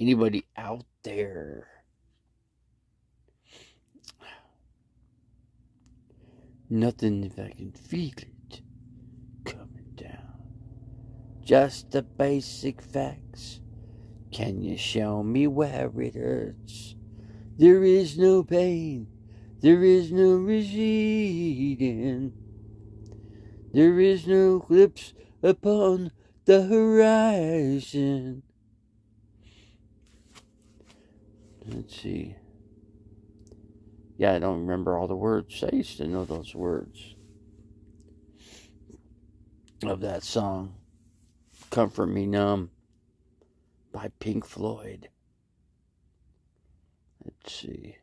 Anybody out there? Nothing if I can feel it coming down. Just the basic facts. Can you show me where it hurts? There is no pain. There is no receding. There is no eclipse upon the horizon. Let's see. Yeah, I don't remember all the words. I used to know those words of that song. Comfort Me Numb by Pink Floyd. Let's see.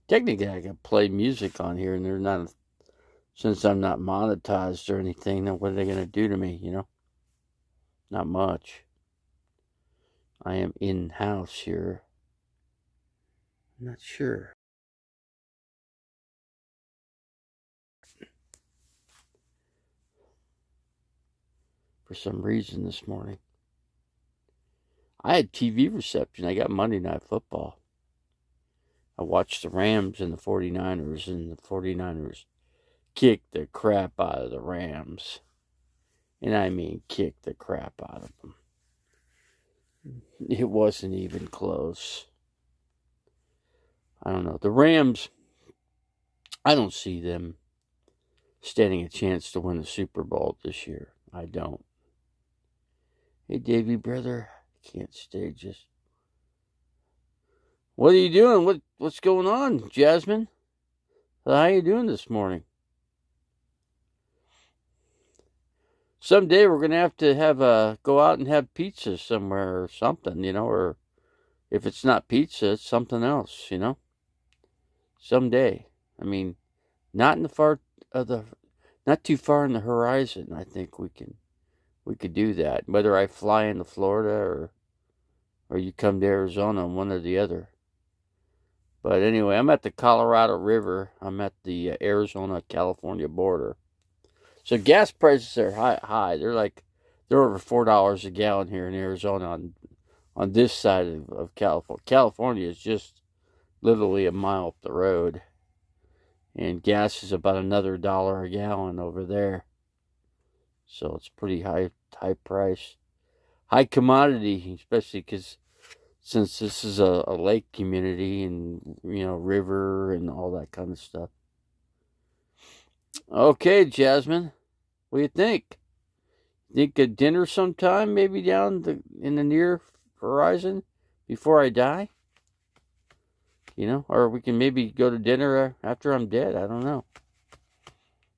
Technically, I can play music on here, and they're not, since I'm not monetized or anything, then what are they going to do to me, you know? Not much. I am in-house here. I'm not sure. For some reason this morning. I had TV reception. I got Monday Night Football. I watched the Rams and the 49ers, and the 49ers kicked the crap out of the Rams. And I mean kicked the crap out of them. It wasn't even close. I don't know. The Rams, I don't see them standing a chance to win the Super Bowl this year. I don't. Hey, Davey, brother. Can't stay just... What are you doing? What's going on, Jasmine? How are you doing this morning? Someday we're going to have go out and have pizza somewhere or something, you know, or if it's not pizza, it's something else, you know. Someday. I mean, not too far in the horizon. I think we could do that. Whether I fly into Florida or you come to Arizona, one or the other. But anyway, I'm at the Colorado River. I'm at the Arizona-California border. So gas prices are high. They're over $4 a gallon here in Arizona on this side of California. California is just literally a mile up the road. And gas is about another $1 a gallon over there. So it's pretty high price. High commodity, especially since this is a lake community and, you know, river and all that kind of stuff. Okay, Jasmine, what do you think? Think of dinner sometime, maybe down in the near horizon before I die? You know, or we can maybe go to dinner after I'm dead. I don't know.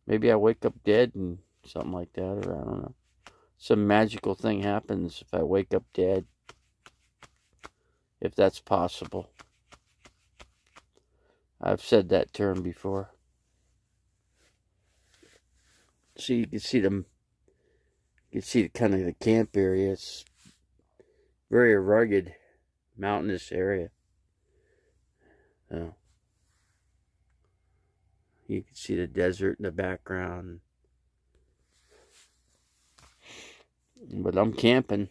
Maybe I wake up dead and something like that, or I don't know. Some magical thing happens if I wake up dead. If that's possible. I've said that term before. So you can see them. You can see kind of the camp area. It's very rugged, mountainous area. So you can see the desert in the background. But I'm camping.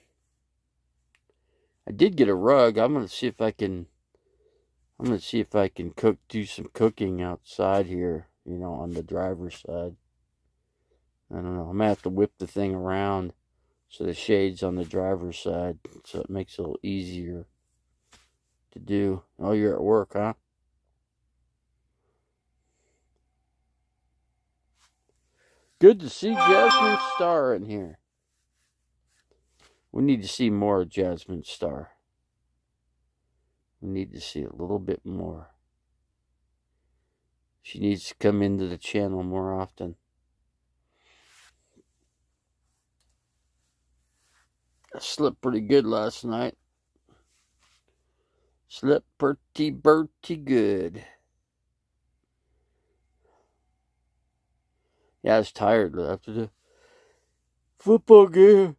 I did get a rug. I'm gonna see if I can do some cooking outside here, you know, on the driver's side. I don't know. I'm gonna have to whip the thing around so the shade's on the driver's side, so it makes it a little easier to do. Oh, you're at work, huh? Good to see Jasmine Star in here. We need to see more of Jasmine Star. We need to see a little bit more. She needs to come into the channel more often. I slept pretty good last night. Slept pretty good. Yeah, I was tired after the football game.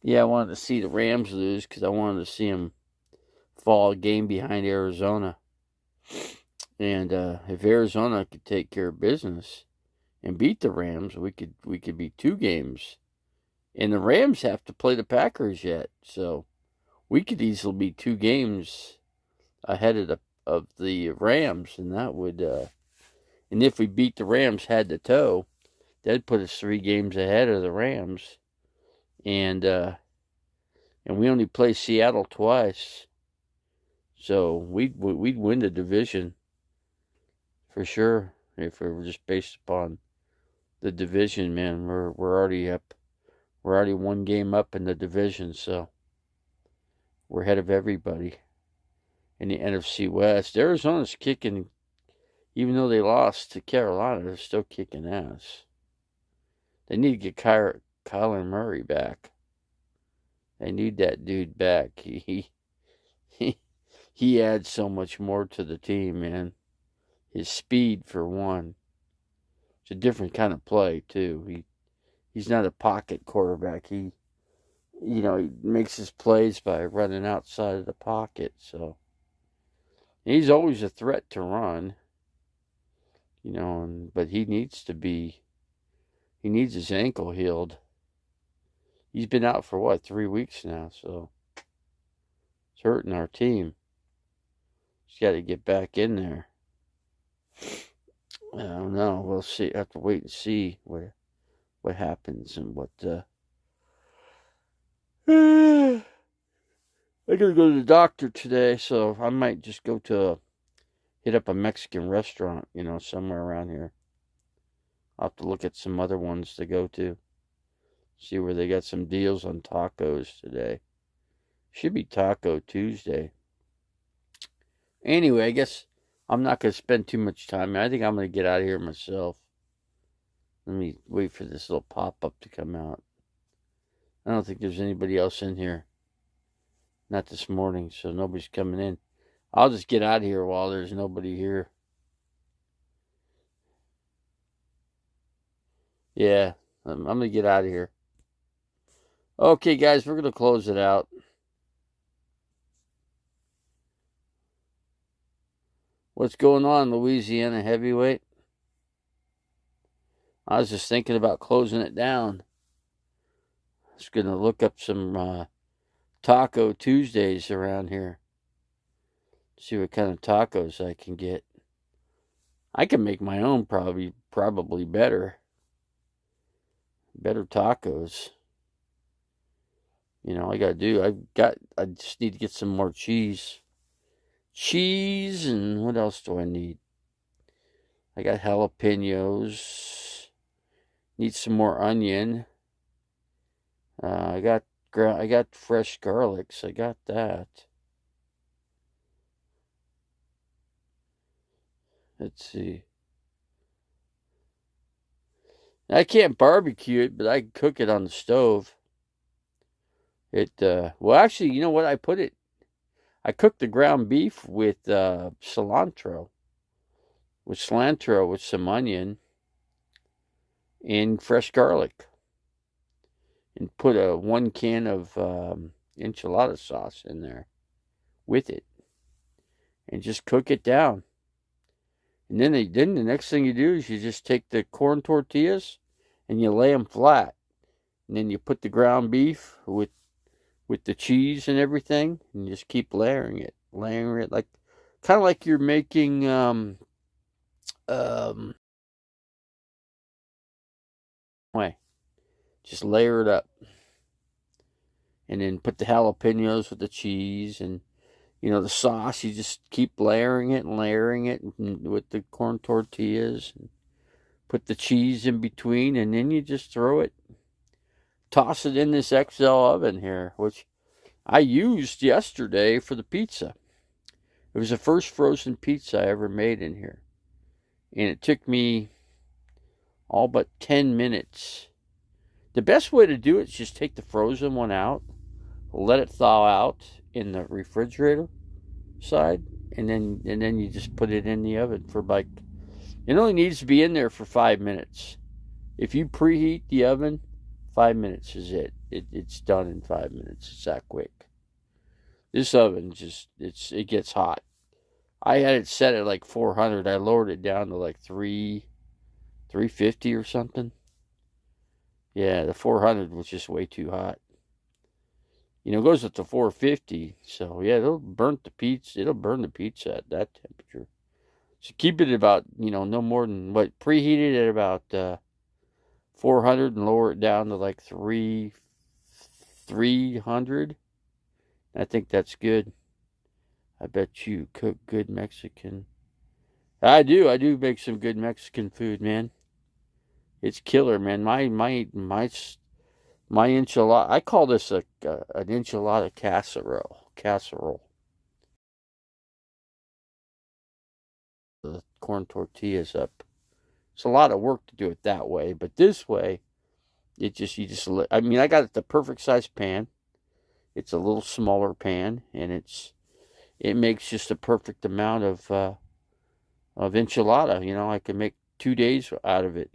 Yeah, I wanted to see the Rams lose because I wanted to see them fall a game behind Arizona. And if Arizona could take care of business and beat the Rams, we could be 2 games. And the Rams have to play the Packers yet, so we could easily be 2 games ahead of the Rams, and that would and if we beat the Rams head to toe, that'd put us 3 games ahead of the Rams. And we only play Seattle twice, so we'd win the division for sure if we were just based upon the division. Man, we're already up. We're already 1 game up in the division, so we're ahead of everybody in the NFC West. Arizona's kicking, even though they lost to Carolina, they're still kicking ass. They need to get Kyler Murray back. They need that dude back. He adds so much more to the team, man. His speed, for one. It's a different kind of play, too. He's not a pocket quarterback. He makes his plays by running outside of the pocket. So he's always a threat to run. But he needs his ankle healed. He's been out for 3 weeks now, so it's hurting our team. He's got to get back in there. I don't know. We'll see. I have to wait and see what happens and what. I gotta go to the doctor today, so I might just hit up a Mexican restaurant, somewhere around here. I'll have to look at some other ones to go to. See where they got some deals on tacos today. Should be Taco Tuesday. Anyway, I guess I'm not going to spend too much time. I think I'm going to get out of here myself. Let me wait for this little pop-up to come out. I don't think there's anybody else in here. Not this morning, so nobody's coming in. I'll just get out of here while there's nobody here. Yeah, I'm going to get out of here. Okay, guys, we're going to close it out. What's going on, Louisiana Heavyweight? I was just thinking about closing it down. I was going to look up some Taco Tuesdays around here. See what kind of tacos I can get. I can make my own probably better. Better tacos. I got to do. I just need to get some more cheese. Cheese, and what else do I need? I got jalapenos. Need some more onion. I got fresh garlic, so I got that. Let's see. I can't barbecue it, but I can cook it on the stove. Well, actually, you know what? I cooked the ground beef with cilantro. With some onion and fresh garlic. And put 1 can of enchilada sauce in there with it. And just cook it down. And then the next thing you do is you just take the corn tortillas and you lay them flat. And then you put the ground beef with the cheese and everything, and you just keep layering it like kind of like you're making just layer it up, and then put the jalapenos with the cheese and the sauce. You just keep layering it with the corn tortillas, and put the cheese in between, and then you just toss it in this XL oven here, which I used yesterday for the pizza. It was the first frozen pizza I ever made in here. And it took me all but 10 minutes. The best way to do it is just take the frozen one out, let it thaw out in the refrigerator side, and then you just put it in the oven for it only needs to be in there for 5 minutes. If you preheat the oven, 5 minutes is it. It's done in 5 minutes. It's that quick. This oven it gets hot. I had it set at like 400. I lowered it down to like 350 or something. Yeah, the 400 was just way too hot. You know, it goes up to 450. So yeah, it'll burn the pizza. It'll burn the pizza at that temperature. So keep it about, no more than what, preheated at about 400 and lower it down to like 300. I think that's good. I bet you cook good Mexican. I do. I do make some good Mexican food, man. It's killer, man. My enchilada. I call this an enchilada casserole. Casserole. The corn tortillas up. It's a lot of work to do it that way, but this way, I mean, I got the perfect size pan. It's a little smaller pan, and it makes just a perfect amount of enchilada. I could make 2 days out of it.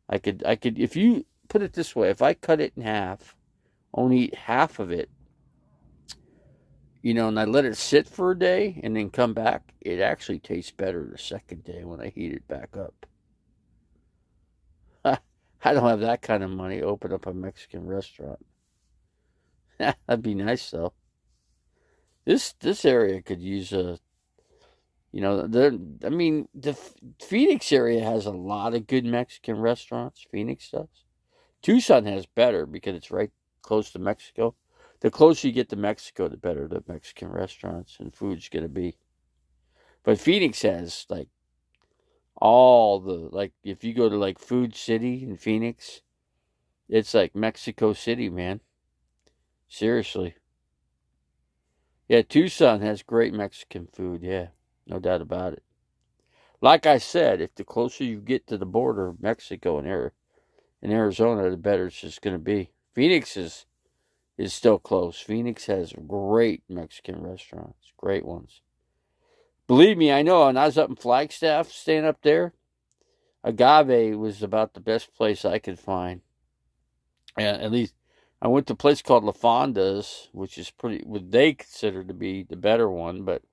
I could if you put it this way, if I cut it in half, only eat half of it, and I let it sit for a day and then come back, it actually tastes better the second day when I heat it back up. I don't have that kind of money to open up a Mexican restaurant. That'd be nice though. This area could use the Phoenix area has a lot of good Mexican restaurants. Phoenix does. Tucson has better because it's right close to Mexico. The closer you get to Mexico, the better the Mexican restaurants and food's going to be. But Phoenix has if you go to Food City in Phoenix, it's like Mexico City, man. Seriously. Yeah, Tucson has great Mexican food, yeah. No doubt about it. Like I said, if the closer you get to the border of Mexico and Arizona, the better it's just going to be. Phoenix is still close. Phoenix has great Mexican restaurants, great ones. Believe me, I know. And I was up in Flagstaff, staying up there. Agave was about the best place I could find. And at least I went to a place called La Fonda's, which is what they consider to be the better one, but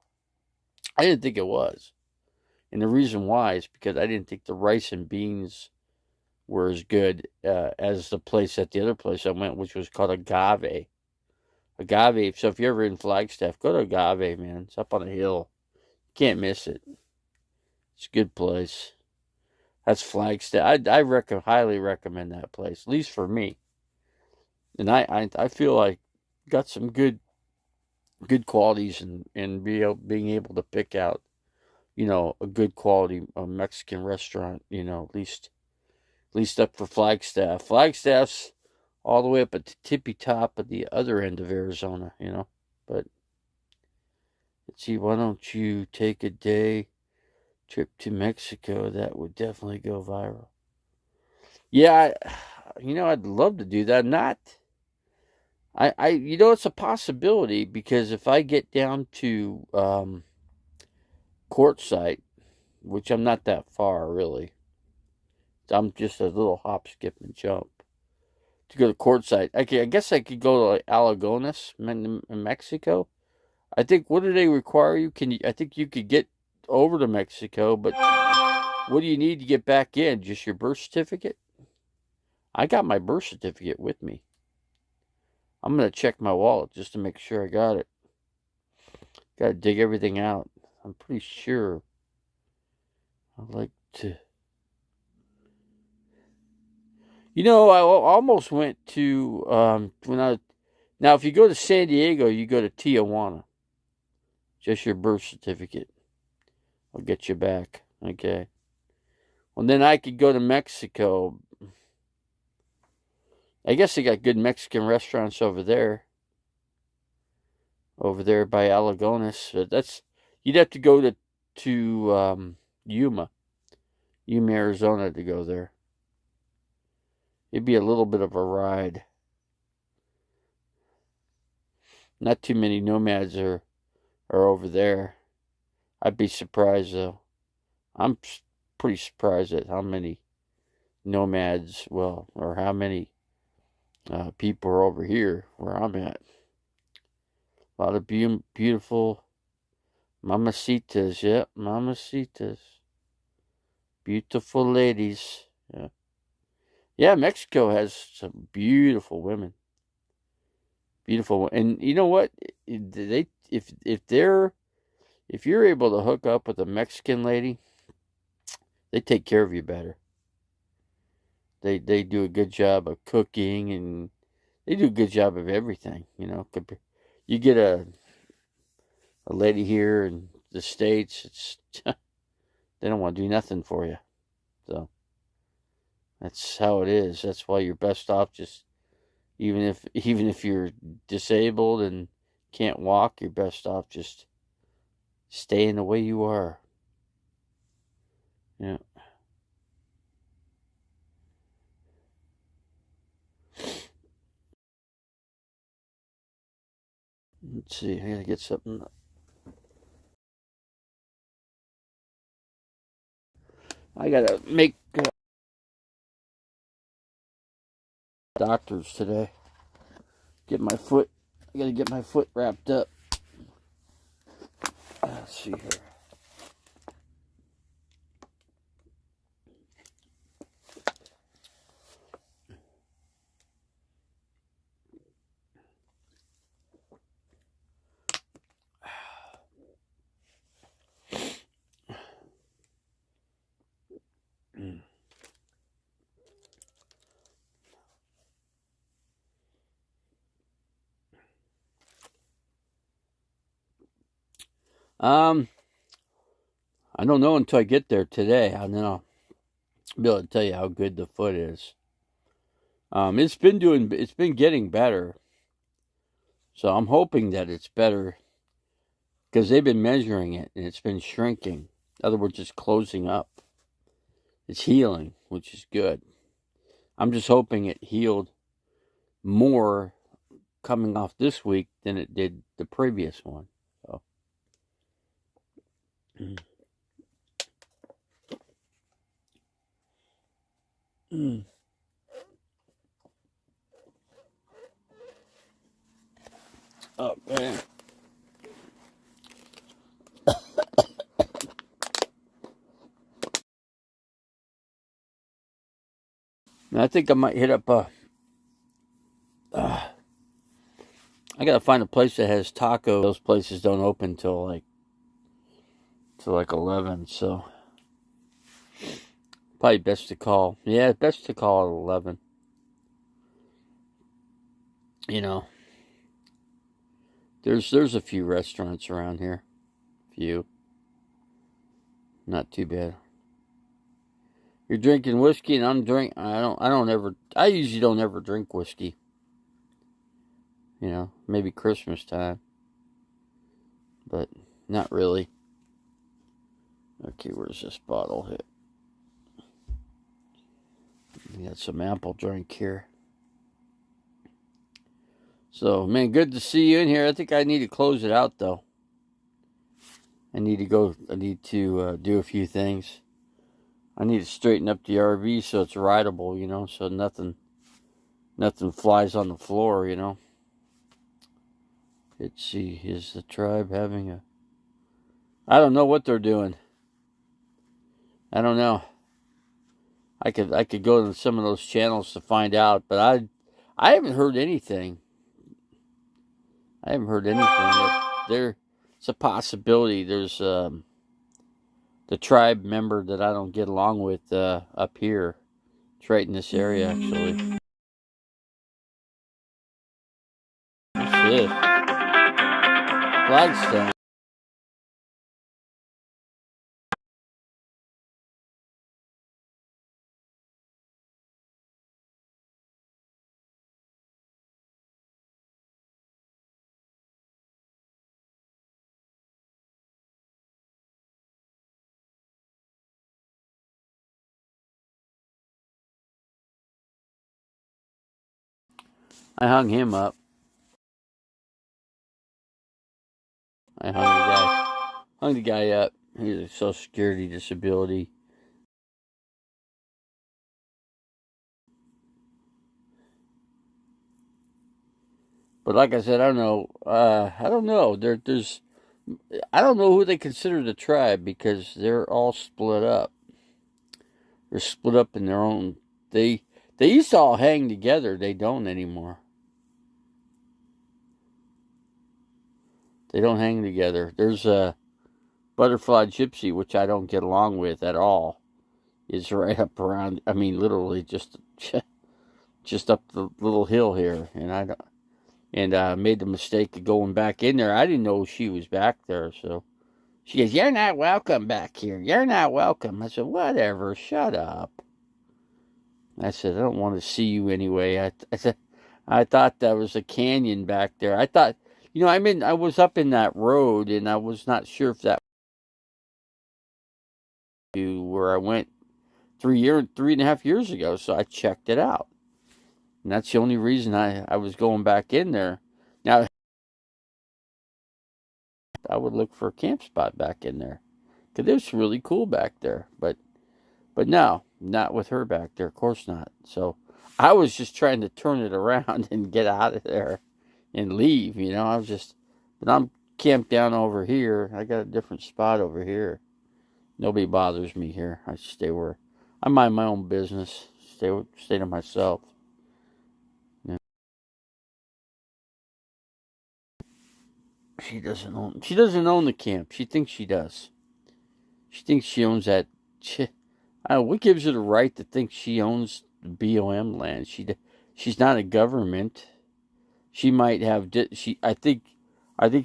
I didn't think it was. And the reason why is because I didn't think the rice and beans were as good as the other place I went, which was called Agave. Agave, so if you're ever in Flagstaff, go to Agave, man. It's up on a hill. You can't miss it. It's a good place. That's Flagstaff. I highly recommend that place, at least for me. And I feel like got some good qualities and being able to pick out, a good quality Mexican restaurant, at least up for Flagstaff. Flagstaff's all the way up at the tippy top of the other end of Arizona, But let's see, why don't you take a day trip to Mexico? That would definitely go viral. Yeah, I'd love to do that. It's a possibility because if I get down to Quartzsite, which I'm not that far really, I'm just a little hop, skip, and jump to go to Quartzsite. I guess I could go to Alagonas, in Mexico. I think, what do they require you? I think you could get over to Mexico, but what do you need to get back in? Just your birth certificate? I got my birth certificate with me. I'm going to check my wallet just to make sure I got it. Got to dig everything out. I'm pretty sure I'd like to. I almost went to, now if you go to San Diego, you go to Tijuana. Just your birth certificate. I'll get you back. Okay. Well, then I could go to Mexico. I guess they got good Mexican restaurants over there. Over there by Alagonas. You'd have to go to Yuma, Arizona to go there. It'd be a little bit of a ride. Not too many nomads are over there. I'd be surprised though. I'm pretty surprised at how many nomads, or how many people are over here where I'm at. A lot of beautiful Mamacitas, yeah, mamacitas. Beautiful ladies. Yeah. Yeah, Mexico has some beautiful women. Beautiful. And you know what? They if you're able to hook up with a Mexican lady, they take care of you better. They do a good job of cooking, and they do a good job of everything, you know. You get a lady here in the States, it's they don't want to do nothing for you. So that's how it is. That's why you're best off just even if you're disabled and can't walk, you're best off just staying the way you are. Yeah. Let's see. I gotta get something. I gotta make doctors today. Get my foot. I gotta get my foot wrapped up. Let's see here. Um, I don't know until I get there today. And then I'll be able to tell you how good the foot is. It's been getting better. So I'm hoping that it's better because they've been measuring it and it's been shrinking. In other words, it's closing up. It's healing, which is good. I'm just hoping it healed more coming off this week than it did the previous one. So. Oh, man. I think I might hit up I gotta find a place that has tacos. Those places don't open till like 11, so probably best to call. Yeah, best to call at 11. You know, there's a few restaurants around here. Few. Not too bad. You're drinking whiskey and I usually don't ever drink whiskey. You know, maybe Christmas time. But not really. Okay, where's this bottle hit? We got some apple drink here. So, man, good to see you in here. I think I need to close it out, though. I need to do a few things. I need to straighten up the RV so it's rideable, you know, so nothing flies on the floor, you know. Let's see, is the tribe having a... I don't know what they're doing. I don't know. I could go to some of those channels to find out, but I haven't heard anything. It's a possibility. There's the tribe member that I don't get along with up here. It's right in this area, actually. That's it. Flagstone. I hung him up. I hung the guy up. He's a Social Security disability. But like I said, I don't know. I don't know. There's I don't know who they consider the tribe because they're all split up. They're split up in their own. They used to all hang together. They don't anymore. They don't hang together. There's a butterfly gypsy, which I don't get along with at all. Is right up around. I mean, literally just up the little hill here, and I don't. And I made the mistake of going back in there. I didn't know she was back there, so she goes, "You're not welcome back here. You're not welcome." I said, "Whatever. Shut up." I said, "I don't want to see you anyway." I said, "I thought that was a canyon back there. I thought, I was up in that road, and I was not sure if that was where I went 3.5 years ago. So I checked it out, and that's the only reason I was going back in there. Now I would look for a camp spot back in there because it was really cool back there, but no, not with her back there. Of course not. So I was just trying to turn it around and get out of there and leave. But I'm camped down over here. I got a different spot over here. Nobody bothers me here. I stay where I mind my own business. Stay to myself. Yeah. She doesn't own. She doesn't own the camp. She thinks she does. She thinks she owns that. What gives her the right to think she owns the BOM land? She's not a government. She might have. I think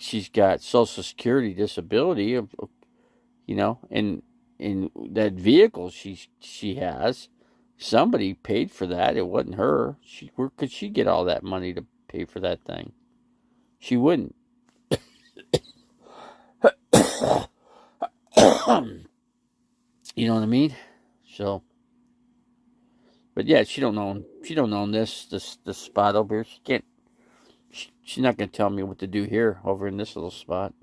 she's got Social Security disability. And in that vehicle she has, somebody paid for that. It wasn't her. Where could she get all that money to pay for that thing? She wouldn't. You know what I mean? So, but yeah, she don't own this spot over here. She can't. She's not gonna tell me what to do here over in this little spot.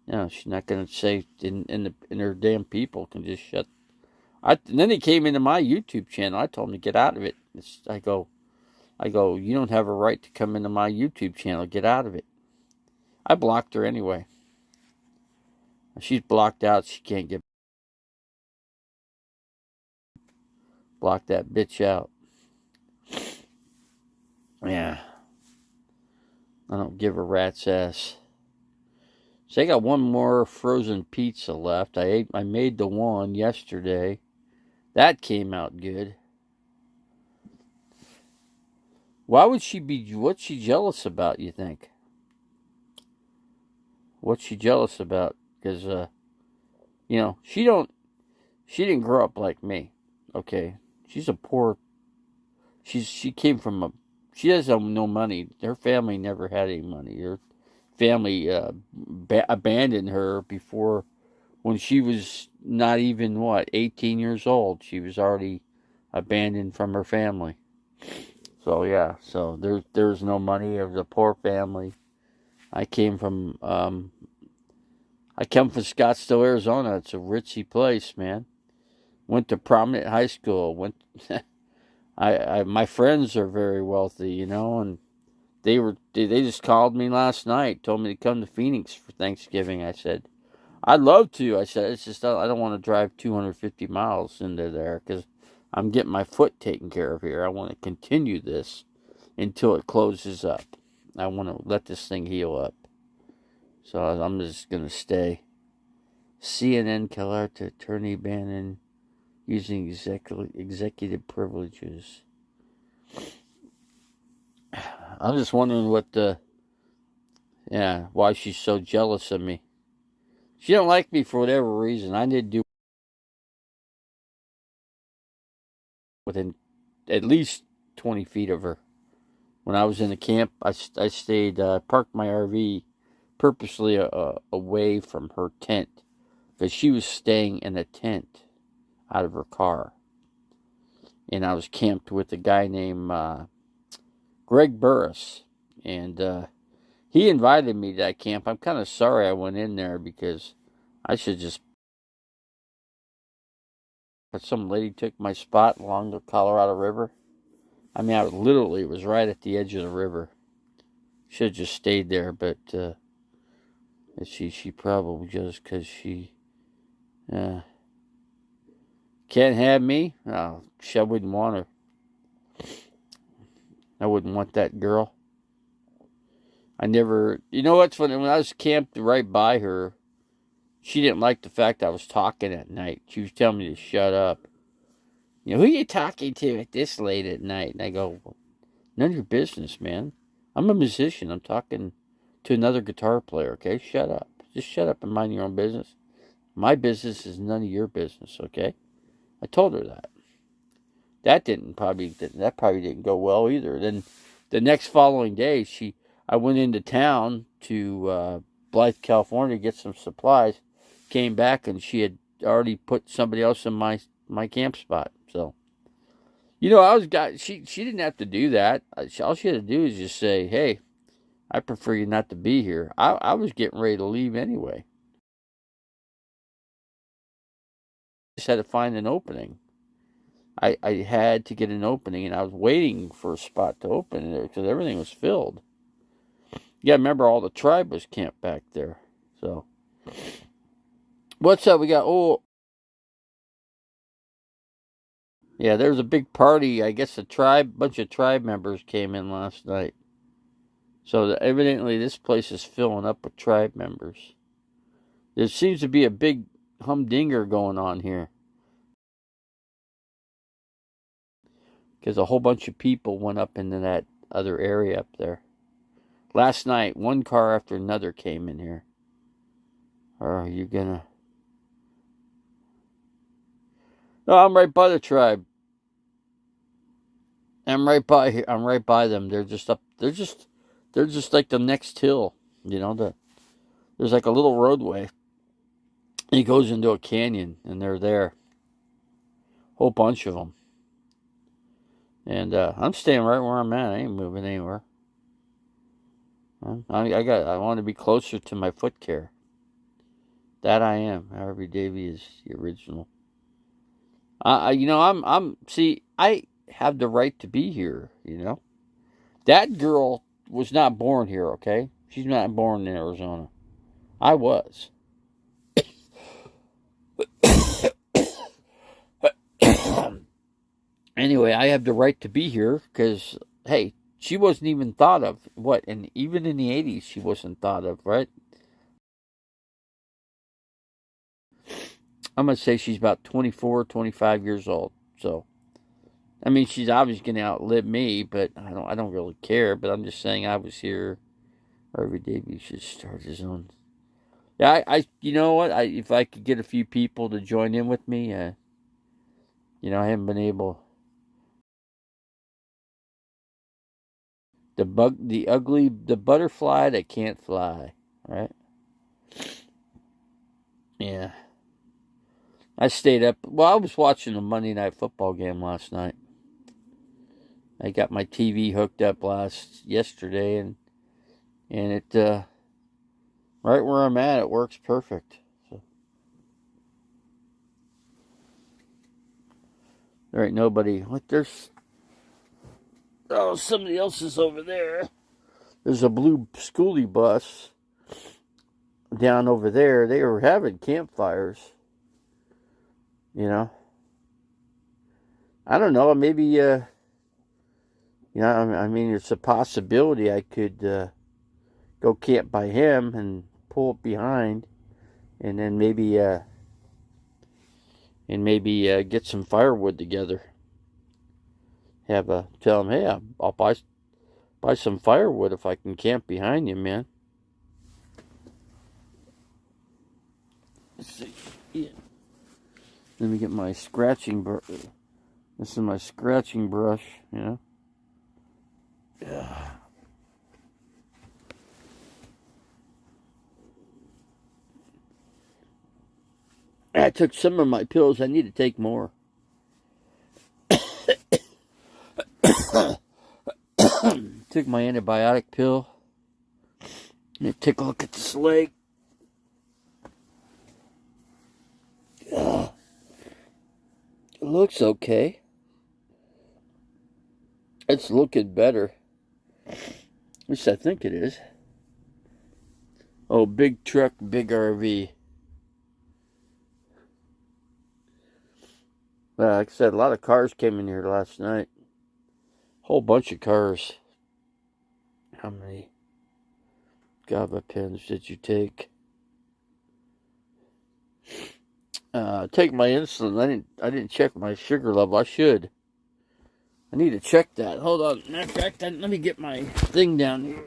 No, she's not gonna say in her damn people can just shut. And then he came into my YouTube channel. I told him to get out of it. I go, you don't have a right to come into my YouTube channel. Get out of it. I blocked her anyway. She's blocked out. She can't get. Block that bitch out. Yeah. I don't give a rat's ass. So I got one more frozen pizza left. I made the one yesterday. That came out good. What's she jealous about, you think? What's she jealous about? Because, she didn't grow up like me. Okay. She came from she doesn't no money. Her family never had any money. Her family abandoned her before, when she was not even 18 years old. She was already abandoned from her family. So yeah, so there's no money. It was a poor family. I come from Scottsdale, Arizona. It's a ritzy place, man. Went to Prominent High School. My friends are very wealthy, and they just called me last night, told me to come to Phoenix for Thanksgiving. I said, I'd love to. I said, it's just I don't want to drive 250 miles into there because I'm getting my foot taken care of here. I want to continue this until it closes up. I want to let this thing heal up. So I'm just going to stay. CNN Calarta attorney Bannon using executive privileges. I'm just wondering why she's so jealous of me. She don't like me for whatever reason. I did do within at least 20 feet of her. When I was in the camp, I stayed, parked my RV purposely away from her tent because she was staying in a tent out of her car. And I was camped with a guy named Greg Burris. And he invited me to that camp. I'm kind of sorry I went in there because I should just. But some lady took my spot along the Colorado River. I mean, it was right at the edge of the river. Should have just stayed there, but She probably just because she can't have me. Oh, I wouldn't want her. I wouldn't want that girl. I never. You know what's funny? When I was camped right by her, she didn't like the fact I was talking at night. She was telling me to shut up. You know, who are you talking to at this late at night? And I go, well, none of your business, man. I'm a musician. I'm talking to another guitar player, okay? Shut up. Just shut up and mind your own business. My business is none of your business, okay? I told her that. That probably didn't go well either. Then the next following day, I went into town to Blythe, California to get some supplies. Came back and she had already put somebody else in my camp spot. So, you know, she didn't have to do that. All she had to do is just say, "Hey, I prefer you not to be here." I was getting ready to leave anyway. Just had to find an opening. I had to get an opening, and I was waiting for a spot to open there because everything was filled. Yeah, remember all the tribe was camped back there. So, what's up? We got yeah. There's a big party. I guess bunch of tribe members came in last night. So evidently, this place is filling up with tribe members. There seems to be a big humdinger going on here because a whole bunch of people went up into that other area up there. Last night, one car after another came in here. Or are you gonna? No, I'm right by the tribe. I'm right by here. I'm right by them. They're just up. They're just like the next hill. You know, there's like a little roadway. It goes into a canyon, and they're there. Whole bunch of them. And I'm staying right where I'm at. I ain't moving anywhere. I want to be closer to my foot care. That I am. Harvey Davy is the original. You know, see, I have the right to be here, you know. That girl was not born here, okay? She's not born in Arizona. I was. Anyway, I have the right to be here because, hey, she wasn't even thought of. What? And even in the 80s, she wasn't thought of, right? I'm going to say she's about 24, 25 years old. So, I mean, she's obviously going to outlive me, but I don't really care. But I'm just saying I was here. Harvey Davey should start his own. Yeah, you know what? If I could get a few people to join in with me, you know, I haven't been able. The butterfly that can't fly, right? Yeah. I stayed up. Well, I was watching the Monday Night Football game last night. I got my TV hooked up yesterday, and it right where I'm at, it works perfect. So there ain't nobody. What there's somebody else is over there. There's a blue schoolie bus down over there. They were having campfires. You know, I don't know. Maybe you know. I mean, it's a possibility I could go camp by him and pull up behind, and then maybe get some firewood together. Tell him, hey, I'll buy some firewood if I can camp behind you, man. Let's see. Yeah. Let me get my scratching brush. This is my scratching brush, you know. Yeah. I took some of my pills. I need to take more. Took my antibiotic pill. Let me take a look at this leg. It looks okay. It's looking better. At least I think it is. Oh, big truck, big RV. Like I said, a lot of cars came in here last night. Whole bunch of cars. How many GABA pens did you take? Take my insulin. I didn't check my sugar level. I should. I need to check that. Hold on. Matter of fact, let me get my thing down here.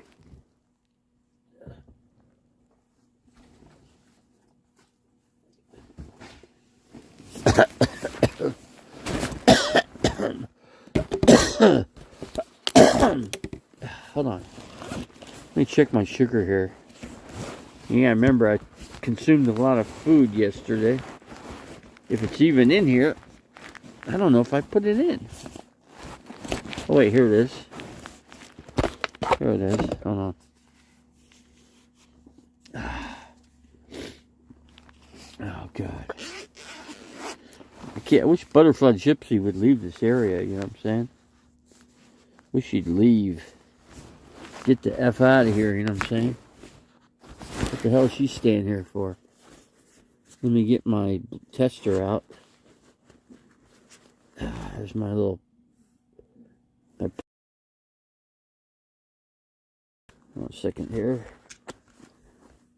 Hold on. Let me check my sugar here. Yeah, remember I consumed a lot of food yesterday. If it's even in here, I don't know if I put it in. Oh wait, here it is. Here it is. Hold on. Oh God. I wish Butterfly Gypsy would leave this area, you know what I'm saying? Wish she'd leave. Get the F out of here, you know what I'm saying? What the hell is she staying here for? Let me get my tester out. There's my little... One second here.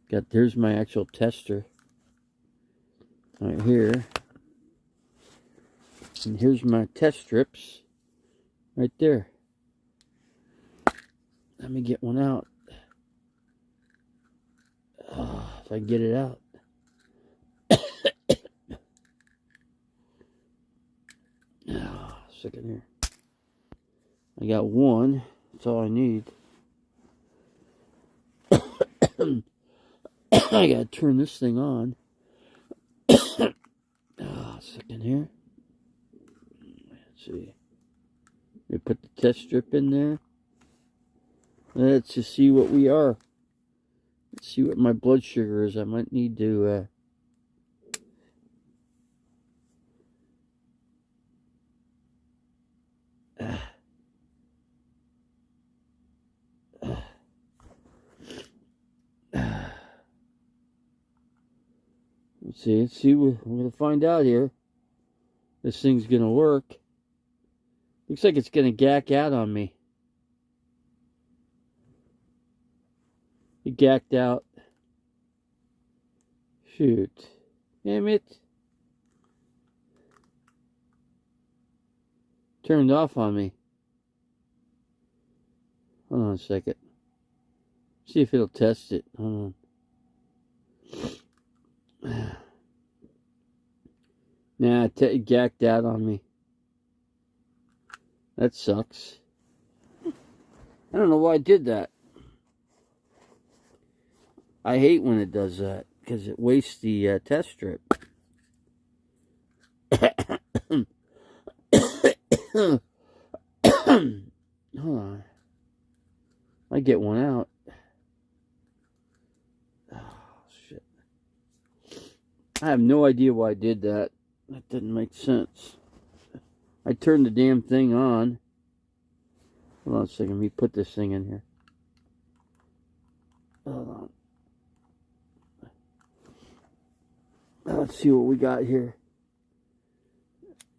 There's my actual tester. Right here. And here's my test strips. Right there. Let me get one out. If I can get it out. Second here. I got one. That's all I need. I gotta turn this thing on. Second here. Let's see. Let me put the test strip in there. Let's just see what we are. Let's see what my blood sugar is. I might need to let's see what we're gonna find out here. This thing's gonna work. Looks like it's gonna gack out on me. It gacked out. Shoot. Damn it. Turned off on me. Hold on a second. See if it'll test it. Hold on. Nah, it gacked out on me. That sucks. I don't know why I did that. I hate when it does that because it wastes the test strip. Hold on. I get one out. Oh, shit. I have no idea why I did that. That didn't make sense. I turned the damn thing on. Hold on a second. Let me put this thing in here. Hold on. Let's see what we got here.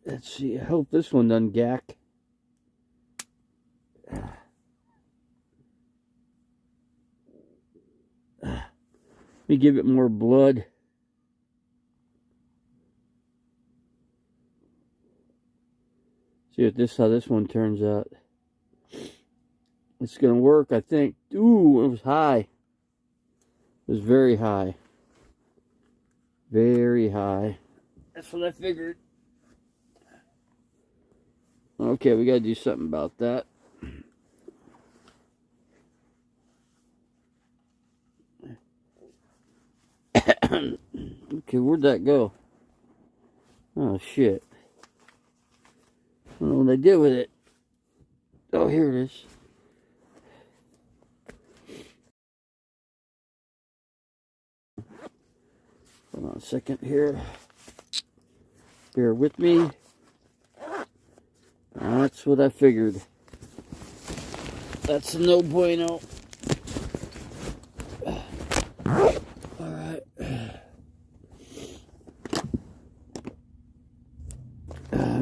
Let's see. I hope this one doesn't gack. Let me give it more blood. See how this one turns out. It's gonna work, I think. Ooh, it was high. It was very high. Very high. That's what I figured. Okay, we gotta do something about that. Okay, where'd that go? Oh, shit. I don't know what I did with it. Oh, here it is. Hold on a second here. Bear with me. That's what I figured. That's a no bueno.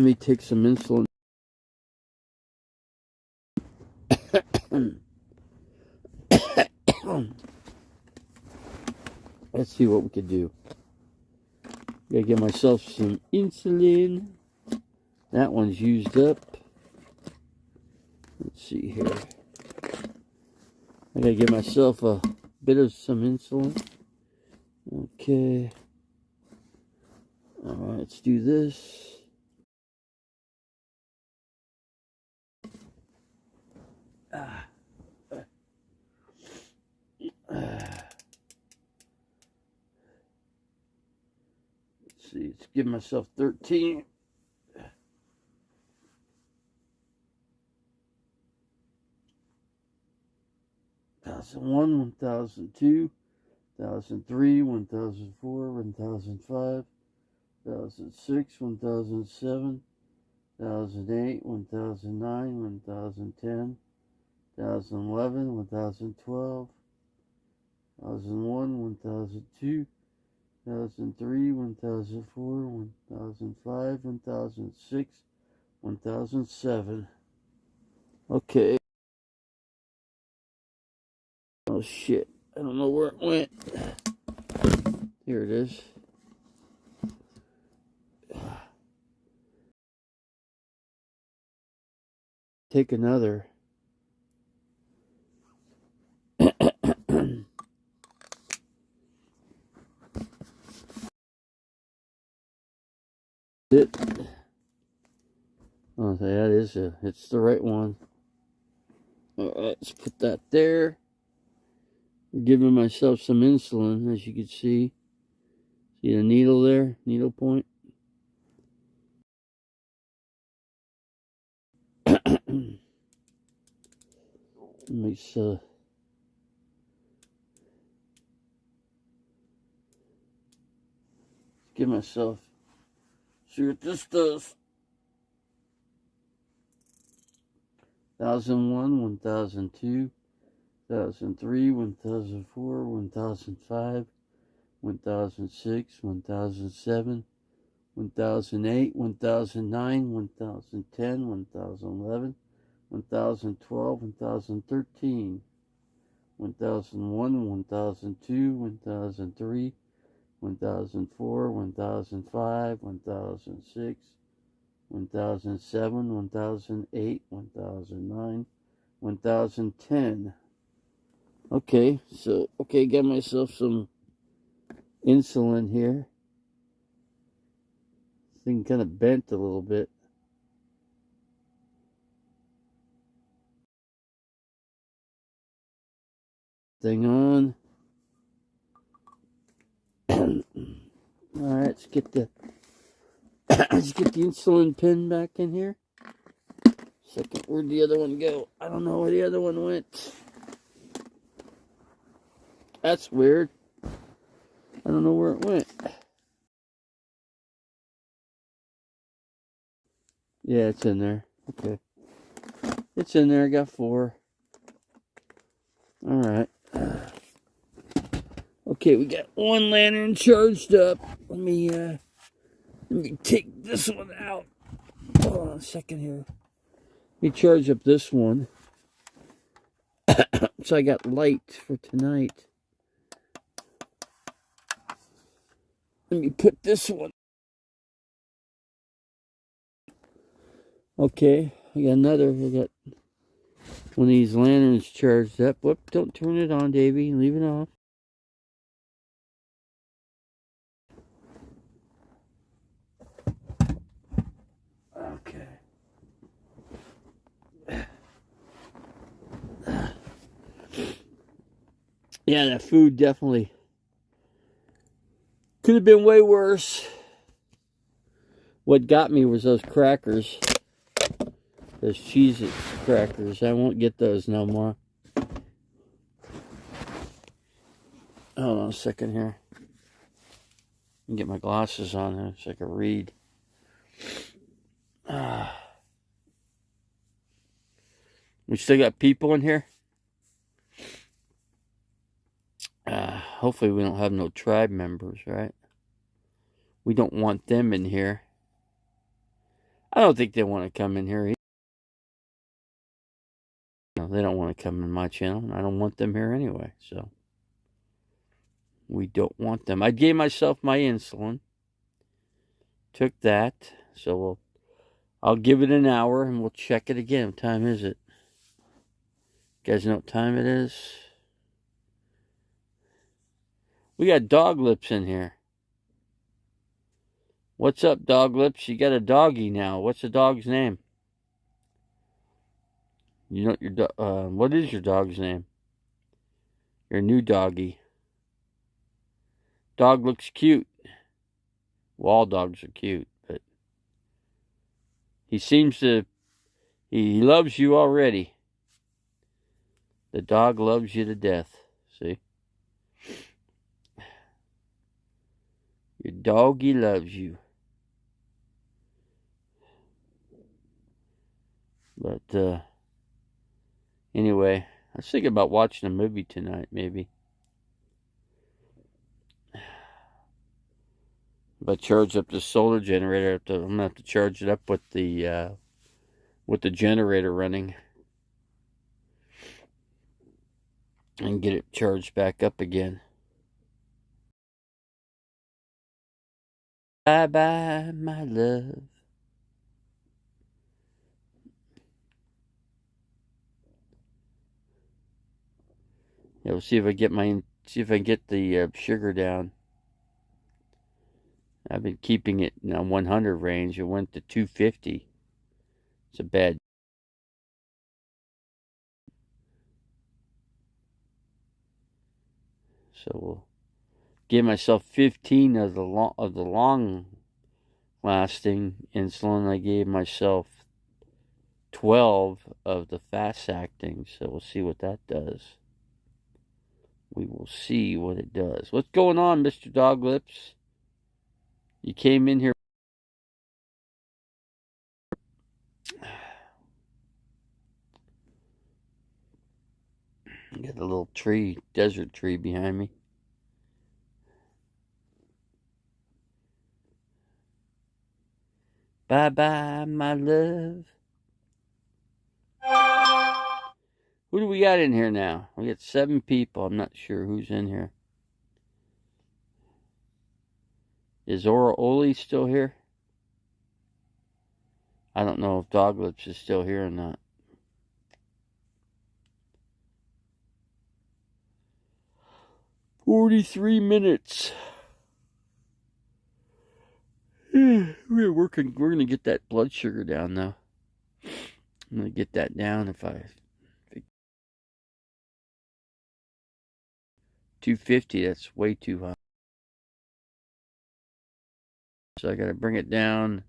me take some insulin. Let's see what we could do. Gotta get myself some insulin. That one's used up. Let's see here. I gotta get myself a bit of some insulin. Okay. Alright, let's do this. Let's see, let's give myself 13. 1001, 1002, 1003, 1004, 1005, 1006, 1007, 1008, 1009, 1010, 1011, 1012, 1001, 1002, 1003, 1004, 1005, 1006, 1007. Okay. Oh shit. I don't know where it went. Here it is. Take another. It. Oh, that is it. It's the right one. All right, let's put that there. I'm giving myself some insulin, as you can see. See the needle there? Needle point. Makes give myself. See what this does. 1001, 1002, 1003, 1004, 1005, 1006, 1007, 1008, 1009, 1010, 1011, 1012, 1013, 1001, 1002, 1003, 1004, 1005, 1006, 1007, 1008, 1009, 1010. Okay, so, got myself some insulin here. Thing kind of bent a little bit. Thing on. Alright, let's get the insulin pin back in here. Second, where'd the other one go? I don't know where the other one went. That's weird. I don't know where it went. Yeah, it's in there. Okay. It's in there. I got 4. Alright. Okay, we got one lantern charged up. Let me take this one out. Hold on a second here. Let me charge up this one. So I got light for tonight. Let me put this one. Okay, I got another. I got one of these lanterns charged up. Whoop, don't turn it on, Davey. Leave it off. Okay. Yeah, that food definitely could have been way worse. What got me was those crackers. Those Cheez-It crackers. I won't get those no more. Hold on a second here. Let me get my glasses on there so I can read. We still got people in here. Hopefully we don't have no tribe members, right? We don't want them in here. I don't think they want to come in here. No, they don't want to come in my channel, and I don't want them here anyway. So we don't want them. I gave myself my insulin. Took that. So I'll give it an hour, and we'll check it again. What time is it? You guys know what time it is? We got Dog Lips in here. What's up, Dog Lips? You got a doggy now. What's the dog's name? You know your what is your dog's name? Your new doggy. Dog looks cute. Well, all dogs are cute, but he seems to. He loves you already. The dog loves you to death. See? Your doggy loves you. But, anyway, I was thinking about watching a movie tonight, maybe. If I charge up the solar generator, I'm going to have to charge it up with the generator running. And get it charged back up again. Bye-bye, my love. Yeah, we'll see if I get the sugar down. I've been keeping it in a 100 range. It went to 250. It's a bad. So we'll give myself 15 of the long lasting insulin. I gave myself 12 of the fast acting. So we'll see what that does. We will see what it does. What's going on, Mr. Dog Lips? You came in here. Got a little tree, desert tree behind me. Bye-bye, my love. Who do we got in here now? We got 7 people. I'm not sure who's in here. Is Aura Oli still here? I don't know if Dog Lips is still here or not. "43 minutes. We're working. We're gonna get that blood sugar down now. I'm gonna get that down if 250. That's way too high. So I gotta bring it down.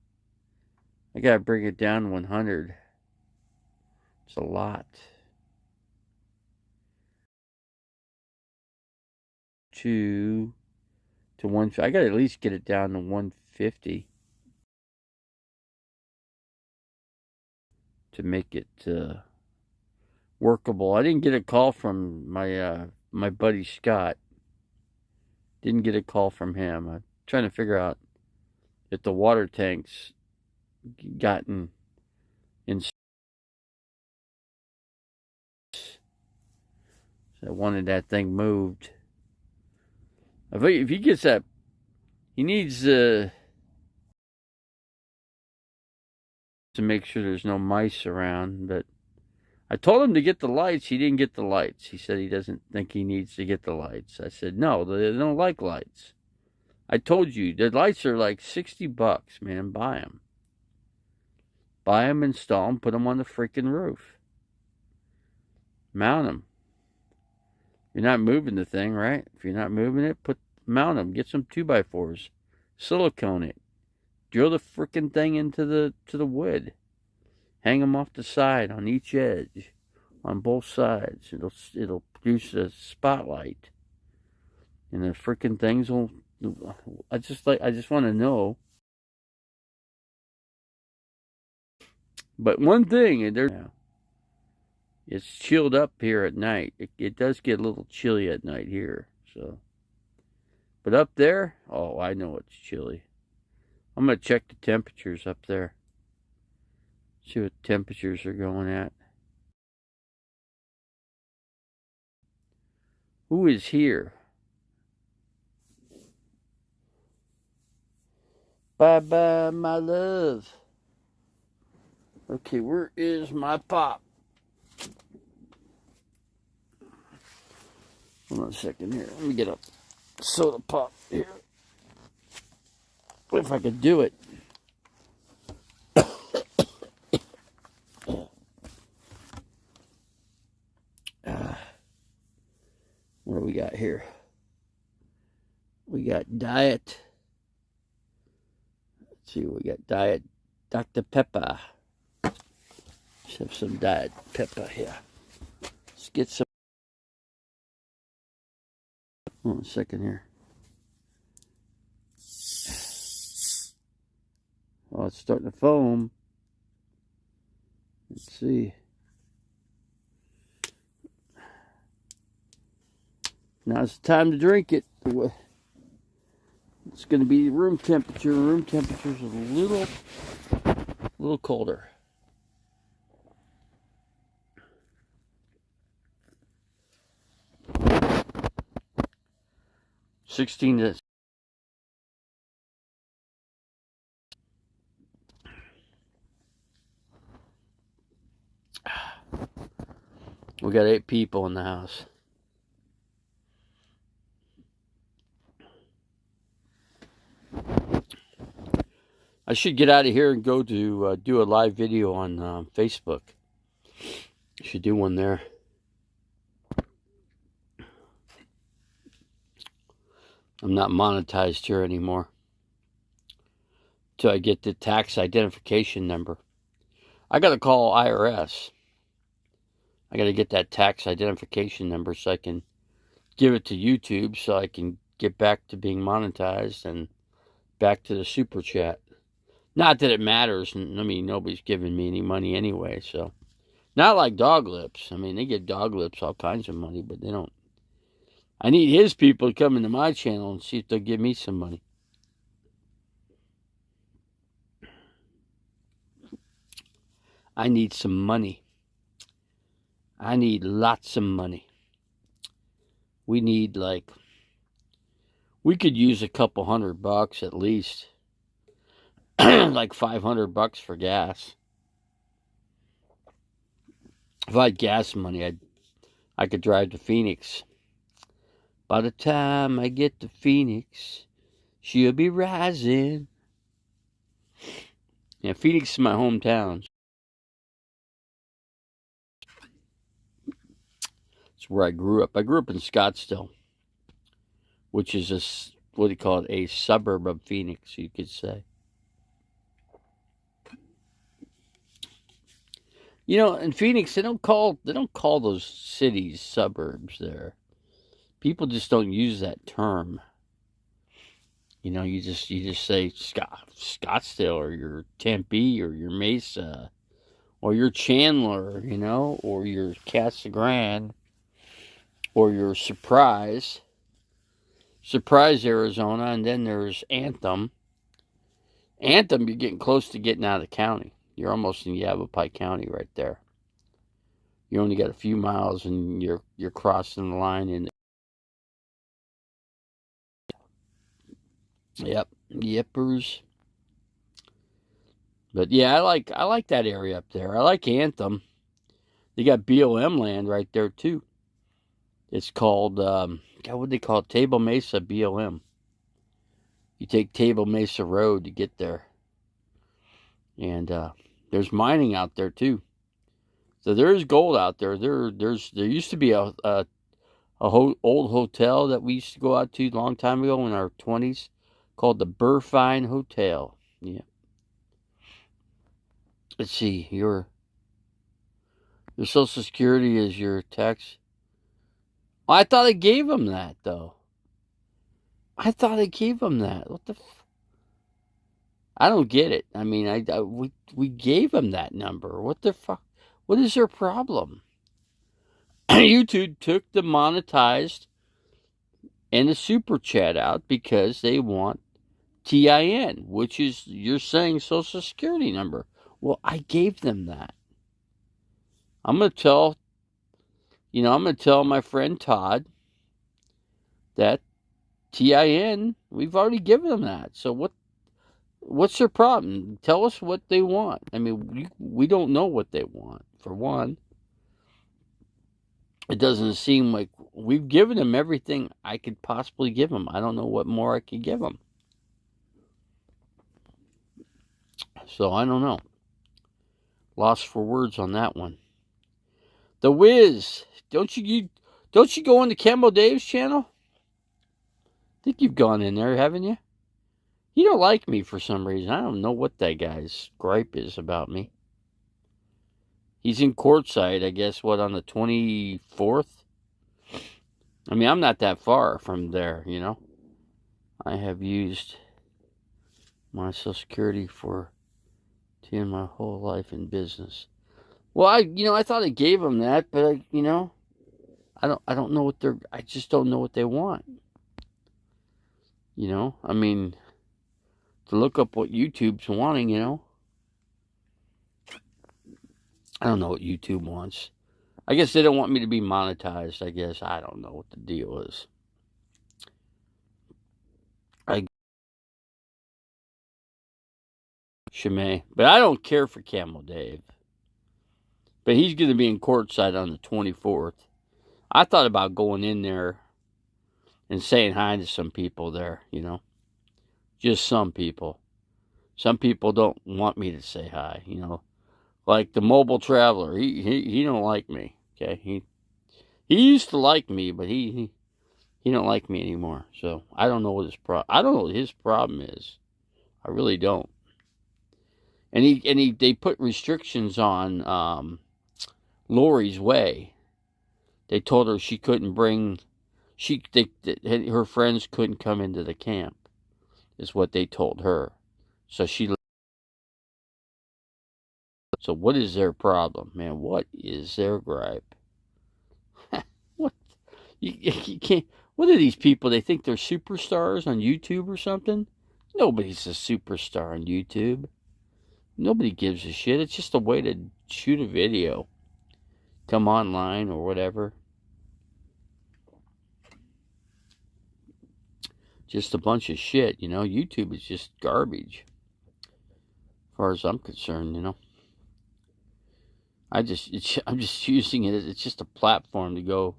I gotta bring it down to 100. It's a lot. To 150. I gotta at least get it down to 150 to make it workable. I didn't get a call from my buddy Scott. Didn't get a call from him. I'm trying to figure out if the water tanks gotten in. So I wanted that thing moved. If he gets that, he needs to make sure there's no mice around. But I told him to get the lights. He didn't get the lights. He said he doesn't think he needs to get the lights. I said, no, they don't like lights. I told you, the lights are like $60, man. Buy them. Buy them, install them, put them on the freaking roof. Mount them. You're not moving the thing, right? If you're not moving it, mount them. Get some 2x4s. Silicone it. Drill the freaking thing into the wood. Hang them off the side on each edge, on both sides. It'll produce a spotlight, and the freaking things will. I just want to know. But one thing, it's chilled up here at night. It does get a little chilly at night here. So, but up there, oh, I know it's chilly. I'm gonna check the temperatures up there. See what temperatures are going at. Who is here? Bye bye, my love. Okay, where is my pop? Hold on a second here. Let me get a soda pop here. If I could do it. What do we got here? We got Diet. Let's see, we got Diet Dr. Pepper. Let's have some Diet Pepper here. Let's get some. Hold on a second here. Oh, it's starting to foam. Let's see. Now's the time to drink it. It's going to be room temperature. Room temperature is a little colder. (16 to) We got 8 people in the house. I should get out of here and go to do a live video on Facebook. I should do one there. I'm not monetized here anymore until I get the tax identification number. I got to call IRS. I got to get that tax identification number so I can give it to YouTube so I can get back to being monetized and back to the super chat. Not that it matters. I mean, nobody's giving me any money anyway, so. Not like Dog Lips. I mean, they give Dog Lips all kinds of money, but they don't. I need his people to come into my channel and see if they'll give me some money. I need some money. I need lots of money. We need we could use a couple $100 at least. Like $500 for gas. If I had gas money, I could drive to Phoenix. By the time I get to Phoenix, she'll be rising. Yeah, Phoenix is my hometown. It's where I grew up. I grew up in Scottsdale, which is what do you call it? A suburb of Phoenix, you could say. You know, in Phoenix, they don't call those cities suburbs there. People just don't use that term. You know, you just say Scottsdale or your Tempe or your Mesa or your Chandler, you know, or your Casa Grande or your Surprise, Arizona, and then there's Anthem. Anthem, you're getting close to getting out of the county. You're almost in Yavapai County right there. You only got a few miles and you're crossing the line in. Yep, yippers. But yeah, I like that area up there. I like Anthem. They got BLM land right there too. It's called God, what do they call it? Table Mesa BLM. You take Table Mesa Road to get there, and there's mining out there too. So there's gold out there. There used to be a old hotel that we used to go out to a long time ago in our 20s called the Burfine Hotel. Yeah. Let's see, your Social Security is your tax. Oh, I thought I gave them that though. I thought I gave them that. What the? I don't get it. I mean, we gave them that number. What the fuck? What is their problem? YouTube took the monetized and the super chat out because they want TIN, which is you're saying Social Security number. Well, I gave them that. I'm going to tell, I'm going to tell my friend Todd that TIN, we've already given them that. So what's their problem? Tell us what they want. I mean, we don't know what they want, for one. It doesn't seem like we've given them everything I could possibly give them. I don't know what more I could give them. So I don't know. Lost for words on that one. The Wiz, don't you go on the Camo Dave's channel? I think you've gone in there, haven't you? You don't like me for some reason. I don't know what that guy's gripe is about me. He's in courtside, I guess, on the 24th? I mean, I'm not that far from there, I have used my Social Security for my whole life in business. Well, I thought I gave them that, but I don't know what I just don't know what they want. I mean, to look up what YouTube's wanting, I don't know what YouTube wants. I guess they don't want me to be monetized, I guess. I don't know what the deal is. Shimei. But I don't care for Camo Dave. But he's going to be in courtside on the 24th. I thought about going in there and saying hi to some people there, Just some people. Some people don't want me to say hi, Like the Mobile Traveler. He don't like me, okay? He used to like me, but he don't like me anymore. So I don't know what I don't know what his problem is. I really don't. And they put restrictions on Lori's Way. They told her she couldn't bring her friends couldn't come into the camp, is what they told her. So so what is their problem, man? What is their gripe? What you can't. What are these people? They think they're superstars on YouTube or something? Nobody's a superstar on YouTube. Nobody gives a shit. It's just a way to shoot a video, come online or whatever. Just a bunch of shit, YouTube is just garbage, as far as I'm concerned, I'm just using it as it's just a platform to go.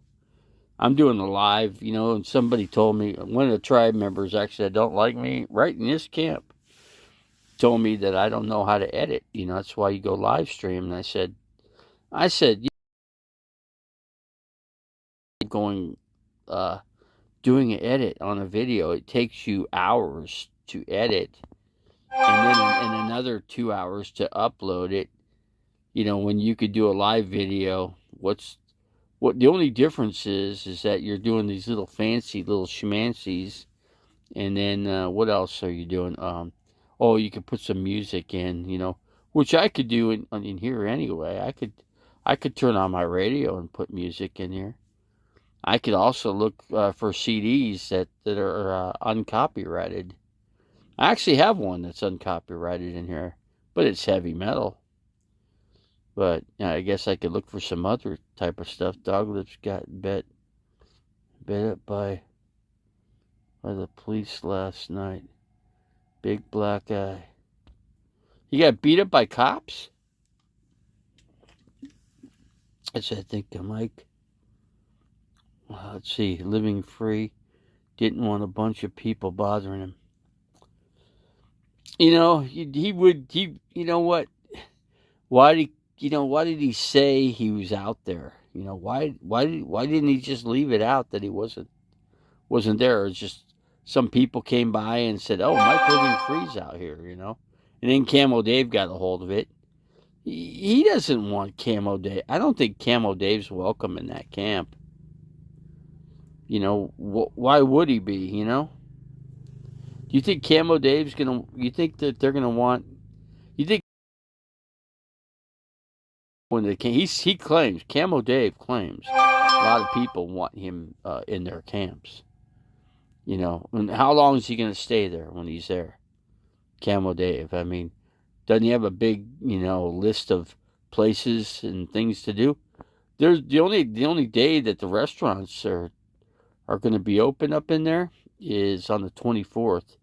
I'm doing a live, and somebody told me, one of the tribe members actually that don't like me, right in this camp, told me that I don't know how to edit. That's why you go live stream. And I said, doing an edit on a video, it takes you hours to edit, and then in another 2 hours to upload it. When you could do a live video, the only difference is that you're doing these little fancy little schmancies, and then what else are you doing? You could put some music in, which I could do in here anyway. I could turn on my radio and put music in here. I could also look for CDs that are uncopyrighted. I actually have one that's uncopyrighted in here, but it's heavy metal. But I guess I could look for some other type of stuff. Doglips got bit up by the police last night. Big black eye. He got beat up by cops? I think Mike. Let's see. Living free. Didn't want a bunch of people bothering him. You know what? Why did he say he was out there? Why didn't he just leave it out that he wasn't there? It's just some people came by and said, "Oh, Mike Living Free's out here," And then Camo Dave got a hold of it. He doesn't want Camo Dave. I don't think Camo Dave's welcome in that camp. Why would he be? Do you think Camo Dave's gonna? You think that they're gonna want? You think when he claims, Camo Dave claims, a lot of people want him in their camps. And how long is he gonna stay there when he's there? Camo Dave. I mean, Doesn't he have a big, list of places and things to do? There's the only day that the restaurants are going to be open up in there is on the 24th.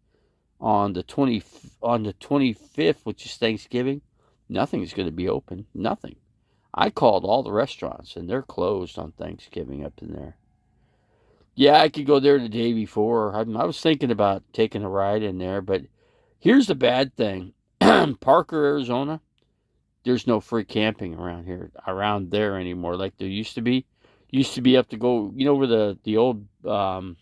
On the 25th, which is Thanksgiving, nothing's going to be open. Nothing. I called all the restaurants and they're closed on Thanksgiving up in there. Yeah, I could go there the day before. I was thinking about taking a ride in there, but here's the bad thing. Parker, Arizona, there's no free camping around there anymore like there used to be. Used to be up to go, where the old van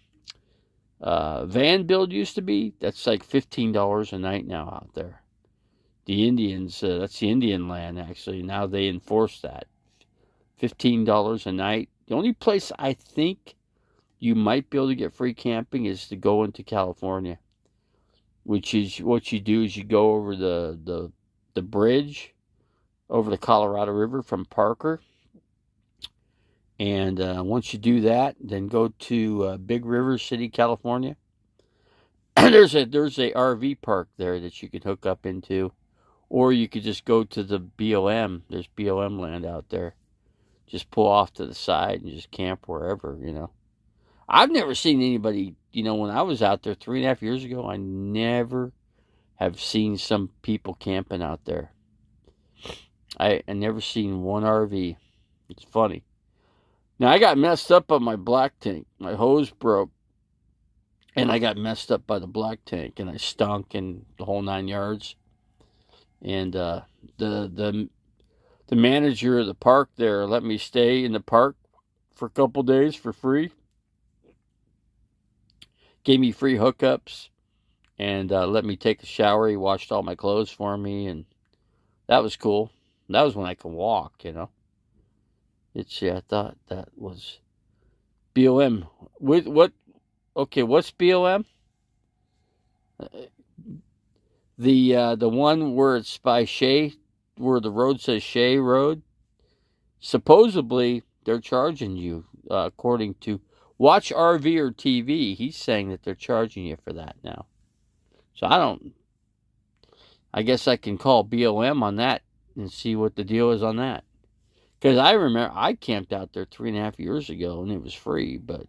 build used to be? That's like $15 a night now out there. The Indians, that's the Indian land actually. Now they enforce that. $15 a night. The only place I think you might be able to get free camping is to go into California, which is what you do is you go over the bridge over the Colorado River from Parker, and once you do that, then go to Big River City, California. there's a RV park there that you can hook up into, or you could just go to the BLM. There's BLM land out there. Just pull off to the side and just camp wherever. I've never seen anybody, when I was out there 3.5 years ago, I never have seen some people camping out there. I never seen one RV. It's funny. Now, I got messed up on my black tank. My hose broke, and I got messed up by the black tank, and I stunk in the whole 9 yards. And the manager of the park there let me stay in the park for a couple days for free. Gave me free hookups and let me take a shower. He washed all my clothes for me, and that was cool. That was when I could walk, I thought that was BLM. Okay, what's BLM? The one where it's by Shea, where the road says Shea Road. Supposedly, they're charging you, according to Watch RV or TV. He's saying that they're charging you for that now. So I guess I can call BLM on that and see what the deal is on that. Because I remember I camped out there 3.5 years ago and it was free. But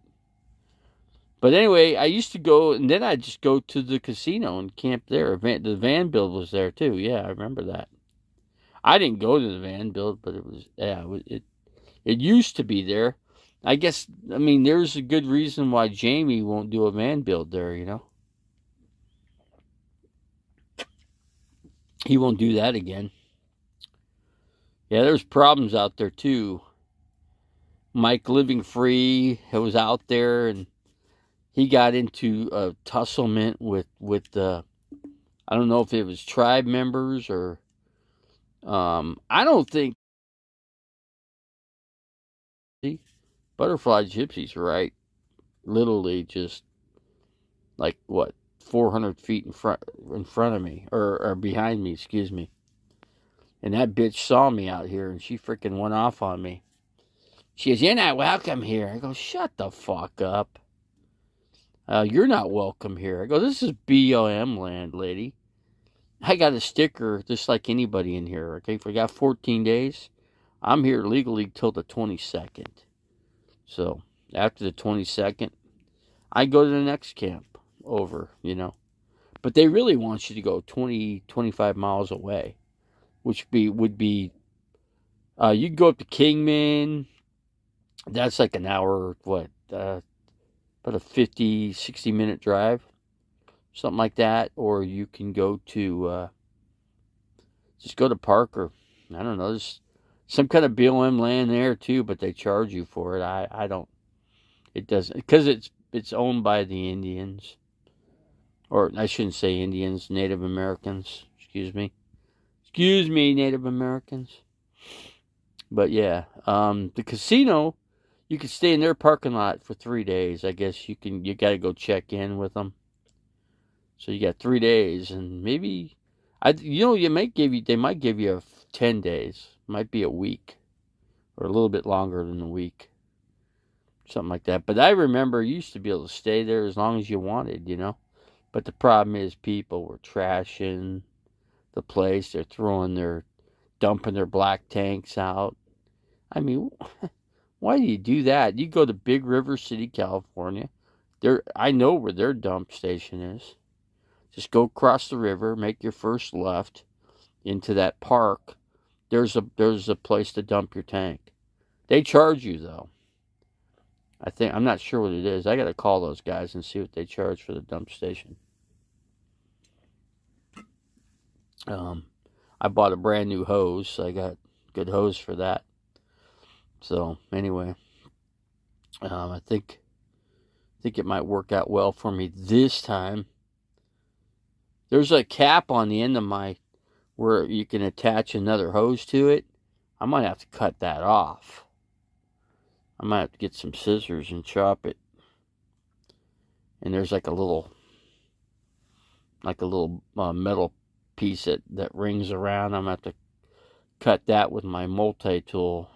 anyway, I used to go, and then I'd just go to the casino and camp there. The van build was there too. Yeah, I remember that. I didn't go to the van build, but it used to be there. I guess, there's a good reason why Jamie won't do a van build there, He won't do that again. Yeah, there's problems out there too. Mike Living Free was out there, and he got into a tusslement with I don't know if it was tribe members or I don't think Butterfly Gypsy's right. Literally just like 400 feet in front of me or behind me, excuse me. And that bitch saw me out here and she freaking went off on me. She goes, "You're not welcome here." I go, "Shut the fuck up. You're not welcome here." I go, "This is BLM land, lady. I got a sticker just like anybody in here, okay? If we got 14 days, I'm here legally till the 22nd. So, after the 22nd, I go to the next camp over, But they really want you to go 20, 25 miles away, which would be, you can go up to Kingman. That's like an hour, about a 50, 60-minute drive, something like that. Or you can go to, just go to Parker. I don't know, there's some kind of BLM land there too, but they charge you for it. I don't, it doesn't, because it's owned by the Indians. Or I shouldn't say Indians, Native Americans. Excuse me, Native Americans. But yeah, the casino, you can stay in their parking lot for 3 days. I guess you got to go check in with them. So you got 3 days, and maybe, they might give you 10 days. Might be a week, or a little bit longer than a week. Something like that. But I remember you used to be able to stay there as long as you wanted, But the problem is people were trashing the place. They're dumping their black tanks out. I mean, why do you do that? You go to Big River City, California. I know where their dump station is. Just go across the river, make your first left into that park. There's a place to dump your tank. They charge you though. I'm not sure what it is. I got to call those guys and see what they charge for the dump station. I bought a brand new hose. So I got good hose for that. So anyway, I think it might work out well for me this time. There's a cap on the end of where you can attach another hose to it. I might have to cut that off. I might have to get some scissors and chop it. And there's like a little metal piece that rings around. I'm going to have to cut that with my multi-tool.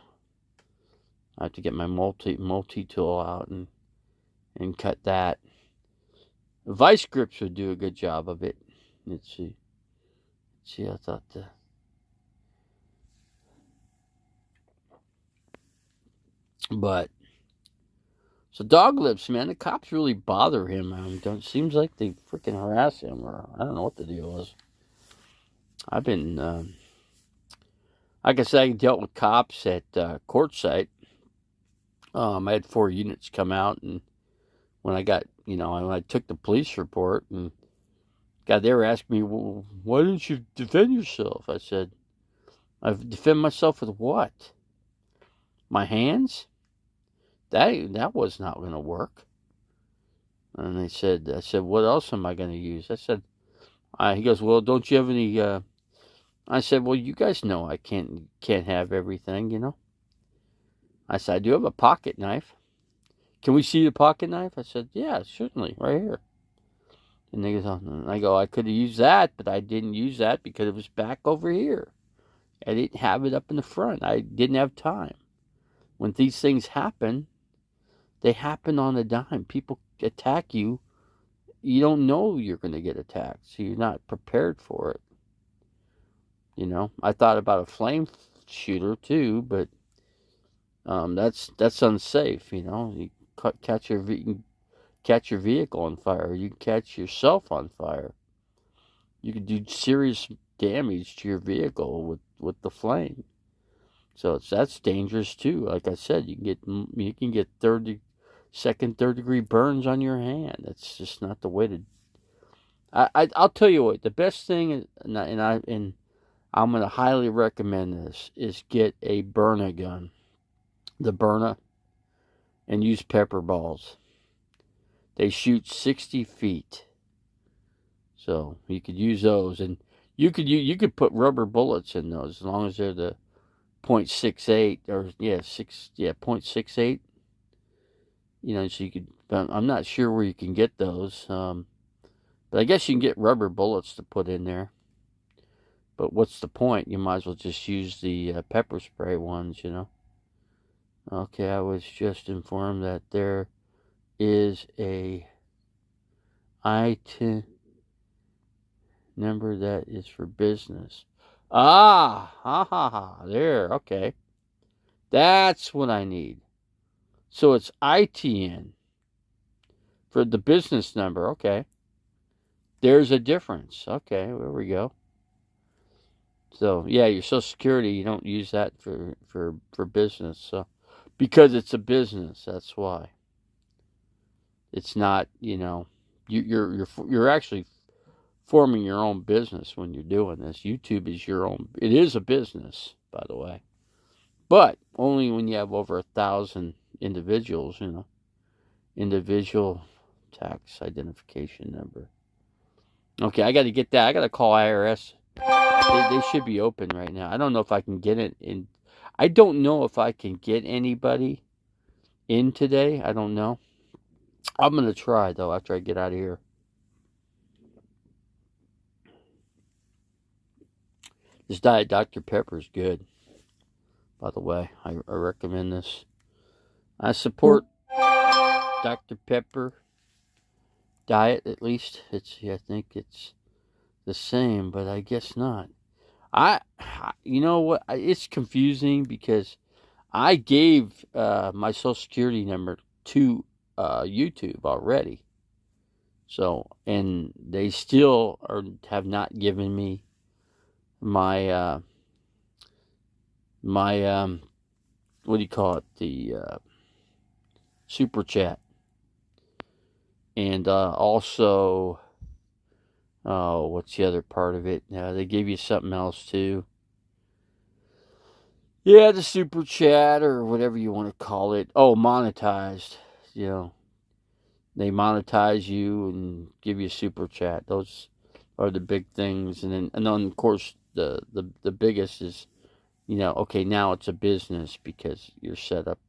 I have to get my multi-tool out and cut that. Vice grips would do a good job of it. Let's see, I thought but so Dog Lips, man, the cops really bother him. Seems like they freaking harass him, or I don't know what the deal is. I've been, like I said, I dealt with cops at Quartzsite. I had 4 units come out, and when I took the police report, and they were asking me, well, why didn't you defend yourself? I said, I defend myself with what? My hands? That was not going to work. And I said, what else am I going to use? I said, he goes, well, don't you have any, I said, well, you guys know I can't have everything, you know. I said, I do have a pocket knife. Can we see the pocket knife? I said, yeah, certainly, right here. And I go, I could have used that, but I didn't use that because it was back over here. I didn't have it up in the front. I didn't have time. When these things happen, they happen on a dime. People attack you. You don't know you're going to get attacked, so you're not prepared for it. You know, I thought about a flame shooter too, but that's unsafe. You know, you catch your vehicle on fire. You can catch yourself on fire. You can do serious damage to your vehicle with the flame. So that's dangerous too. Like I said, you can get second, third degree burns on your hand. That's just not the way to. I'll tell you what. The best thing is, and I'm going to highly recommend this, is get a Byrna gun, the Byrna, and use pepper balls. They shoot 60 feet, so you could use those, and you could put rubber bullets in those as long as they're the .68 or 0.68. You know, so you could. I'm not sure where you can get those, but I guess you can get rubber bullets to put in there. But what's the point? You might as well just use the pepper spray ones, you know. Okay, I was just informed that there is a ITIN number that is for business. There, okay. That's what I need. So it's ITN for the business number, okay. There's a difference. Okay, there we go. So, yeah, your Social Security, you don't use that for business. So, because it's a business, that's why. It's not, you know, you're actually forming your own business when you're doing this. YouTube is it is a business, by the way. But only when you have over 1,000 individuals, you know. Individual tax identification number. Okay, I got to get that. I got to call IRS. They should be open right now. I don't know if I can get it in. I don't know if I can get anybody in today. I don't know. I'm going to try, though, after I get out of here. This Diet Dr. Pepper is good. By the way, I recommend this. I support Dr. Pepper diet, at least. I think it's the same, but I guess not. I, you know what? It's confusing because I gave my social security number to YouTube already. So, and they still have not given me my what do you call it, the super chat, and also what's the other part of it? They gave you something else too. Yeah, the super chat or whatever you want to call it. Oh, monetized. You know, they monetize you and give you a super chat. Those are the big things, and then of course the biggest is, okay, now it's a business because you're set up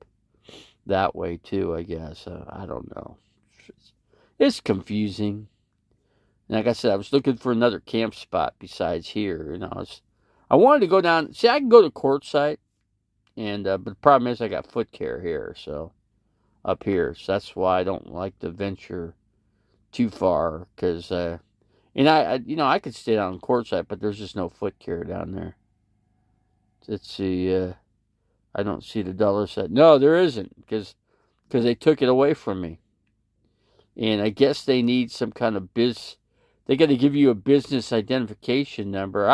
that way too. I guess I don't know. It's confusing. And like I said, I was looking for another camp spot besides here. I wanted to go down. See, I can go to Quartzsite, and but the problem is I got foot care here, so up here, so that's why I don't like to venture too far. Because and I could stay down in Quartzsite, but there's just no foot care down there. Let's see. I don't see the dollar set. No, there isn't, because they took it away from me, and I guess they need some kind of They got to give you a business identification number.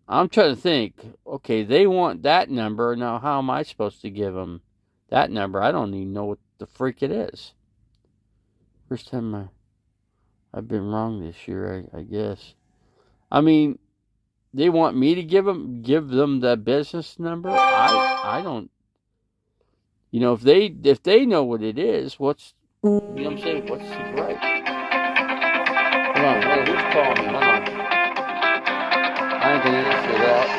I'm trying to think. Okay, they want that number. Now, how am I supposed to give them that number? I don't even know what the freak it is. First time I've been wrong this year, I guess. I mean, they want me to give them the business number. I don't. If they know what it is, what's what I'm saying? What's the gripe? Hold on, who's calling me? Hold on. I ain't gonna answer that.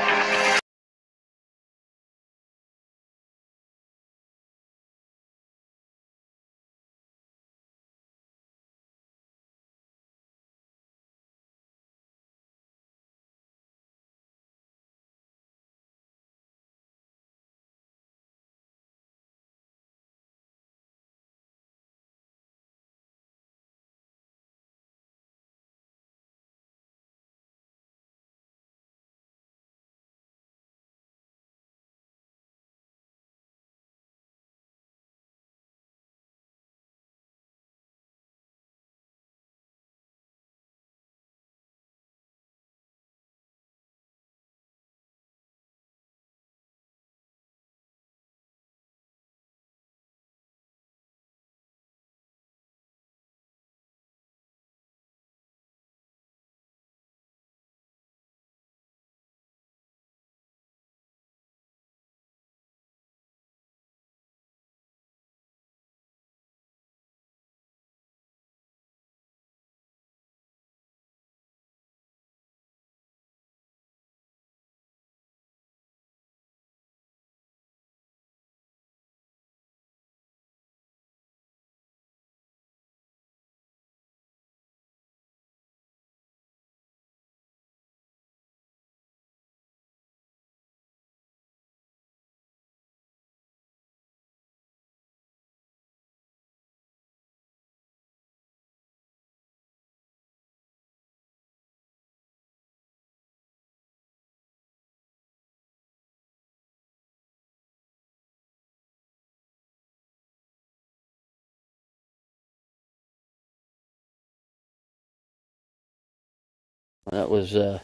That was a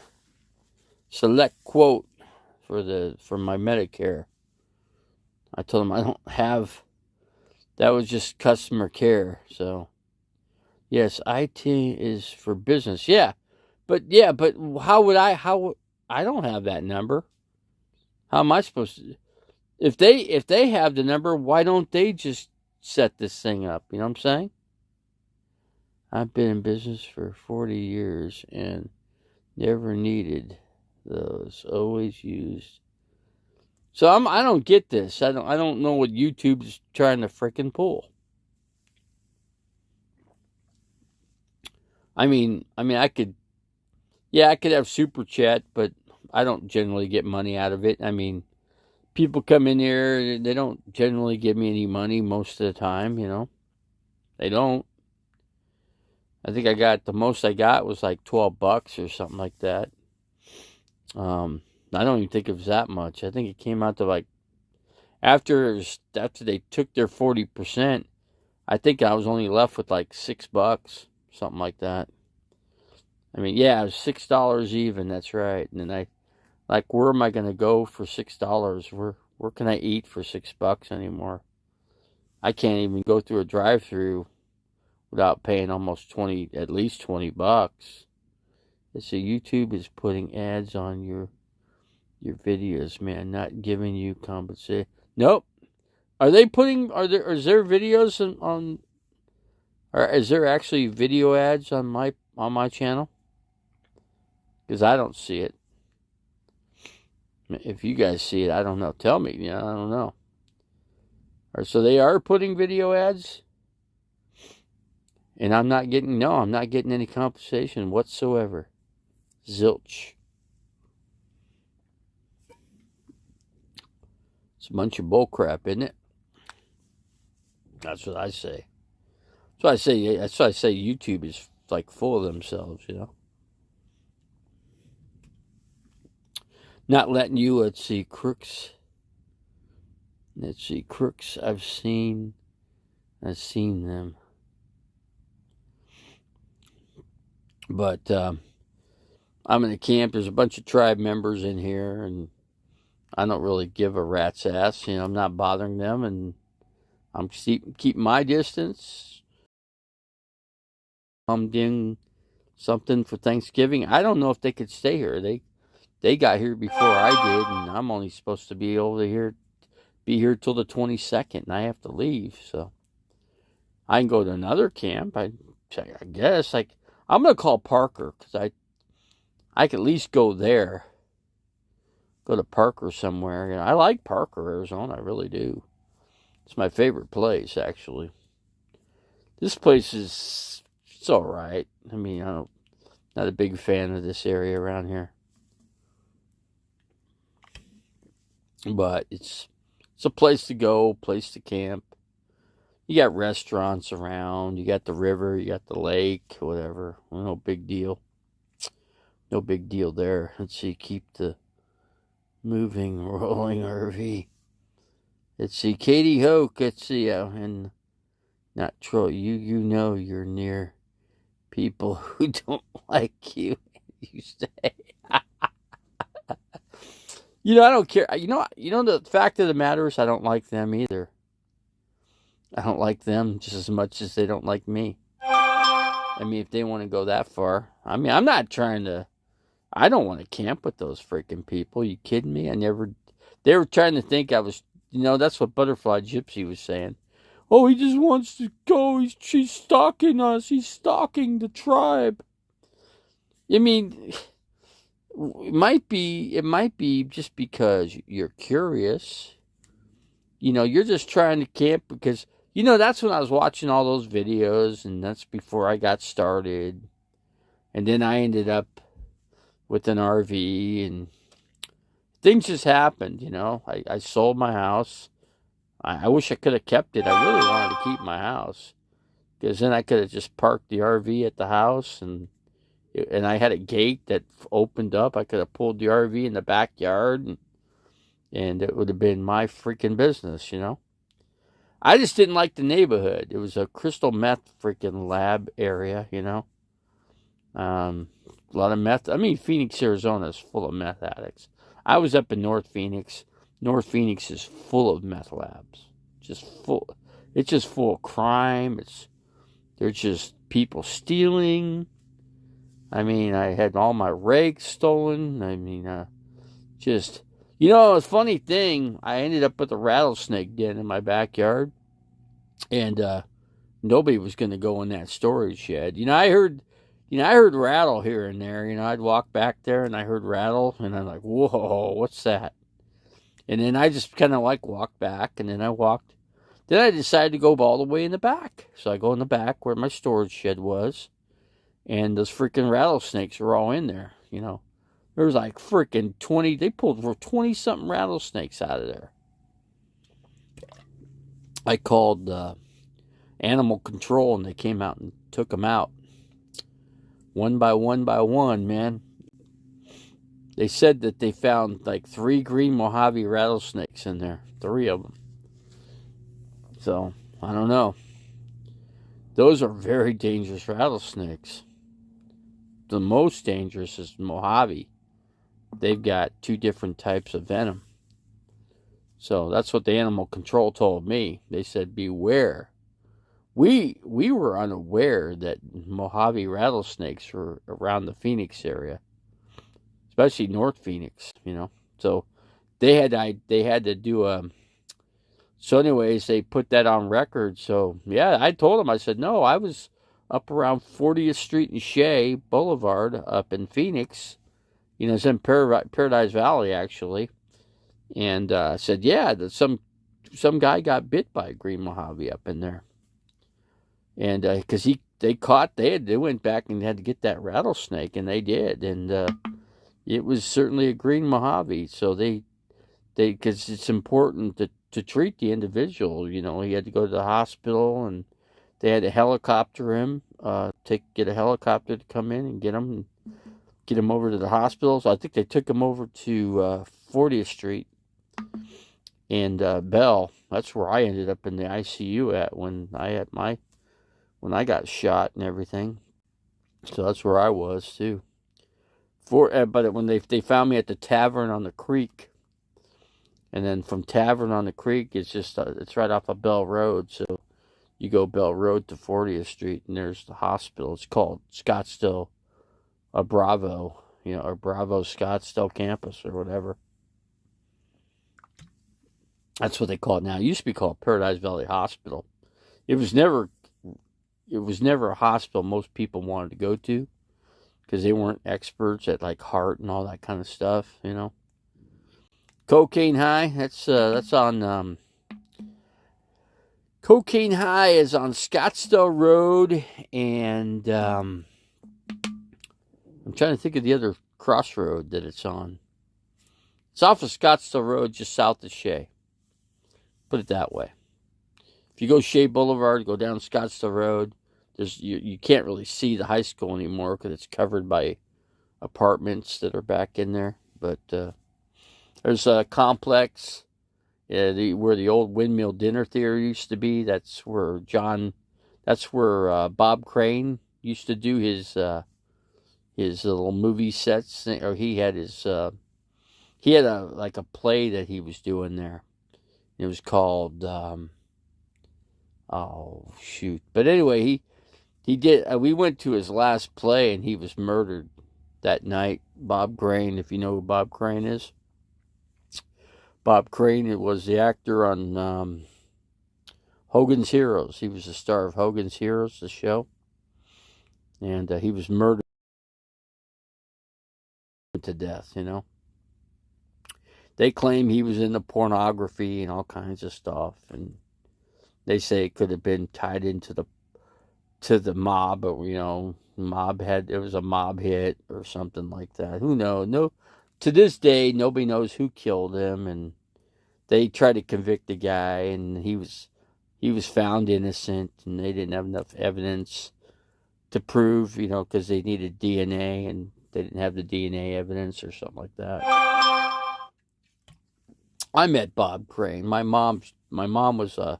select quote for my Medicare. I told them I don't have. That was just customer care. So yes, IT is for business. But how would I? I don't have that number. How am I supposed to? If they have the number, why don't they just set this thing up? You know what I'm saying? I've been in business for 40 years and never needed those. Always used. So I don't get this. I don't know what YouTube's trying to frickin' pull. I could have super chat, but I don't generally get money out of it. I mean, people come in here, they don't generally give me any money most of the time, They don't. I think the most I got was like $12 or something like that. I don't even think it was that much. I think it came out to like, after they took their 40%, I think I was only left with like $6, something like that. I mean, yeah, it was $6 even. That's right. And then like, where am I gonna go for $6? Where can I eat for $6 anymore? I can't even go through a drive-through without paying at least $20. So YouTube is putting ads on your videos, man, not giving you compensation. Nope. Is there videos on or is there actually video ads on my channel? Because I don't see it. If you guys see it, I don't know. Tell me. Yeah, I don't know. So they are putting video ads, and I'm not getting any compensation whatsoever. Zilch. It's a bunch of bullcrap, isn't it? That's what I say. That's why I say YouTube is like full of themselves, you know. Not letting you, let's see, crooks. I've seen them. But I'm in a camp. There's a bunch of tribe members in here, and I don't really give a rat's ass. You know, I'm not bothering them, and I'm keeping my distance. I'm doing something for Thanksgiving. I don't know if they could stay here. They got here before I did, and I'm only supposed to be be here till the 22nd, and I have to leave. So I can go to another camp. I guess I'm gonna call Parker, because I could at least go there. Go to Parker somewhere. You know, I like Parker, Arizona. I really do. It's my favorite place, actually. This place it's all right. I mean, not a big fan of this area around here, but it's a place to go, place to camp. You got restaurants around. You got the river. You got the lake. Whatever. No big deal. No big deal there. Let's see. Keep the moving, rolling RV. Let's see. Katie Hoke. Let's see. And not Troy. You know you're near people who don't like you. You say. You know, I don't care. You know, the fact of the matter is I don't like them either. I don't like them just as much as they don't like me. I mean, if they want to go that far. I mean, I'm not trying to. I don't want to camp with those freaking people. You kidding me? They were trying to think I was, that's what Butterfly Gypsy was saying. Oh, he just wants to go. She's stalking us. He's stalking the tribe. I mean, it might be just because you're curious. You're just trying to camp because, that's when I was watching all those videos, and that's before I got started. And then I ended up with an RV, and things just happened, I sold my house. I wish I could have kept it. I really wanted to keep my house, because then I could have just parked the RV at the house, and I had a gate that opened up. I could have pulled the RV in the backyard, and it would have been my freaking business, I just didn't like the neighborhood. It was a crystal meth freaking lab area, a lot of meth. I mean, Phoenix, Arizona is full of meth addicts. I was up in North Phoenix. North Phoenix is full of meth labs. It's just full of crime. There's just people stealing. I mean, I had all my rakes stolen. I mean, a funny thing, I ended up with a rattlesnake den in my backyard, and nobody was going to go in that storage shed. I heard rattle here and there. I'd walk back there and I heard rattle, and I'm like, whoa, what's that? And then I just kind of walked back, and then I decided to go all the way in the back. So I go in the back where my storage shed was, and those freaking rattlesnakes were all in there, There was like freaking 20, they pulled 20-something rattlesnakes out of there. I called animal control, and they came out and took them out. one by one, man. They said that they found like 3 green Mojave rattlesnakes in there. 3 of them. So, I don't know. Those are very dangerous rattlesnakes. The most dangerous is Mojave. They've got 2 different types of venom. So that's what the animal control told me. They said, beware. We were unaware that Mojave rattlesnakes were around the Phoenix area, especially North Phoenix. So they had to do. So anyways, they put that on record. So yeah, I told them. I said, no, I was up around 40th Street and Shea Boulevard up in Phoenix. It's in Paradise Valley actually. And I said, yeah, that some guy got bit by a green Mojave up in there. And because they went back and had to get that rattlesnake, and they did, and it was certainly a green Mojave. So because it's important to treat the individual. He had to go to the hospital, and they had to helicopter him, get a helicopter to come in and get him over to the hospital. So I think they took him over to 40th Street and Bell. That's where I ended up in the ICU at when I got shot and everything. So that's where I was too. But when they found me at the Tavern on the Creek, and then from Tavern on the Creek, it's right off of Bell Road. So you go Bell Road to 40th Street, and there's the hospital. It's called Scottsdale Bravo, or Bravo Scottsdale Campus or whatever. That's what they call it now. It used to be called Paradise Valley Hospital. It was never a hospital most people wanted to go to, because they weren't experts at like heart and all that kind of stuff, Cocaine High, that's on Cocaine High is on Scottsdale Road, and I'm trying to think of the other crossroad that it's on. It's off of Scottsdale Road, just south of Shea. Put it that way. If you go Shea Boulevard, go down Scottsdale Road, you can't really see the high school anymore because it's covered by apartments that are back in there. But there's a complex where the old Windmill Dinner Theater used to be. That's where Bob Crane used to do his little movie sets. Or he had a play that he was doing there. It was called oh shoot! But anyway, he did. We went to his last play, and he was murdered that night. Bob Crane, if you know who Bob Crane is. Bob Crane was the actor on Hogan's Heroes. He was the star of Hogan's Heroes, the show, and he was murdered to death. They claim he was into pornography and all kinds of stuff, and they say it could have been tied into the mob, or it was a mob hit or something like that. Who knows? No, to this day nobody knows who killed him, and they tried to convict the guy, and he was found innocent, and they didn't have enough evidence to prove, because they needed DNA, and they didn't have the DNA evidence or something like that. I met Bob Crane. My mom was a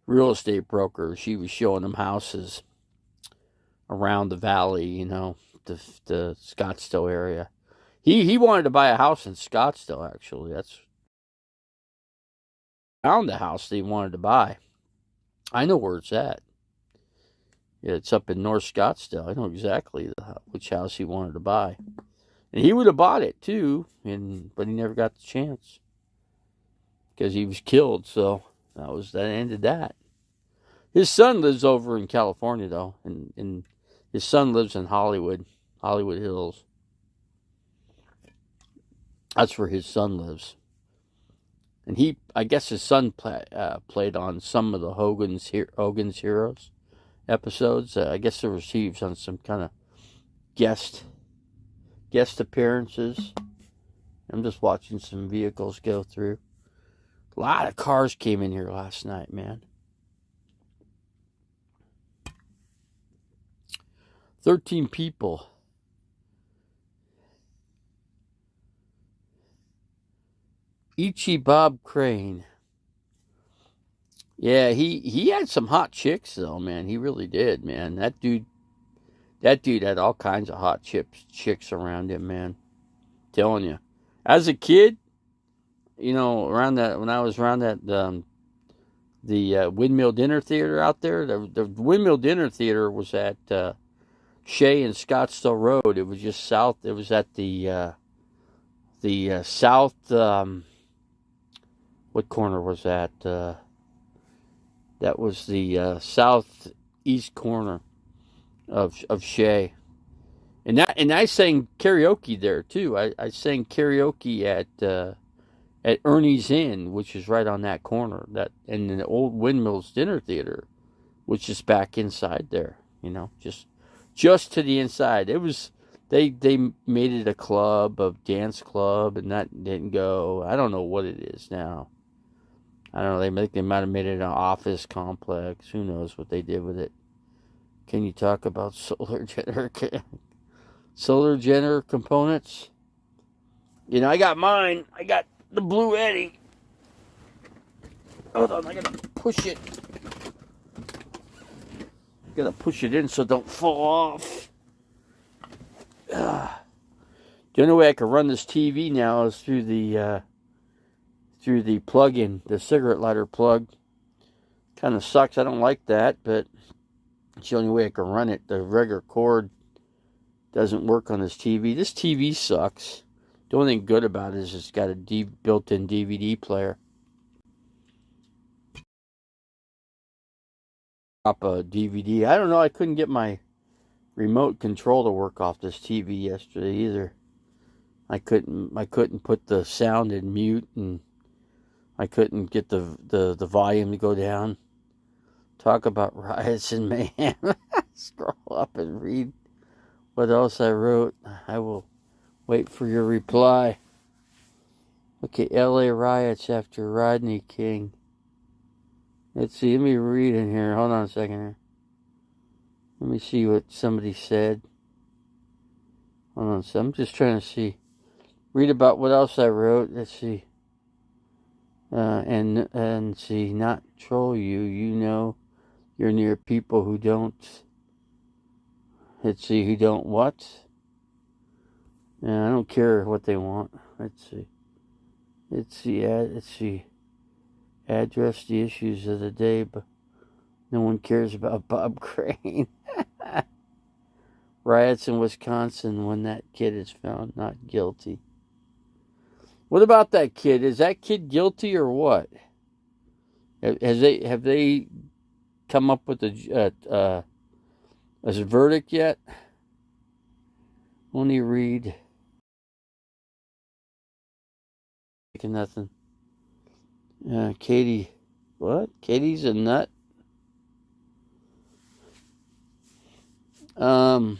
real estate broker. She was showing them houses around the valley, the Scottsdale area. He wanted to buy a house in Scottsdale, actually. That's found the house that he wanted to buy. I know where it's at. Yeah, it's up in North Scottsdale. I know exactly which house he wanted to buy. And he would have bought it too, but he never got the chance, because he was killed. So that ended that. His son lives over in California, though, and his son lives in Hollywood Hills. That's where his son lives. And I guess his son played on some of the Hogan's Heroes episodes. I guess he was on some kind of guest appearances. I'm just watching some vehicles go through. A lot of cars came in here last night, man. 13 people Ichi Bob Crane. Yeah, he had some hot chicks though, man. He really did, man. That dude had all kinds of hot chicks around him, man. Telling you. As a kid, around that when I was around that the Windmill Dinner Theater out there, the Windmill Dinner Theater was at Shea and Scottsdale Road. It was just south. It was at the south. What corner was that? That was the southeast corner of Shea, and I sang karaoke there too. I sang karaoke at Ernie's Inn, which is right on that corner. That and the old Windmills Dinner Theater, which is back inside there. Just to the inside. It was they made it a dance club, and that didn't go. I don't know what it is now. I don't know. They might have made it an office complex. Who knows what they did with it? Can you talk about solar generator components? I got mine. I got the Blue Eddy. Hold on, I gotta push it. Gotta push it in so it don't fall off. The only way I can run this TV now is through the plug-in, the cigarette lighter plug. Kind of sucks. I don't like that, but it's the only way I can run it. The regular cord doesn't work on this TV. This TV sucks. The only thing good about it is it's got a built-in DVD player. Drop a DVD. I don't know. I couldn't get my remote control to work off this TV yesterday either. I couldn't put the sound in mute, and I couldn't get the volume to go down. Talk about riots and mayhem. Scroll up and read what else I wrote. I will wait for your reply. Okay, LA riots after Rodney King. Let's see, let me read in here. Hold on a second here. Let me see what somebody said. Hold on, so I'm just trying to see. Read about what else I wrote. Let's see. And see, not troll you. You're near people who don't. Let's see, who don't what? Yeah, I don't care what they want. Let's see. Let's see. Address the issues of the day, but no one cares about Bob Crane. Riots in Wisconsin when that kid is found not guilty. What about that kid? Is that kid guilty or what? Have they come up with a verdict yet? Only read. Nothing. Katie. What? Katie's a nut? Don't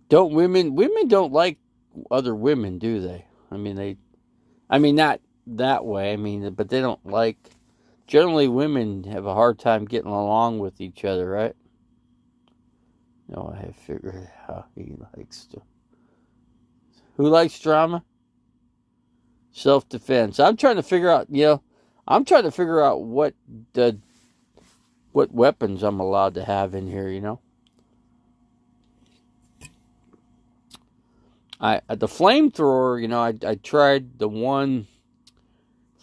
women don't like other women, do they? I mean, not that way. I mean, but they don't like. Generally, women have a hard time getting along with each other, right? No, I have figured out he likes to. Who likes drama? Self-defense. I'm trying to figure out. What weapons I'm allowed to have in here. The flamethrower. I tried the one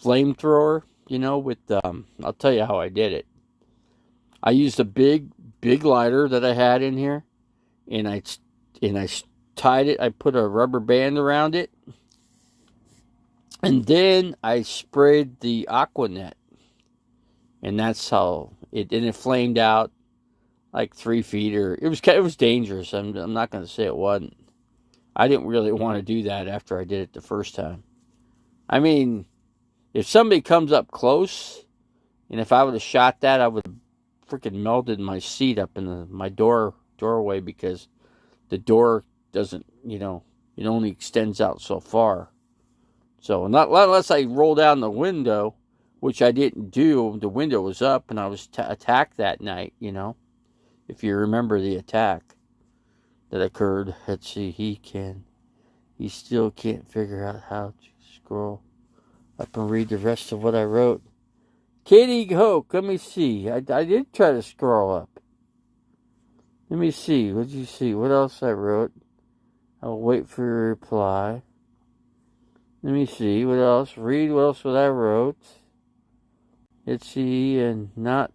flamethrower. With I'll tell you how I did it. I used a big lighter that I had in here, and I tied it. I put a rubber band around it, and then I sprayed the Aquanet, and that's how it. And it flamed out like 3 feet, or it was dangerous. I'm not going to say it wasn't. I didn't really want to do that after I did it the first time. I mean, if somebody comes up close, and if I would have shot that, I would have freaking melted my seat up in my doorway, because the door doesn't, it only extends out so far. So not unless I roll down the window, which I didn't do. The window was up, and I was attacked that night. If you remember the attack that occurred. Let's see, he still can't figure out how to scroll up and read the rest of what I wrote. Katie Hoke, let me see. I did try to scroll up. Let me see. What did you see? What else I wrote? I'll wait for your reply. Let me see. What else? Read what else I wrote. Let's see. And not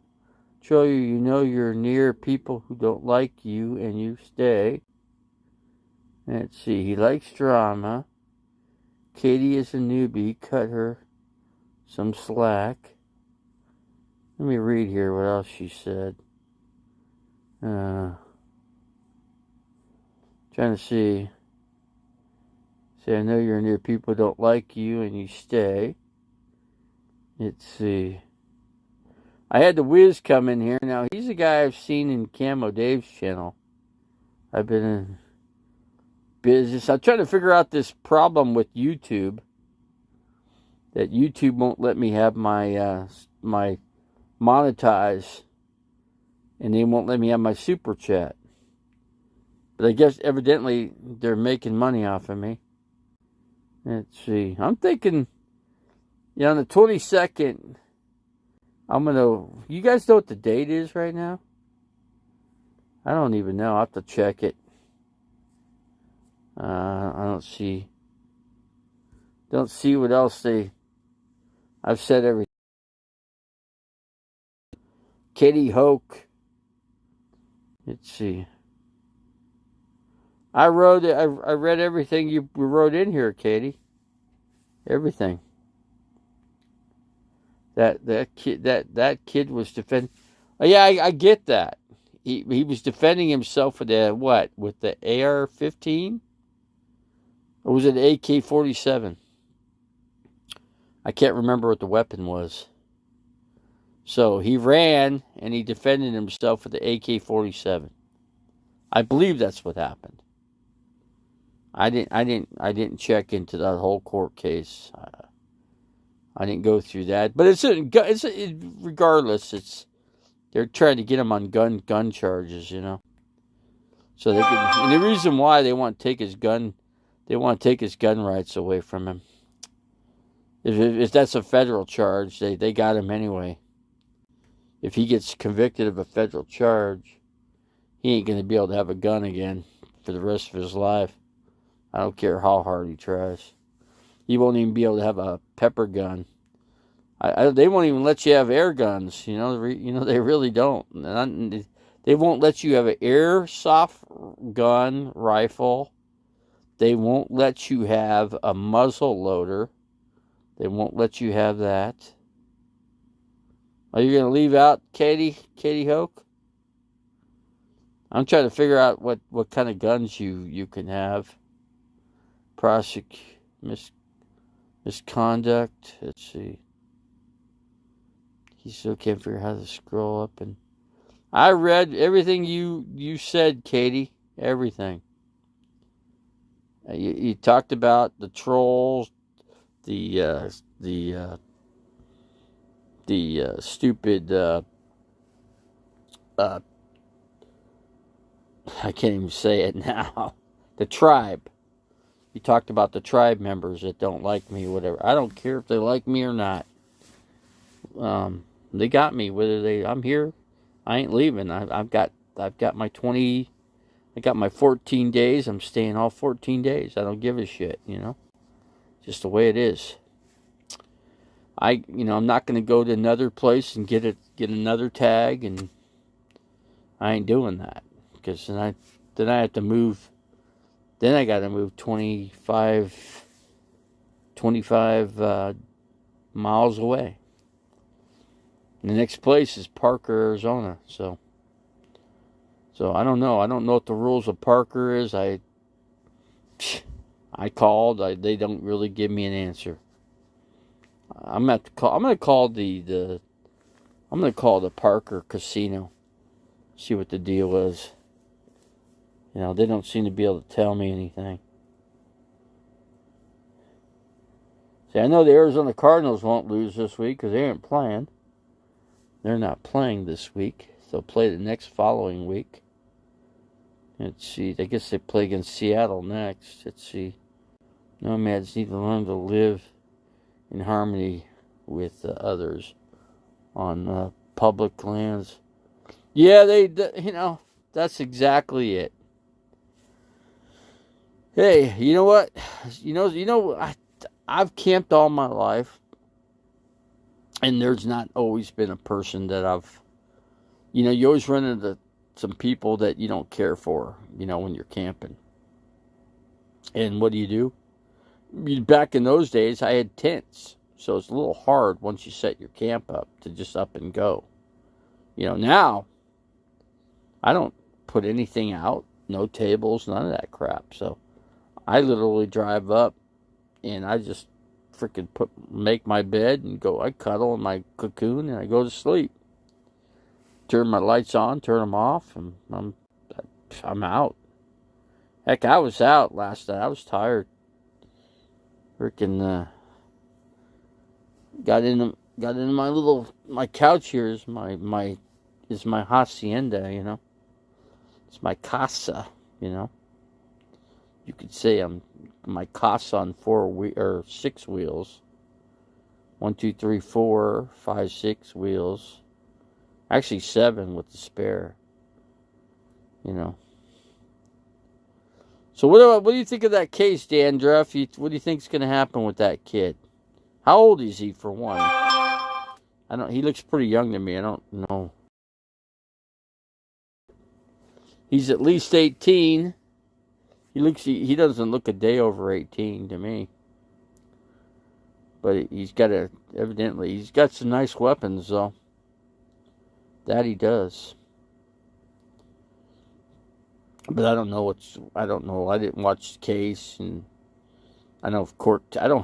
show you know you're near people who don't like you and you stay. Let's see. He likes drama. Katie is a newbie. Cut her some slack. Let me read here what else she said. Trying to see. Say, I know you're near people who don't like you and you stay. Let's see. I had the Wiz come in here. Now, he's a guy I've seen in Camo Dave's channel. I've been in business. I'm trying to figure out this problem with YouTube. That YouTube won't let me have my my monetize. And they won't let me have my super chat. But I guess evidently they're making money off of me. Let's see. I'm thinking, on the 22nd, you guys know what the date is right now? I don't even know. I'll have to check it. I don't see what else I've said everything. Katie Hoke. Let's see. I read everything you wrote in here, Katie. Everything. That kid was defending. Oh, yeah, I get that. He was defending himself with with the AR-15, or was it AK-47? I can't remember what the weapon was. So he ran and he defended himself with the AK-47. I believe that's what happened. I didn't check into that whole court case. I didn't go through that, but regardless, they're trying to get him on gun charges, So they and the reason why they want to take his gun rights away from him. If that's a federal charge, they got him anyway. If he gets convicted of a federal charge, he ain't going to be able to have a gun again for the rest of his life. I don't care how hard he tries. He won't even be able to have a pepper gun. They won't even let you have air guns. They really don't. They won't let you have an airsoft gun rifle. They won't let you have a muzzle loader. They won't let you have that. Are you going to leave out Katie Hoke? I'm trying to figure out what kind of guns you can have. Misconduct. Let's see. He still can't figure out how to scroll up. And I read everything you said, Katie. Everything. You talked about the trolls, the stupid. I can't even say it now. The tribe. You talked about the tribe members that don't like me, whatever. I don't care if they like me or not. They got me. I'm here. I ain't leaving. I've got my 20. I got my 14 days. I'm staying all 14 days. I don't give a shit. Just the way it is. I'm not going to go to another place and get another tag, and I ain't doing that because then I have to move. Then I got to move 25 miles away. And the next place is Parker, Arizona. So I don't know. I don't know what the rules of Parker is. I called. They don't really give me an answer. I'm going to call the Parker Casino. See what the deal is. They don't seem to be able to tell me anything. See, I know the Arizona Cardinals won't lose this week because they aren't playing. They're not playing this week. They'll play the next following week. Let's see. I guess they play against Seattle next. Let's see. Nomads need to learn to live in harmony with others on public lands. Yeah, that's exactly it. Hey, you know what? I've camped all my life, and there's not always been a person that you always run into some people that you don't care for, when you're camping. And what do? Back in those days, I had tents, so it's a little hard once you set your camp up to just up and go. Now I don't put anything out, no tables, none of that crap. So I literally drive up and I just freaking make my bed and go. I cuddle in my cocoon and I go to sleep. Turn my lights on, turn them off, and I'm out. Heck, I was out last night. I was tired. Freaking got into my couch here is my hacienda. It's my casa. You could say I'm my casa on 6 wheels. 1, 2, 3, 4, 5, 6 wheels. Actually 7 with the spare. So what do you think of that case, Dandruff? What do you think's going to happen with that kid? How old is he, for one? He looks pretty young to me. I don't know. He's at least 18. He doesn't look a day over 18 to me. But he's got some nice weapons, though. That he does. But I don't know. I didn't watch the case, and I don't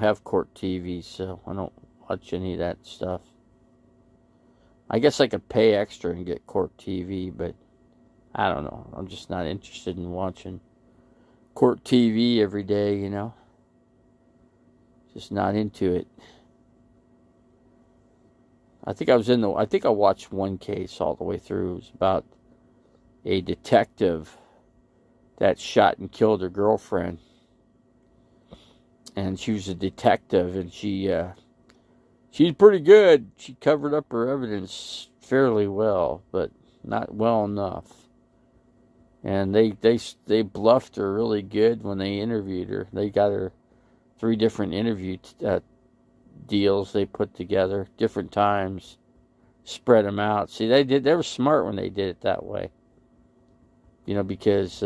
have court TV, so I don't watch any of that stuff. I guess I could pay extra and get court TV, but I don't know. I'm just not interested in watching court TV every day, Just not into it. I think I watched one case all the way through. It was about a detective that shot and killed her girlfriend. And she was a detective, and she's pretty good. She covered up her evidence fairly well, but not well enough. And they bluffed her really good when they interviewed her. They got her 3 different interview deals they put together, different times, spread them out. See, they were smart when they did it that way. Because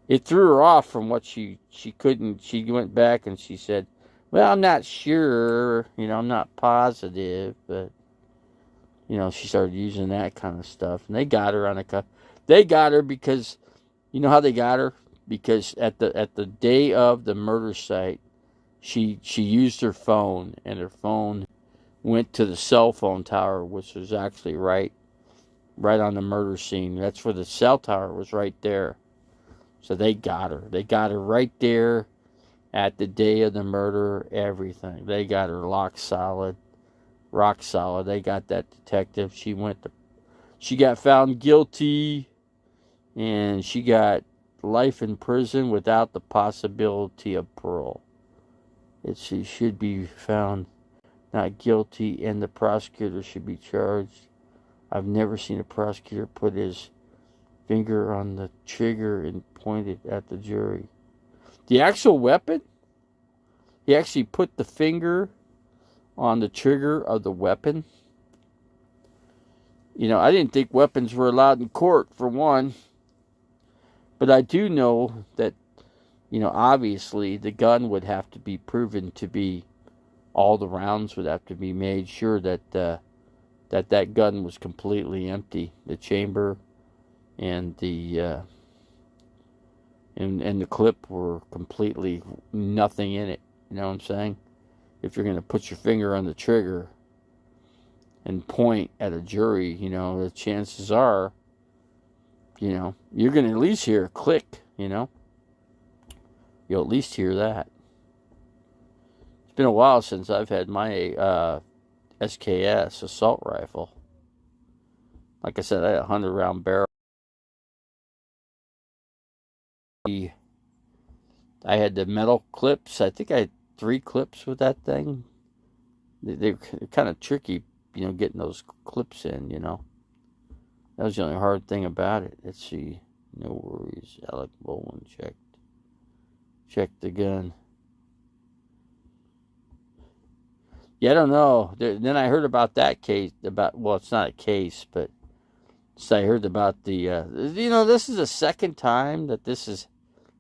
it threw her off from what she couldn't. She went back and she said, "Well, I'm not sure. I'm not positive." But she started using that kind of stuff, and they got her They got her because how they got her? Because at the day of the murder site, she used her phone, and her phone went to the cell phone tower, which was actually right on the murder scene. That's where the cell tower was, right there. So they got her. They got her right there at the day of the murder, everything. They got her rock solid. They got that detective. She got found guilty, and she got life in prison without the possibility of parole. She should be found not guilty, and the prosecutor should be charged. I've never seen a prosecutor put his finger on the trigger and point it at the jury. The actual weapon? He actually put the finger on the trigger of the weapon. I didn't think weapons were allowed in court, for one. But I do know that, obviously the gun would have to be proven to be, all the rounds would have to be made sure that that gun was completely empty. The chamber and the and the clip were completely nothing in it. You know what I'm saying? If you're going to put your finger on the trigger and point at a jury, the chances are, you're going to at least hear a click, You'll at least hear that. It's been a while since I've had my SKS assault rifle. Like I said, I had a 100-round barrel. I had the metal clips. I think I 3 clips with that thing. They're kind of tricky, getting those clips in, That was the only hard thing about it. Let's see. No worries. Alec Baldwin checked the gun. Yeah, I don't know. Then I heard about that case. It's not a case, but I heard about the. This is the second time that this is.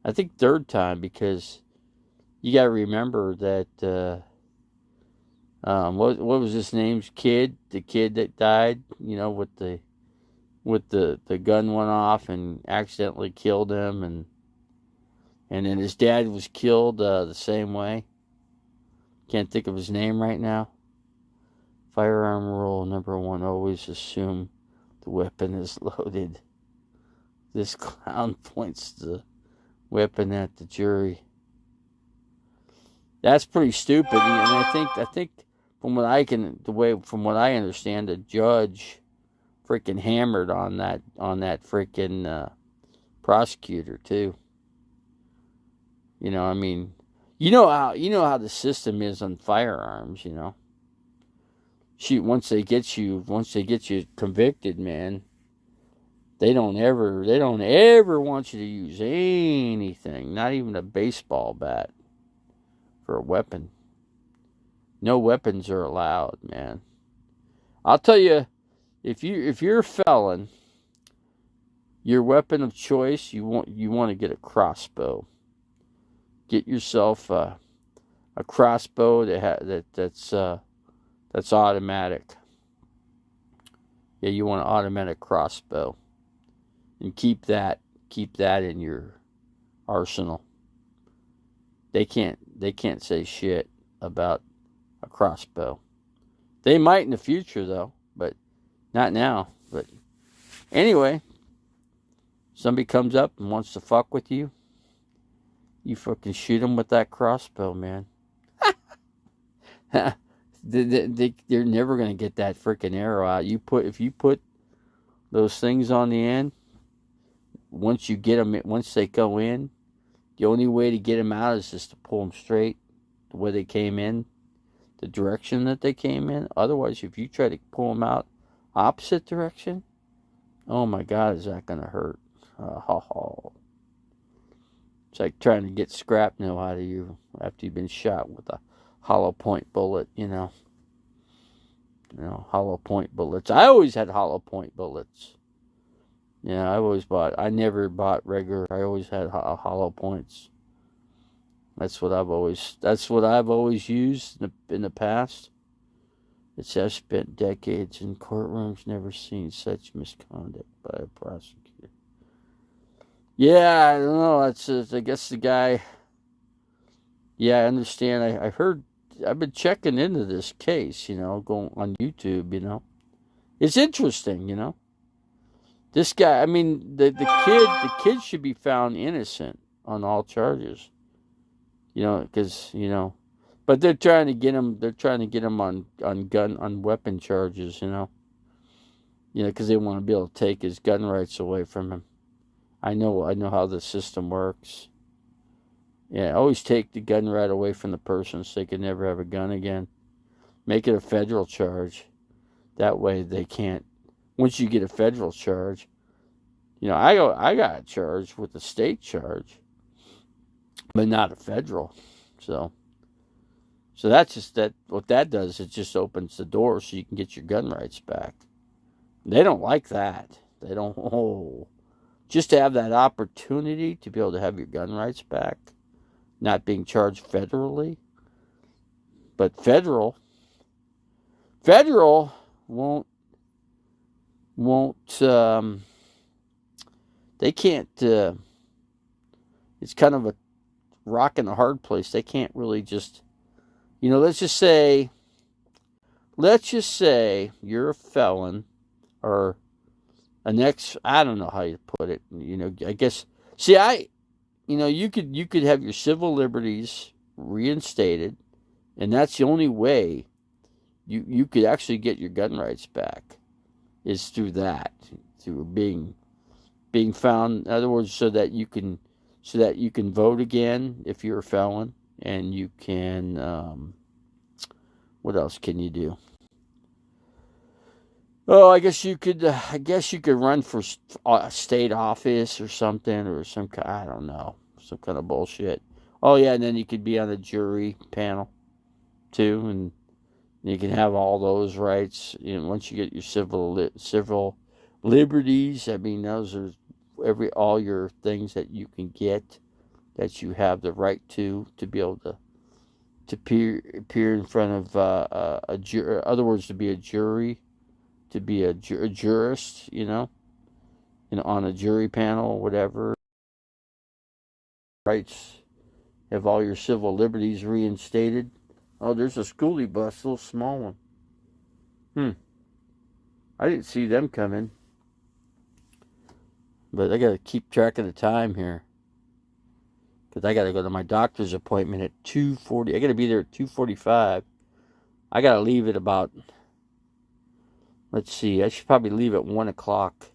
I think third time, because you got to remember that. What was his name's kid? The kid that died. With the gun went off and accidentally killed him, and then his dad was killed the same way. Can't think of his name right now. Firearm rule number 1: always assume the weapon is loaded. This clown points the weapon at the jury. That's pretty stupid, and I think from what I understand, the judge freaking hammered on that freaking prosecutor too. You know how the system is on firearms. Shoot, once they get you convicted, man, they don't ever want you to use anything, not even a baseball bat, for a weapon. No weapons are allowed, man. I'll tell you, if you're a felon, your weapon of choice, you want to get a crossbow. Get yourself a crossbow that's automatic. Yeah, you want an automatic crossbow, and keep that in your arsenal. They can't say shit about a crossbow. They might in the future though, but not now. But anyway, somebody comes up and wants to fuck with you, you fucking shoot them with that crossbow, man. They're never gonna get that freaking arrow out. If you put those things on the end, once they go in, the only way to get them out is just to pull them straight the way they came in, the direction that they came in. Otherwise, if you try to pull them out opposite direction, oh my God, is that gonna hurt? It's like trying to get shrapnel out of you after you've been shot with a hollow point bullet, hollow point bullets. I always had hollow point bullets. Yeah, I never bought regular. I always had hollow points. That's what I've always used in the past. I've spent decades in courtrooms, never seen such misconduct by a prosecutor. Yeah, I don't know. I guess the guy. Yeah, I understand. I heard. I've been checking into this case. Going on YouTube. It's interesting. This guy. I mean, the kid should be found innocent on all charges. Because but they're trying to get him. They're trying to get him on weapon charges. Because they want to be able to take his gun rights away from him. I know how the system works. Yeah, always take the gun right away from the person so they can never have a gun again. Make it a federal charge. That way they can't. Once you get a federal charge, I got charged with a state charge, but not a federal. So that's just that. What that does, it just opens the door so you can get your gun rights back. They don't like that. They don't. Just to have that opportunity to be able to have your gun rights back, not being charged federally. But federal won't. They can't. It's kind of a rock and a hard place. They can't really just. Let's just say you're a felon, or I don't know how you put it. I guess. See, you could have your civil liberties reinstated, and that's the only way you could actually get your gun rights back, is through being found. In other words, so that you can vote again if you're a felon. And you can, what else can you do? Oh, I guess you could. I guess you could run for a state office or something, or some. I don't know, some kind of bullshit. Oh yeah, and then you could be on a jury panel too, and you can have all those rights. You know, once you get your civil liberties. I mean, those are all your things that you can get, that you have the right to be able to appear in front of a jury. In other words, to be a jury, to be a jurist, on a jury panel or whatever. Rights, have all your civil liberties reinstated. Oh, there's a schoolie bus, a little small one. I didn't see them coming, but I gotta keep track of the time here, because I gotta go to my doctor's appointment at 2:40. I gotta be there at 2:45. I gotta leave at about. Let's see. I should probably leave at 1:00.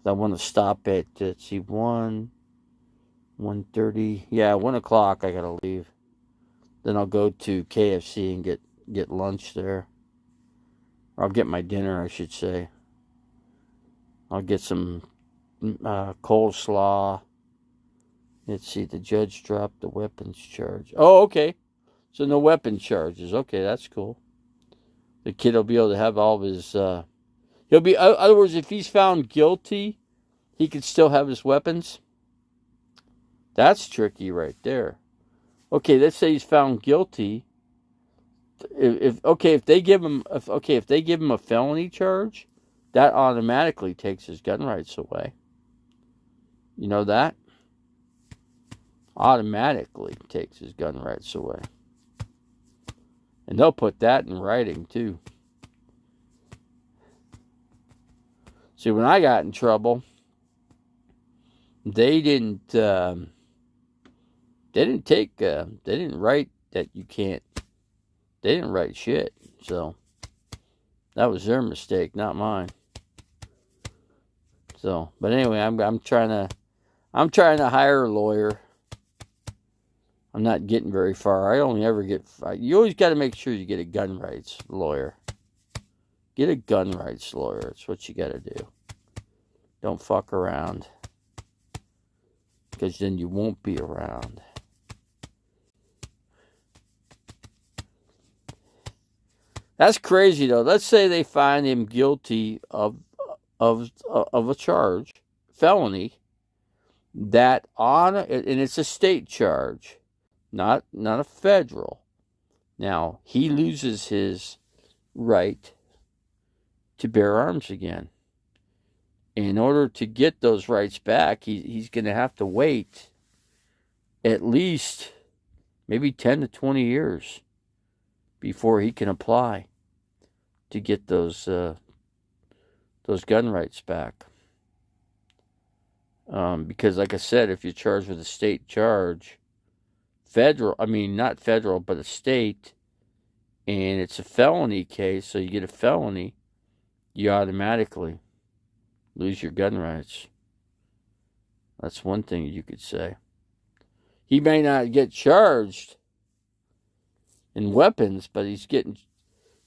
I want to stop at, let's see, 1:30. Yeah, 1:00 I gotta leave. Then I'll go to KFC and get lunch there. Or I'll get my dinner, I should say. I'll get some coleslaw. Let's see, the judge dropped the weapons charge. Oh, okay. So no weapon charges. Okay, that's cool. The kid will be able to have all of his, he'll be, in other words, if he's found guilty, he can still have his weapons. That's tricky right there. Okay, let's say he's found guilty. If they give him a felony charge, that automatically takes his gun rights away. You know that? Automatically takes his gun rights away. And they'll put that in writing too. See, when I got in trouble, they didn't write that you can't. They didn't write shit. So that was their mistake, not mine. So, but anyway, I'm trying to hire a lawyer. I'm not getting very far. I only ever get. You always got to make sure you get a gun rights lawyer. Get a gun rights lawyer. That's what you got to do. Don't fuck around, because then you won't be around. That's crazy though. Let's say they find him guilty of a charge, felony, and it's a state charge, not a federal. Now he loses his right to bear arms again. In order to get those rights back, he's going to have to wait at least maybe 10 to 20 years before he can apply to get those gun rights back. Because, like I said, if you're charged with a state charge, not federal, but a state, and it's a felony case, so you get a felony, you automatically lose your gun rights. That's one thing you could say. He may not get charged in weapons, but he's getting.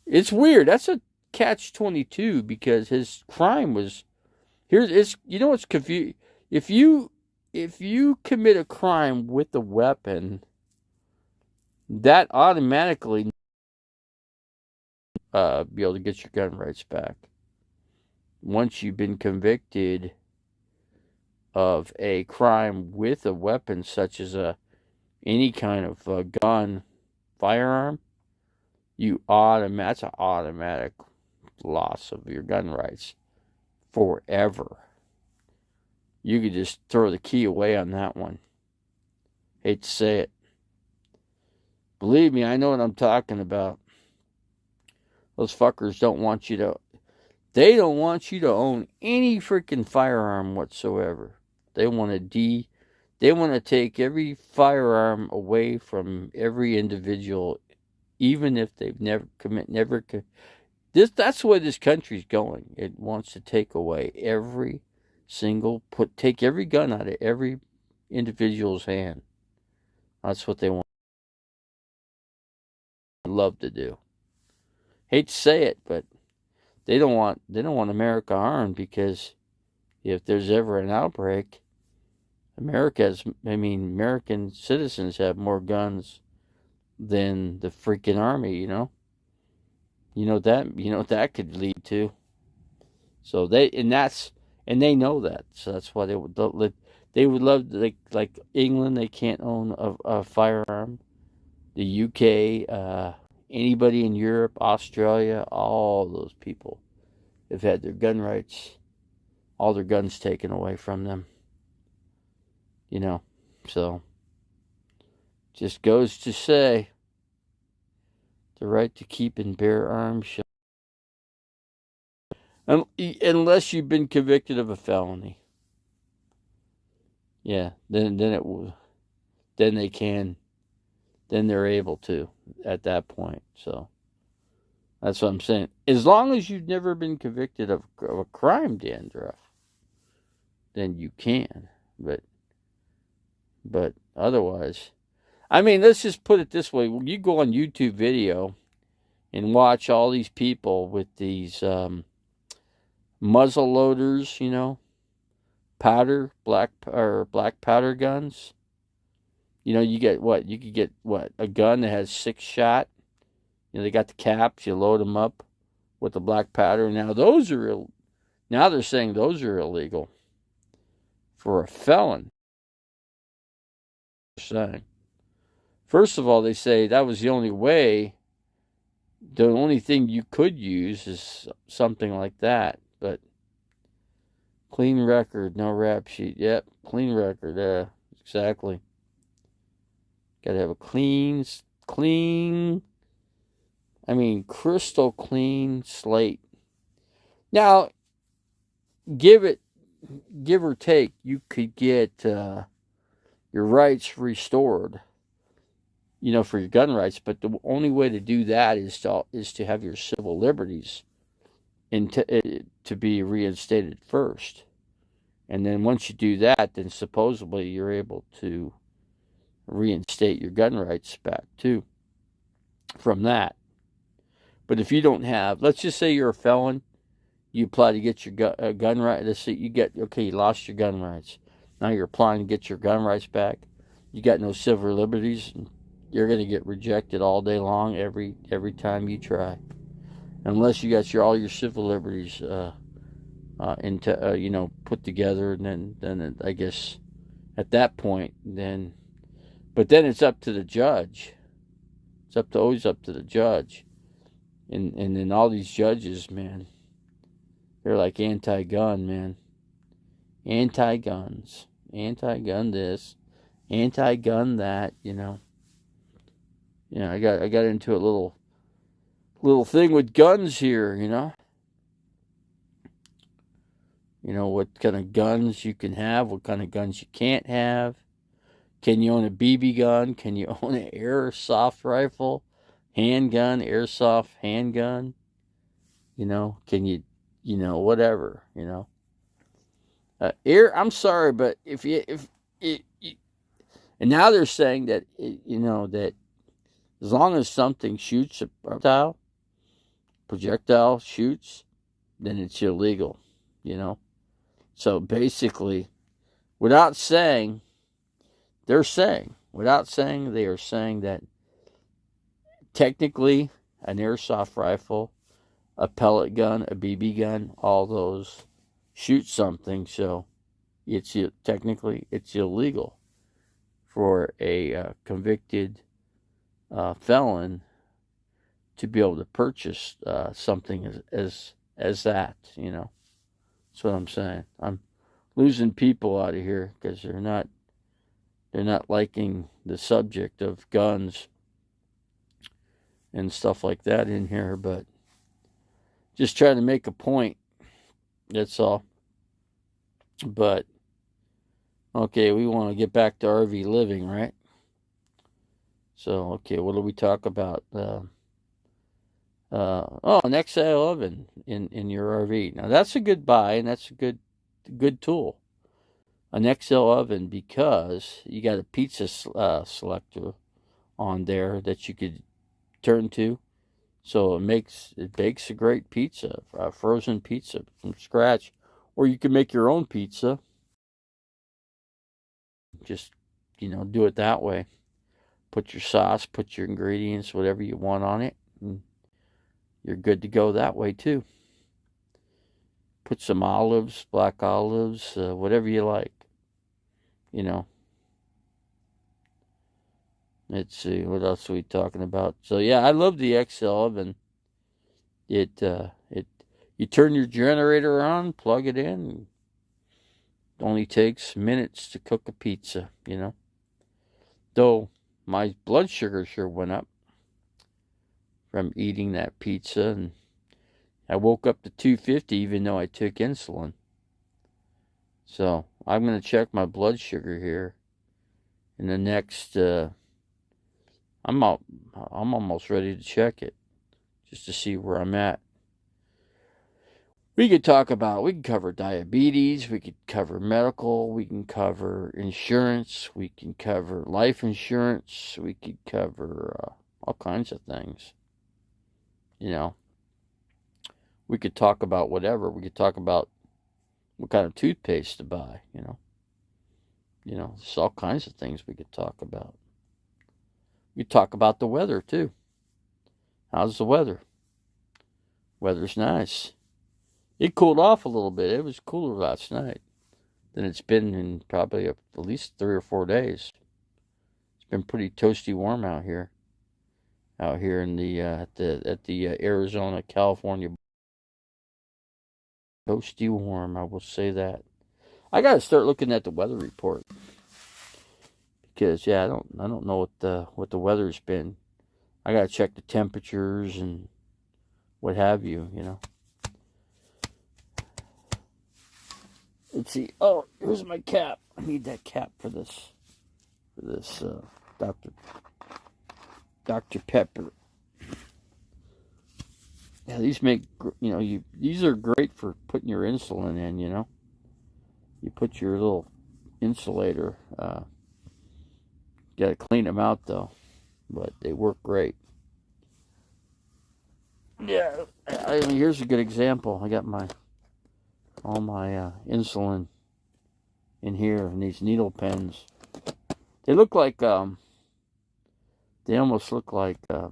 It's weird. That's a catch-22, because his crime was. What's confusing? If you commit a crime with a weapon, that automatically be able to get your gun rights back. Once you've been convicted of a crime with a weapon, such as any kind of gun, firearm, that's an automatic loss of your gun rights forever. You could just throw the key away on that one. Hate to say it. Believe me, I know what I'm talking about. Those fuckers don't want you to. They don't want you to own any freaking firearm whatsoever. They want to take every firearm away from every individual, even if they've that's the way this country's going. It wants to take away take every gun out of every individual's hand. That's what they want. love to do. Hate to say it, but they don't want America armed, because if there's ever an outbreak, American citizens have more guns than the freaking army, you know. You know what that could lead to. So they know that. So that's why they would love like England, they can't own a firearm. The UK, anybody in Europe, Australia, all those people have had their gun rights, all their guns taken away from them. You know, so just goes to say, the right to keep and bear arms shall, unless you've been convicted of a felony. Yeah, then they can, then they're able to at that point. So that's what I'm saying. As long as you've never been convicted of a crime, Dandruff, then you can. But otherwise, I mean, let's just put it this way. You go on YouTube video and watch all these people with these muzzle loaders, you know, black powder guns. You know, you could get a gun that has 6 shot. You know, they got the caps, you load them up with the black powder. Now they're saying those are illegal for a felon. Saying, first of all, they say that was the only way. The only thing you could use is something like that. But clean record, no rap sheet. Yep, clean record. Exactly. Got to have a crystal clean slate. Now, give or take, you could get your rights restored, you know, for your gun rights. But the only way to do that is to have your civil liberties to be reinstated first. And then once you do that, then supposedly you're able to reinstate your gun rights back too from that. But if you don't have, let's just say you're a felon, you apply to get your gun right. Let's say you lost your gun rights. Now you're applying to get your gun rights back. You got no civil liberties. And you're going to get rejected all day long every time you try, unless you got all your civil liberties put together. And then I guess at that point, but then it's up to the judge. It's always up to the judge, and then all these judges, man, they're like anti-gun, man, anti-guns. Anti-gun this, anti-gun that, you know. I got into a little thing with guns here, you know. You know what kind of guns you can have, what kind of guns you can't have. Can you own a BB gun? Can you own an airsoft rifle, handgun, airsoft handgun? You know, can you whatever, you know. I'm sorry, but and now they're saying that that as long as something shoots a projectile shoots, then it's illegal, you know. So basically, they are saying that technically an airsoft rifle, a pellet gun, a BB gun, all those shoot something, so technically it's illegal for a convicted felon to be able to purchase something as that, you know. That's what I'm saying. I'm losing people out of here because they're not liking the subject of guns and stuff like that in here, but just trying to make a point. That's all. But okay, we want to get back to RV living, right? So okay, what do we talk about? An XL oven in your RV. Now that's a good buy, and that's a good tool. An XL oven, because you got a pizza selector on there that you could turn to. So it bakes a great pizza, a frozen pizza from scratch. Or you can make your own pizza. Just, do it that way. Put your sauce, put your ingredients, whatever you want on it. And you're good to go that way too. Put some olives, black olives, whatever you like. Let's see, what else are we talking about? So yeah, I love the XL oven. You turn your generator on, plug it in. It only takes minutes to cook a pizza, Though my blood sugar sure went up from eating that pizza, and I woke up to 250 even though I took insulin. So I'm going to check my blood sugar here in the next. I'm almost ready to check it just to see where I'm at. We could cover diabetes, we could cover medical, we can cover insurance, we can cover life insurance, we could cover all kinds of things. We could talk about whatever. We could talk about what kind of toothpaste to buy, There's all kinds of things we could talk about. We could talk about the weather, too. How's the weather? Weather's nice. It cooled off a little bit. It was cooler last night than it's been in probably at least 3 or 4 days. It's been pretty toasty warm out here. Out here in the at the Arizona, California. Toasty warm, I will say that. I gotta start looking at the weather report because I don't know what the weather's been. I gotta check the temperatures and what have you, Let's see. Oh, here's my cap. I need that cap for this Dr. Pepper. Yeah, these make these are great for putting your insulin in. You put your little insulator. Got to clean them out though, but they work great. Yeah, here's a good example. I got all my insulin in here in these needle pens. They look like they almost look like a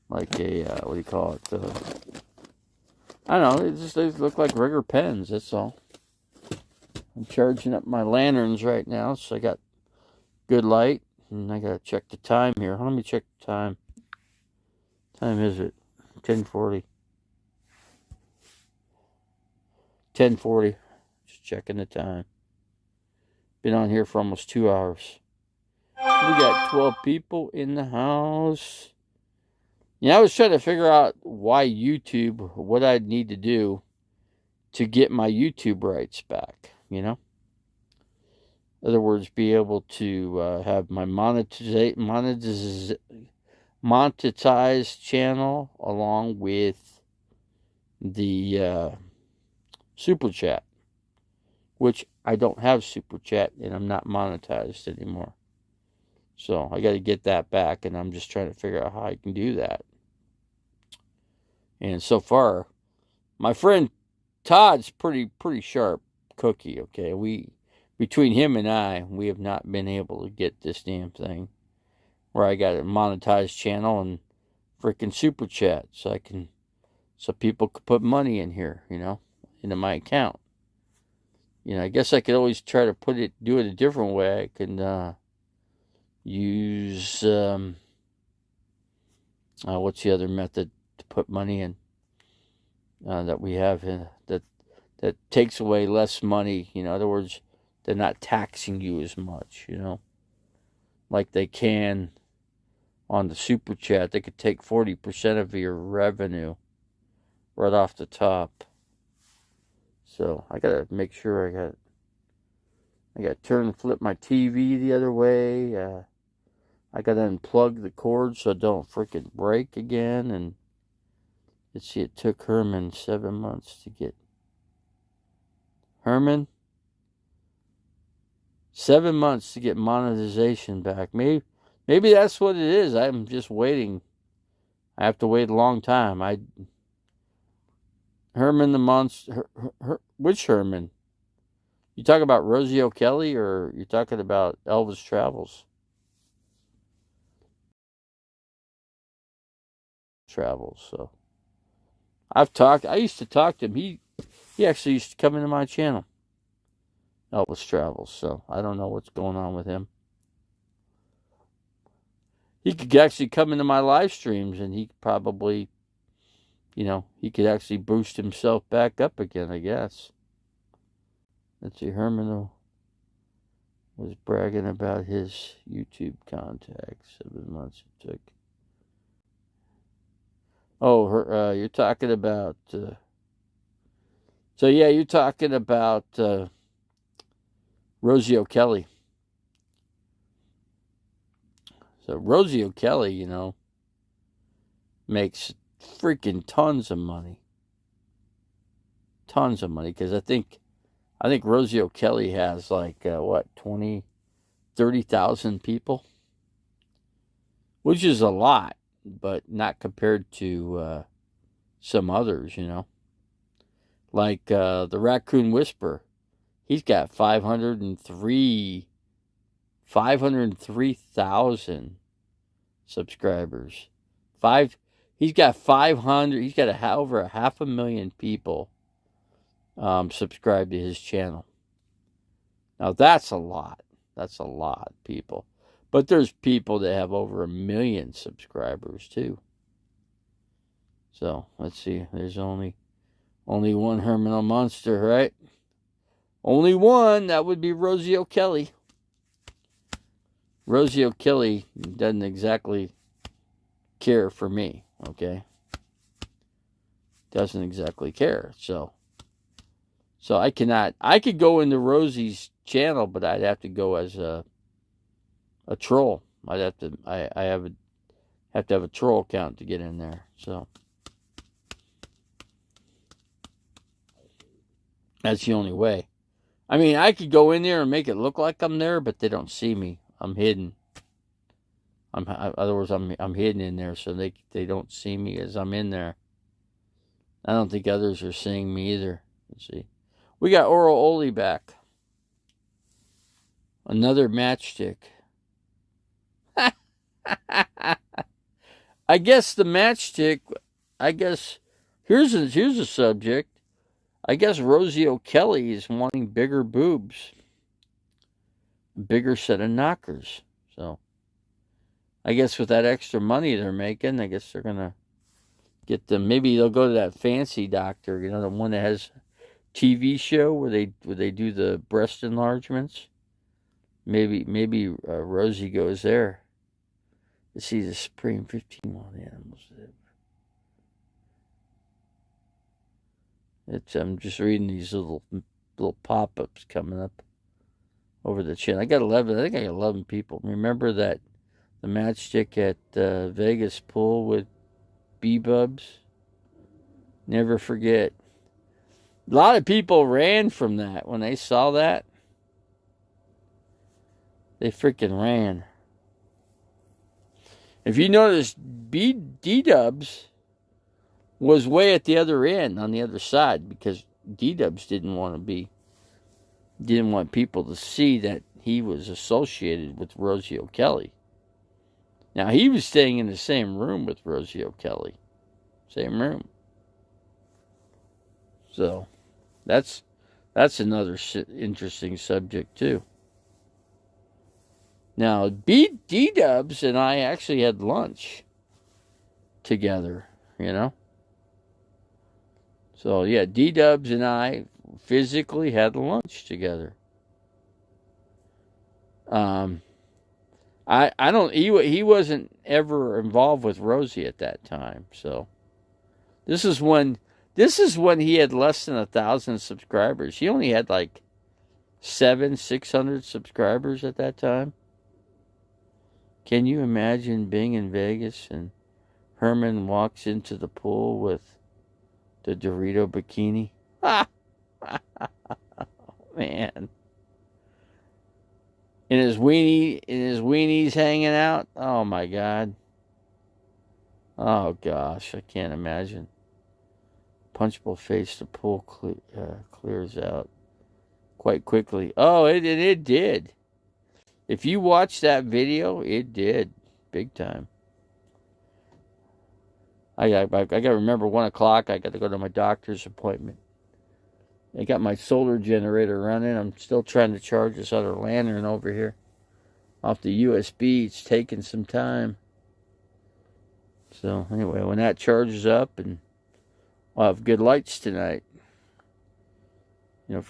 what do you call it? I don't know. They look like regular pens. That's all. I'm charging up my lanterns right now, so I got good light, and I gotta check the time here. Let me check the time. Time is it? 10:40. 10:40. Just checking the time. Been on here for almost 2 hours. We got 12 people in the house. I was trying to figure out why YouTube, what I'd need to do to get my YouTube rights back, In other words, be able to have my monetized channel along with the Super Chat, which I don't have Super Chat and I'm not monetized anymore. So I got to get that back, and I'm just trying to figure out how I can do that. And so far, my friend Todd's pretty sharp cookie. Okay, between him and I, we have not been able to get this damn thing where I got a monetized channel and freaking Super Chat, so people could put money in here, into my account. I guess I could always try to do it a different way. I can use what's the other method to put money in that we have that takes away less money. In other words, they're not taxing you as much. Like they can on the Super Chat. They could take 40% of your revenue right off the top. So I gotta make sure I gotta flip my TV the other way. I gotta unplug the cord so it don't freaking break again. And let's see, it took Herman 7 months to get 7 months to get monetization back. Maybe Maybe that's what it is. I'm just waiting. I have to wait a long time. Herman the Monster. Which Herman? You talking about Rosie O'Kelly, or you talking about Elvis Travels? Travels. So I used to talk to him. He actually used to come into my channel. Elvis Travels. So I don't know what's going on with him. He could actually come into my live streams, and he could probably, he could actually boost himself back up again, I guess. Let's see, Herman was bragging about his YouTube contacts. 7 months it took. Oh, you're talking about. So yeah, you're talking about Rosie O'Kelly. So Rosie O'Kelly, makes freaking tons of money. Tons of money, because I think Rosie O'Kelly has like 30,000 people, which is a lot, but not compared to some others, like the Raccoon Whisperer. He's got 503,000 subscribers. He's got 500. He's got over 500,000 people subscribe to his channel. Now that's a lot. That's a lot of people. But there's people that have over 1 million subscribers too. So let's see. There's only one Herman the Monster, right? Only one. That would be Rosie O'Kelly. Rosie O'Kelly doesn't exactly care for me, okay? Doesn't exactly care. So I could go into Rosie's channel, but I'd have to go as a troll. I have to have a troll account to get in there. So that's the only way. I mean, I could go in there and make it look like I'm there, but they don't see me. I'm hidden. I'm hidden in there, so they don't see me as I'm in there. I don't think others are seeing me either. Let's see. We got Oral Oli back. Another matchstick. I guess the matchstick. Here's a subject. I guess Rosie O'Kelly is wanting bigger boobs, a bigger set of knockers. So, I guess with that extra money they're making, I guess they're gonna get them. Maybe they'll go to that fancy doctor, the one that has TV show where they do the breast enlargements. Maybe Rosie goes there to see the Supreme 15 wild animals. I'm just reading these little pop-ups coming up over the chin. I think I got 11 people. Remember that the matchstick at Vegas pool with B-Bubs? Never forget. A lot of people ran from that when they saw that. They freaking ran. If you notice, D-Dubs was way at the other end, on the other side, because D-Dubs didn't want people to see that he was associated with Rosie O'Kelly. Now, he was staying in the same room with Rosie O'Kelly. Same room. So, that's another interesting subject, too. Now, D-Dubs and I actually had lunch together, So, yeah, D-Dubs and I physically had lunch together. He wasn't ever involved with Rosie at that time. So, this is when he had less than 1,000 subscribers. He only had like 600 subscribers at that time. Can you imagine being in Vegas and Herman walks into the pool with the Dorito bikini? Man. and his weenies hanging out. Oh my God. Oh gosh, I can't imagine. Punchable face, the pool clears out quite quickly. Oh, it did. If you watch that video, it did big time. I got to remember 1 o'clock. I got to go to my doctor's appointment. I got my solar generator running. I'm still trying to charge this other lantern over here off the USB. It's taking some time. So anyway, when that charges up, and I'll have good lights tonight. When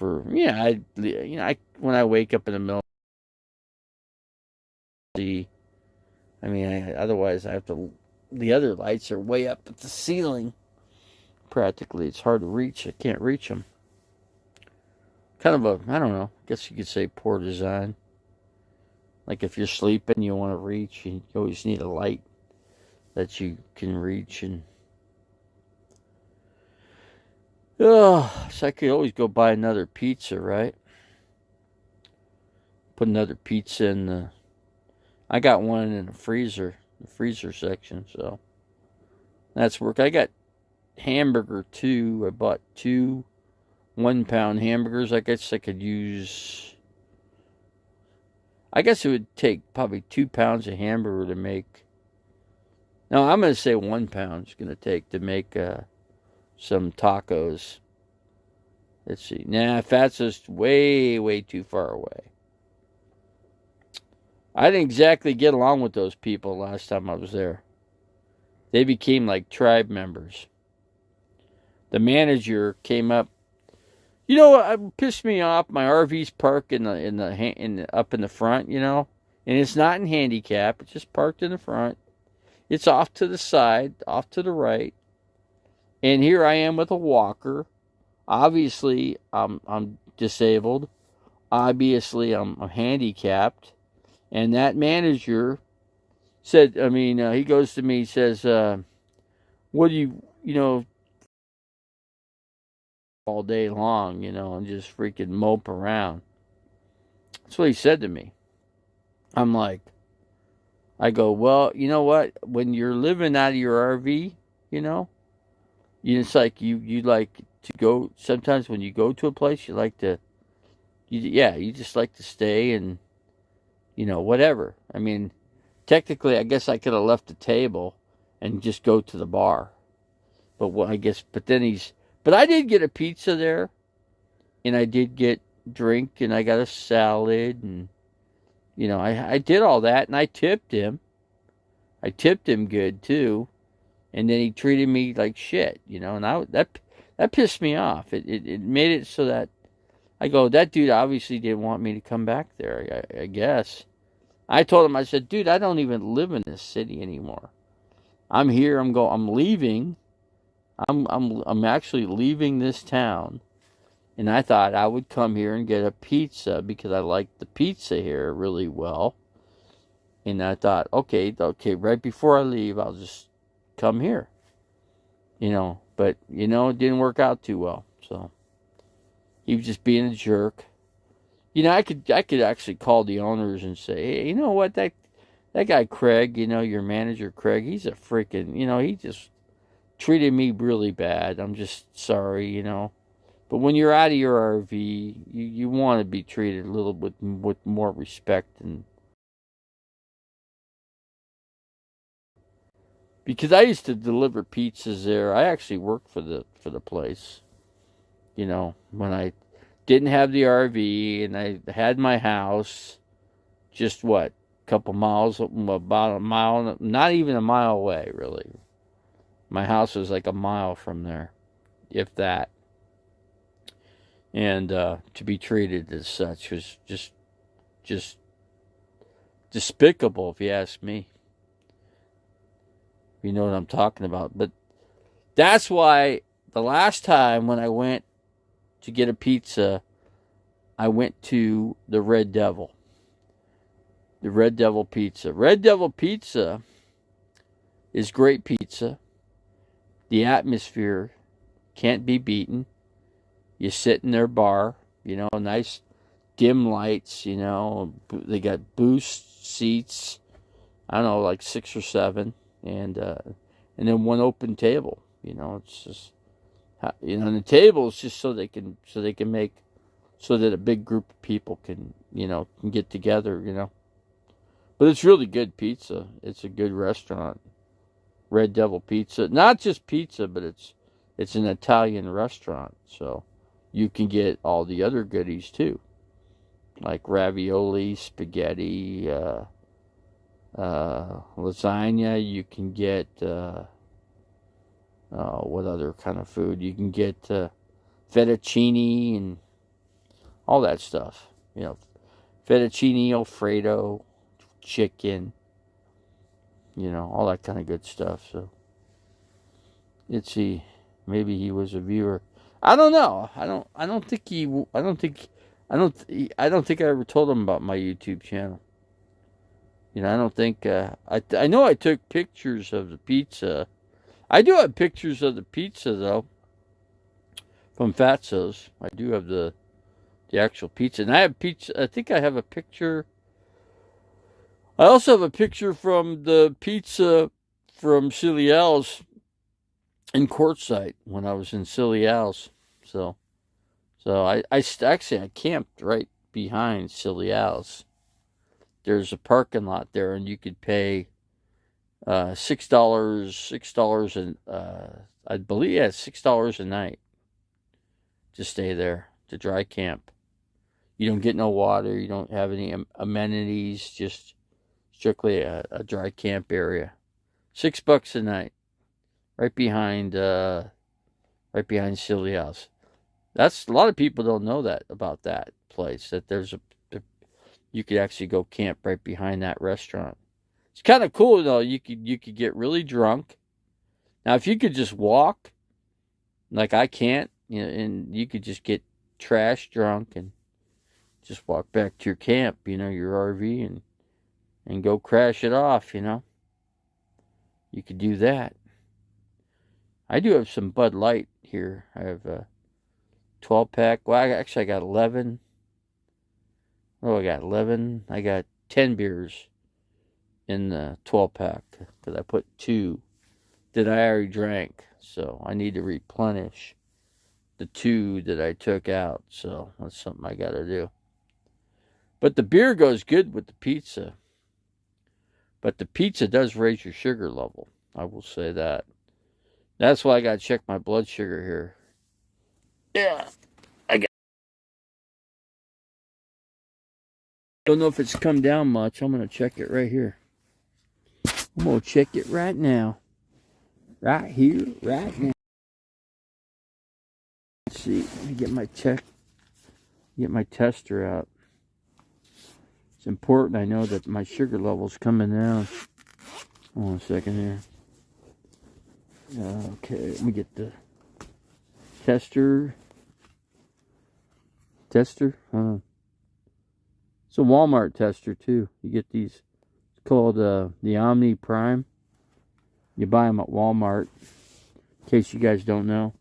I wake up in the middle, otherwise I have to. The other lights are way up at the ceiling. Practically, it's hard to reach. I can't reach them. Kind of a, I don't know. I guess you could say poor design. Like if you're sleeping, you want to reach, you always need a light that you can reach. And so I could always go buy another pizza, right? Put another pizza in the. I got one in the freezer section, so that's work. I got hamburger too. I bought 2 1-pound hamburgers. I guess I could use. I guess it would take probably 2 pounds of hamburger to make. No, I'm going to say 1 pound is going to take to make some tacos. Let's see. Nah, FATSA's way, way too far away. I didn't exactly get along with those people last time I was there. They became like tribe members. The manager came up. You know what pissed me off? My RV's parked up in the front, and it's not in handicap. It's just parked in the front. It's off to the side, off to the right, and here I am with a walker. Obviously, I'm disabled. Obviously, I'm handicapped. And that manager said, he goes to me, says, what do you, all day long, and just freaking mope around. That's what he said to me. I'm like, I go, well, you know what? When you're living out of your RV, it's like you like to go, sometimes when you go to a place, you like to, you just like to stay and, whatever. Technically, I guess I could have left the table and just go to the bar. But but I did get a pizza there, and I did get drink, and I got a salad, and, I did all that, and I tipped him. I tipped him good, too. And then he treated me like shit, and that pissed me off. It made it so that I go, that dude obviously didn't want me to come back there, I guess. I told him, I said, dude, I don't even live in this city anymore. I'm here. I'm leaving. I'm actually leaving this town. And I thought I would come here and get a pizza because I like the pizza here really well. And I thought, okay, right before I leave, I'll just come here. But, it didn't work out too well. So he was just being a jerk. I could actually call the owners and say, hey, you know what, that guy Craig, your manager Craig, he's a freaking, he just treated me really bad. I'm just sorry, But when you're out of your RV, you want to be treated a little bit with more respect, and because I used to deliver pizzas there. I actually worked for the place. When I didn't have the RV and I had my house just a couple miles, about a mile, not even a mile away, really. My house was like a mile from there, if that. And to be treated as such was just despicable, if you ask me. You know what I'm talking about. But that's why the last time when I went to get a pizza, I went to the Red Devil. The Red Devil Pizza. Red Devil Pizza is great pizza. The atmosphere can't be beaten. You sit in their bar, nice dim lights, you know. They got boost seats. I don't know, like 6 or 7, and then one open table. You know, it's just, you know, and the table is just so they can make, so that a big group of people can, you know, can get together. You know, but it's really good pizza. It's a good restaurant. Red Devil Pizza, not just pizza, but it's an Italian restaurant, so you can get all the other goodies too, like ravioli, spaghetti, lasagna. You can get what other kind of food? You can get fettuccine and all that stuff. You know, fettuccine Alfredo, chicken. You know, all that kind of good stuff. So, let's see. Maybe he was a viewer. I don't know. I don't think he. I don't think. I don't think I ever told him about my YouTube channel. You know, I don't think. I know I took pictures of the pizza. I do have pictures of the pizza though. From Fatso's, I do have the actual pizza, and I have pizza. I think I have a picture. I also have a picture from the pizza from Silly Al's in Quartzsite when I was in Silly Al's. So I actually I camped right behind Silly Al's. There's a parking lot there, and you could pay $6, and I believe $6 a night to stay there, to dry camp. You don't get no water. You don't have any amenities. Just strictly a dry camp area. $6 a night, right behind Silly House. That's a lot of people don't know that about that place. That you could actually go camp right behind that restaurant. It's kind of cool though. You could get really drunk. Now, if you could just walk, like I can't, you know, and you could just get trash drunk and just walk back to your camp, you know, your RV, and go crash it off, you know. You could do that. I do have some Bud Light here. I have a 12-pack. Well, I got 11. Oh, I got 11. I got 10 beers in the 12-pack because I put 2 that I already drank. So I need to replenish the 2 that I took out. So that's something I got to do. But the beer goes good with the pizza. But the pizza does raise your sugar level. I will say that. That's why I got to check my blood sugar here. Yeah. Don't know if it's come down much. I'm going to check it right here. I'm going to check it right now. Right here, right now. Let's see. Let me get my tester out. It's important I know that my sugar level's coming down. Hold on a second here. Okay, let me get the tester. It's a Walmart tester too. You get these. It's called the Omni Prime. You buy them at Walmart. In case you guys don't know,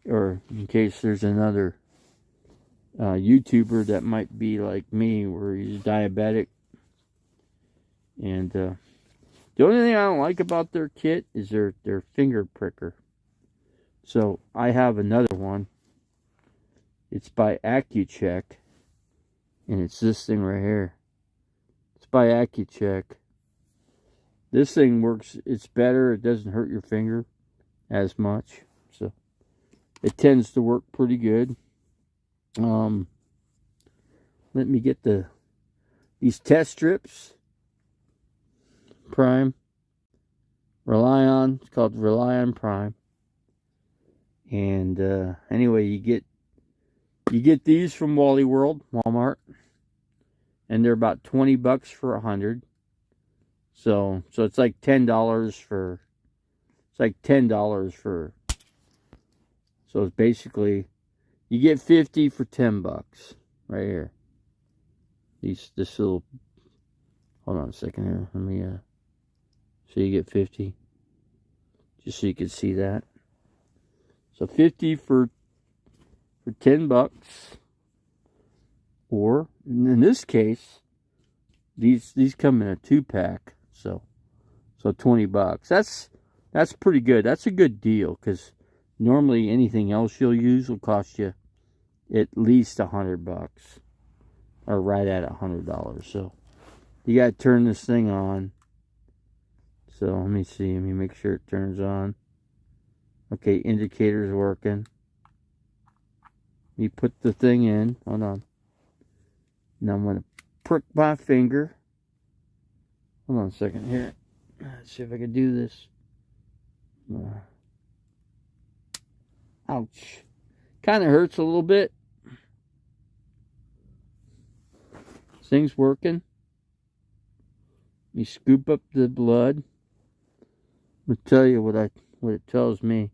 or in case there's another YouTuber that might be like me, where he's diabetic, and the only thing I don't like about their kit is their finger pricker. So I have another one. It's by Accu-Chek, and it's this thing right here. It's by Accu-Chek. This thing works. It's better. It doesn't hurt your finger as much, so it tends to work pretty good. Let me get these test strips. Prime. Relion. It's called Relion Prime. And anyway, you get these from Wally World, Walmart, and they're about $20 for 100. So it's like $10 for. It's like $10 for. So it's basically, you get 50 for $10 right here. This little. Hold on a second here. Let me so you get 50, just so you can see that. So 50 for $10. Or, in this case, these come in a 2-pack, so $20. That's pretty good. That's a good deal, because normally anything else you'll use will cost you at least $100, or right at $100. So you gotta turn this thing on. So let me see. Let me make sure it turns on. Okay, indicator's working. You put the thing in. Hold on. Now I'm going to prick my finger. Hold on a second here. Let's see if I can do this. Ouch. Kind of hurts a little bit. This thing's working. You scoop up the blood. I'll tell you what it tells me.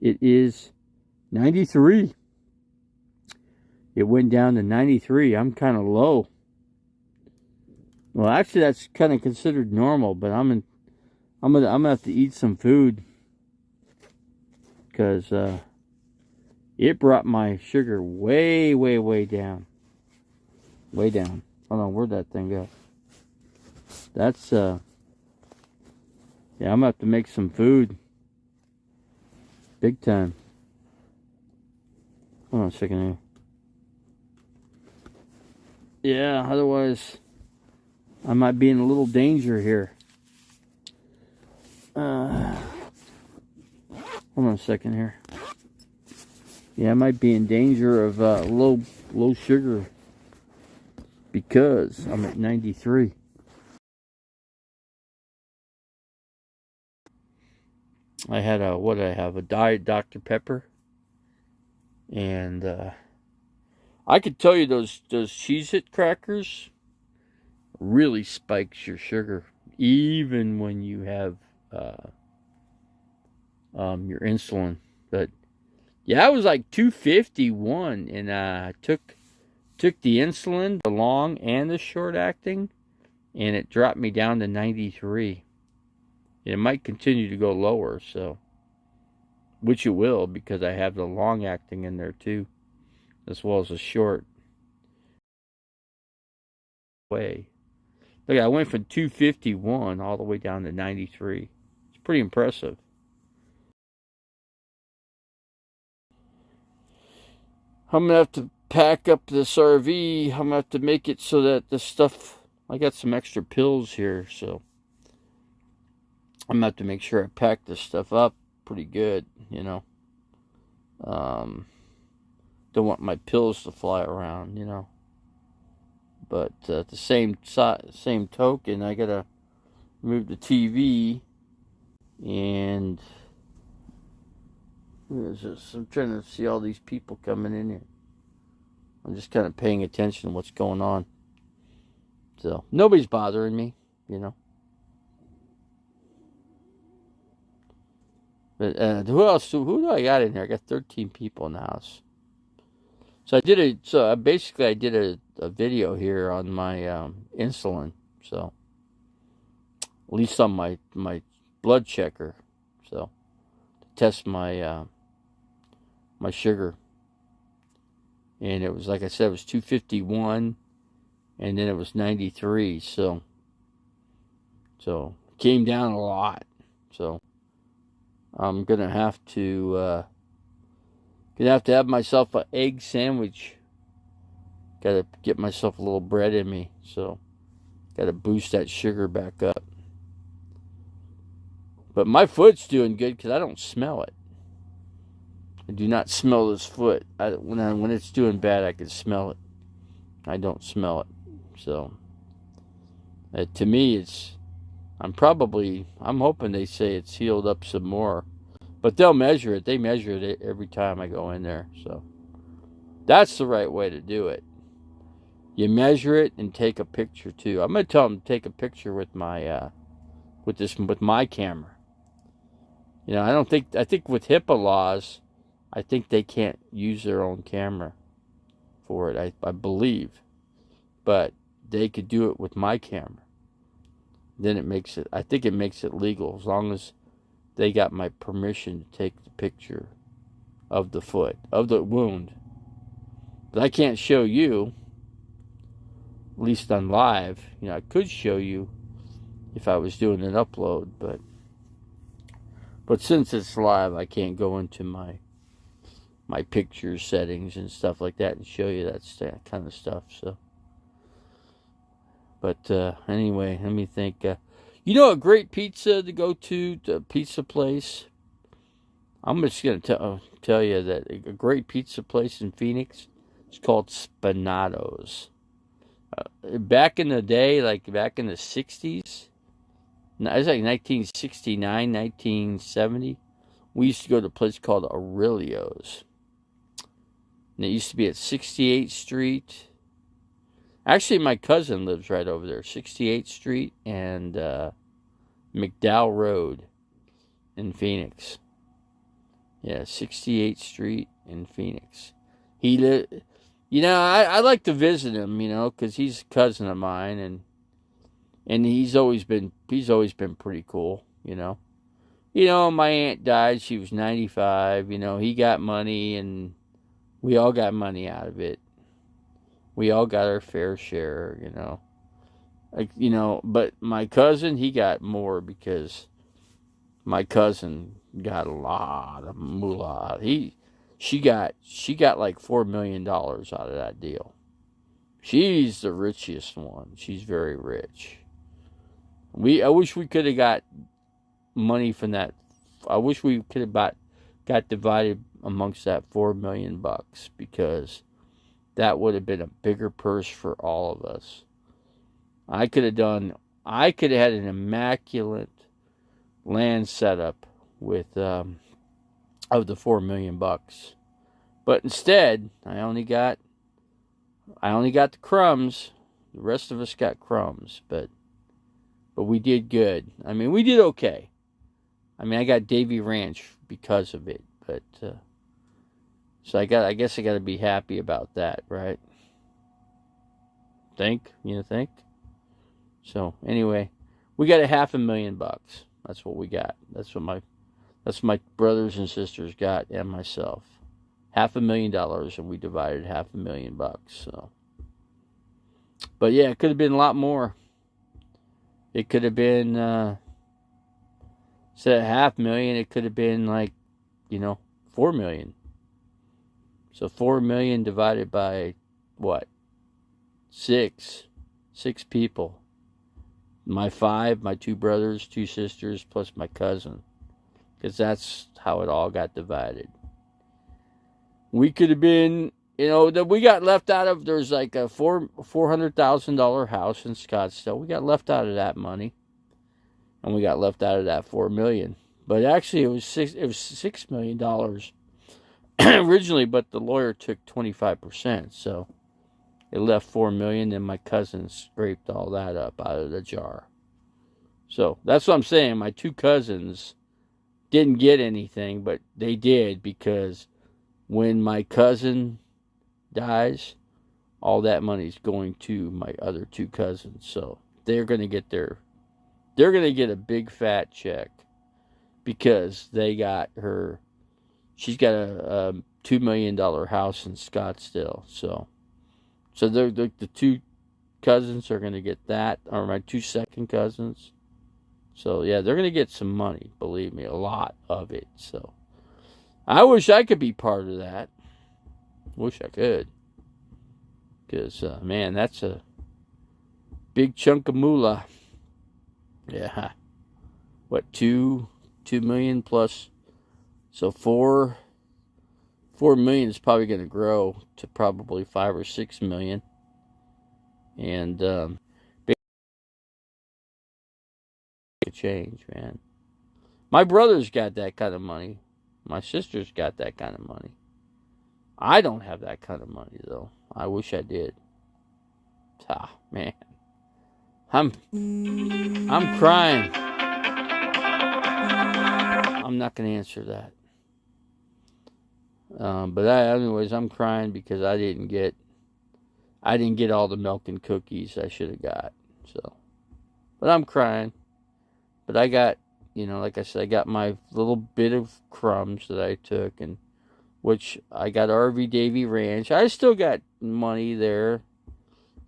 It is 93. It went down to 93. I'm kind of low. Well, actually, that's kind of considered normal, but I'm gonna have to eat some food, because it brought my sugar way, way, way down. Way down. Hold on, where'd that thing go? That's yeah, I'm gonna have to make some food. Big time. Hold on a second here. Yeah, otherwise I might be in a little danger here. Hold on a second here. Yeah, I might be in danger of low sugar, because I'm at 93. I had a Diet Dr. Pepper, and I could tell you those Cheez-It crackers really spikes your sugar, even when you have your insulin. But yeah, I was like 251, and I took the insulin, the long and the short acting, and it dropped me down to 93. It might continue to go lower, so, which it will, because I have the long acting in there too, as well as the short. Way. Look, I went from 251 all the way down to 93. It's pretty impressive. I'm gonna have to pack up this RV. I'm gonna have to make it so that the stuff, I got some extra pills here, so I'm gonna have to make sure I pack this stuff up pretty good, you know. Don't want my pills to fly around, you know. But at the same token, I gotta move the TV, and I'm trying to see all these people coming in here. I'm just kind of paying attention to what's going on. So nobody's bothering me, you know. But who else? Who do I got in here? I got 13 people in the house. So I did a video here on my insulin. So at least on my blood checker. So to test my my sugar. And it was, like I said, it was 251, and then it was 93. So it came down a lot. So I'm gonna have to have myself an egg sandwich. Gotta get myself a little bread in me. So gotta boost that sugar back up. But my foot's doing good because I don't smell it. I do not smell this foot. When it's doing bad, I can smell it. I don't smell it. So to me, I'm hoping they say it's healed up some more. But they'll measure it. They measure it every time I go in there. So that's the right way to do it. You measure it and take a picture too. I'm gonna tell them to take a picture with my with my camera. You know, I think with HIPAA laws, I think they can't use their own camera for it. I believe, but they could do it with my camera. Then I think it makes it legal, as long as they got my permission to take the picture of the foot, of the wound. But I can't show you, at least on live. I could show you if I was doing an upload, but since it's live, I can't go into my picture settings and stuff like that and show you that kind of stuff. So, but anyway, let me think. A great pizza to go to the pizza place. I'm just gonna tell you that a great pizza place in Phoenix is called Spinato's. Back in the day, like back in the 60s, it was like 1969, 1970, we used to go to a place called Aurelio's. And it used to be at 68th Street. Actually, my cousin lives right over there, 68th Street and McDowell Road in Phoenix. Yeah, 68th Street in Phoenix. I like to visit him, because he's a cousin of mine, and he's always been pretty cool, my aunt died, she was 95, he got money, and we all got money out of it. We all got our fair share, but my cousin, he got more because my cousin got a lot of moolah. She got like $4 million out of that deal. She's the richest one. She's very rich. I wish we could have got money from that. I wish we could have got divided amongst that $4 million because that would have been a bigger purse for all of us. I could have had an immaculate land setup with of the $4 million. But instead, I only got the crumbs. The rest of us got crumbs, but we did good. I mean, we did okay. I mean, I got Davy Ranch because of it, but so I guess I got to be happy about that, right? Think? So anyway, we got $500,000. That's what we got. That's what my brothers and sisters got, and myself. $500,000, and we divided $500,000. So, but yeah, it could have been a lot more. It could have been instead of $500,000, it could have been like, $4 million. So $4 million divided by what? Six people. My two brothers, two sisters, plus my cousin. Because that's how it all got divided. We could have been, that we got left out of, there's like a $400,000 house in Scottsdale. We got left out of that money. And we got left out of that $4 million. But actually it was $6 million originally, but the lawyer took 25%. So it left $4 million, and my cousin scraped all that up out of the jar. So that's what I'm saying. My two cousins didn't get anything, but they did, because when my cousin dies, all that money's going to my other two cousins. So they're going to get a big fat check because they got her. She's got a $2 million house in Scottsdale. So the two cousins are going to get that, or my two second cousins. So yeah, they're going to get some money, believe me, a lot of it. So I wish I could be part of that. Wish I could. Because, man, that's a big chunk of moolah. Yeah. What, 2 million plus? So 4 million is probably going to grow to probably 5 or 6 million. And, change, man. My brother's got that kind of money. My sister's got that kind of money. I don't have that kind of money, though. I wish I did. Man. I'm crying. I'm not going to answer that. Anyways, I'm crying because I didn't get all the milk and cookies I should have got. So, but I'm crying. But I got, like I said, I got my little bit of crumbs that I took, and which I got RV Davy Ranch. I still got money there,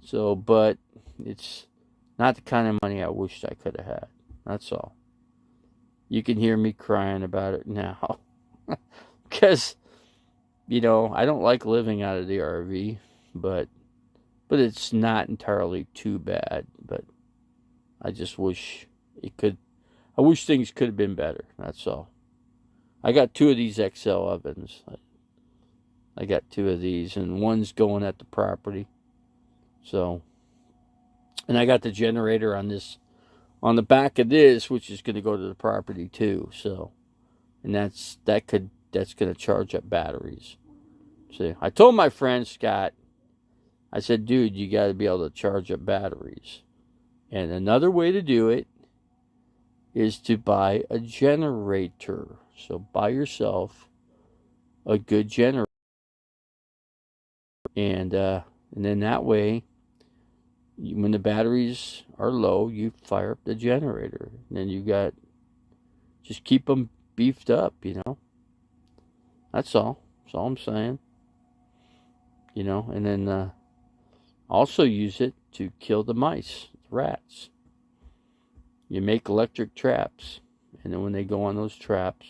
so, but it's not the kind of money I wished I could have had. That's all. You can hear me crying about it now. Because, I don't like living out of the RV, but it's not entirely too bad. But I just wish I wish things could have been better. That's all. I got 2 of these XL ovens. I got 2 of these, and one's going at the property. So, and I got the generator on the back of this, which is going to go to the property too. So, and that's going to charge up batteries. See, I told my friend Scott, I said, dude, you got to be able to charge up batteries. And another way to do it is to buy a generator. So buy yourself a good generator. And then that way, when the batteries are low, you fire up the generator. And then just keep them beefed up, That's all. That's all I'm saying. And then also use it to kill the mice, the rats. You make electric traps, and then when they go on those traps,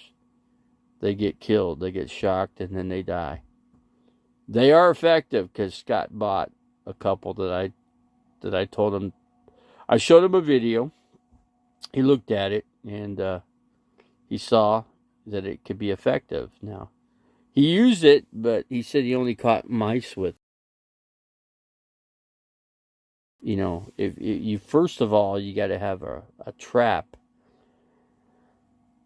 they get killed, they get shocked, and then they die. They are effective because Scott bought a couple that I told him. I showed him a video. He looked at it, and he saw that it could be effective. Now, he used it, but he said he only caught mice with. If you first of all, you got to have a trap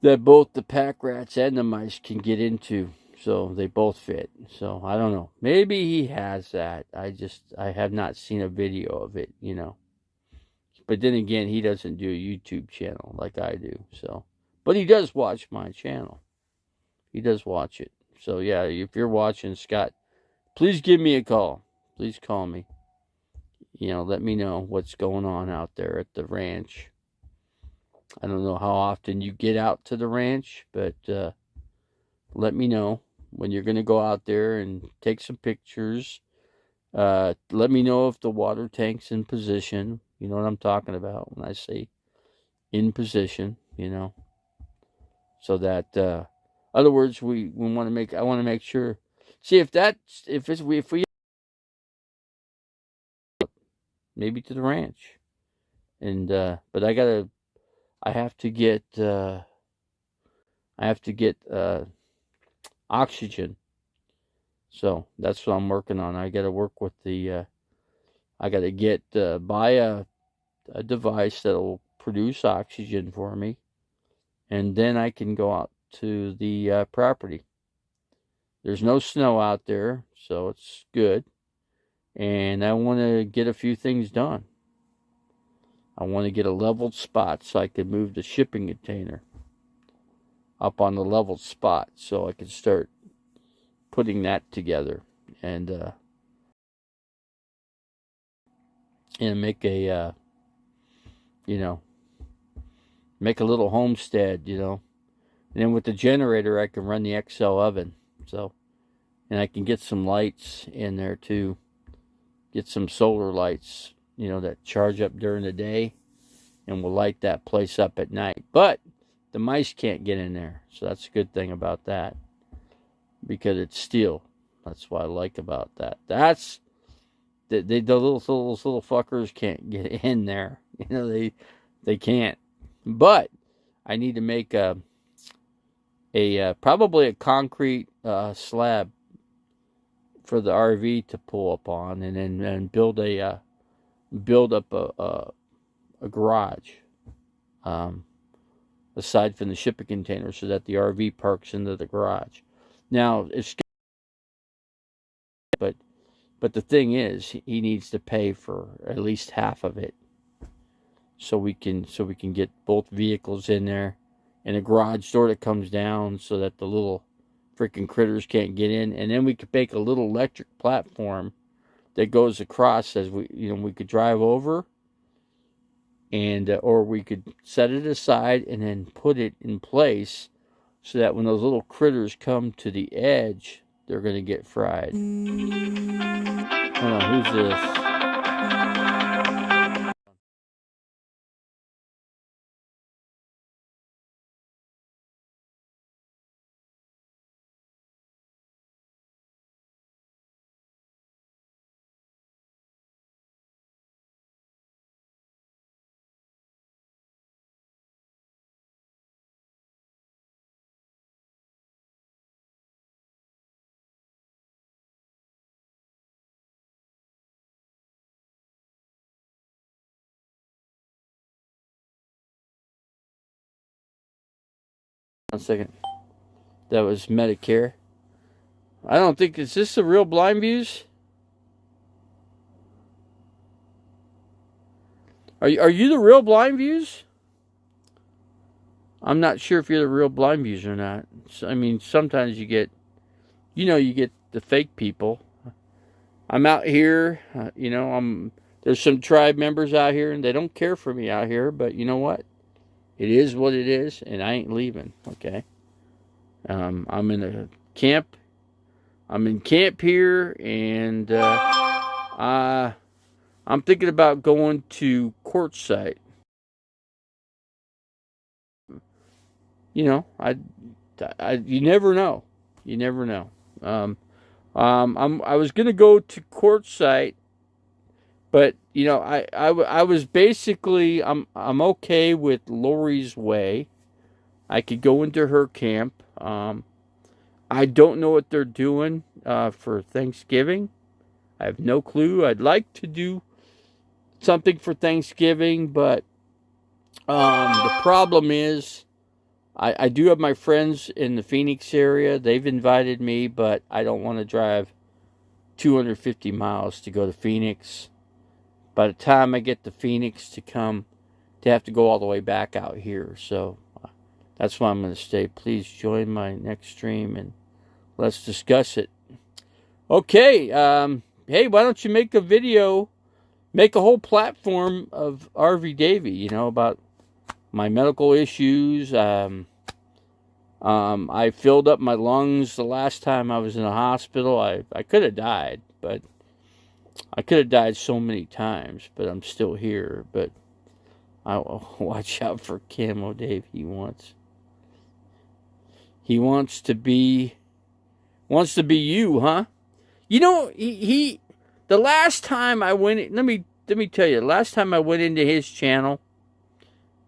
that both the pack rats and the mice can get into, so they both fit. So I don't know. Maybe he has that. I have not seen a video of it. But then again, he doesn't do a YouTube channel like I do. So, but he does watch my channel. He does watch it. So yeah, if you're watching, Scott, please give me a call. Please call me. Let me know what's going on out there at the ranch. I don't know how often you get out to the ranch, but let me know when you're going to go out there and take some pictures. Let me know if the water tank's in position. You know what I'm talking about when I say in position, So that, other words, I want to make sure. See if we maybe to the ranch, and but I have to get oxygen. So that's what I'm working on. I got to work with I got to buy a device that'll produce oxygen for me, and then I can go out to the property. There's no snow out there, so it's good. And I want to get a few things done. I want to get a leveled spot so I can move the shipping container up on the leveled spot so I can start putting that together and make a make a little homestead, and then with the generator I can run the XL oven, so, and I can get some lights in there too, get some solar lights, that charge up during the day and will light that place up at night. But the mice can't get in there, so that's a good thing about that, because it's steel. That's what I like about that. That's the little fuckers can't get in there. They can't. But I need to make a probably a concrete slab for the RV to pull up on, and then build up a garage aside from the shipping container, so that the RV parks into the garage. Now it's but the thing is, he needs to pay for at least half of it, so we can get both vehicles in there, and a garage door that comes down so that the little freaking critters can't get in, and then we could make a little electric platform that goes across as we could drive over, and or we could set it aside and then put it in place so that when those little critters come to the edge, they're going to get fried. Hold on, who's this? One second. That was Medicare. I don't think, is this the real Blind Views? Are you the real Blind Views? I'm not sure if you're the real Blind Views or not. I mean, sometimes you get, you get the fake people. I'm out here, there's some tribe members out here, and they don't care for me out here, but you know what? It is what it is, and I ain't leaving, okay? I'm in a camp. I'm in camp here, and I'm thinking about going to Quartzsite. You never know. You never know. I was gonna go to Quartzsite, but I was basically I'm okay with Lori's Way. I could go into her camp. I don't know what they're doing for Thanksgiving. I have no clue. I'd like to do something for Thanksgiving, but the problem is I do have my friends in the Phoenix area. They've invited me, but I don't want to drive 250 miles to go to Phoenix. By the time I get to Phoenix to have to go all the way back out here. So that's why I'm going to stay. Please join my next stream and let's discuss it. Okay. Hey, why don't you make a video, make a whole platform of RV Davey, about my medical issues. I filled up my lungs the last time I was in the hospital. I could have died, but I could have died so many times, but I'm still here. But I'll watch out for Camo Dave. He wants to be you, huh? He the last time I went, let me tell you, the last time I went into his channel,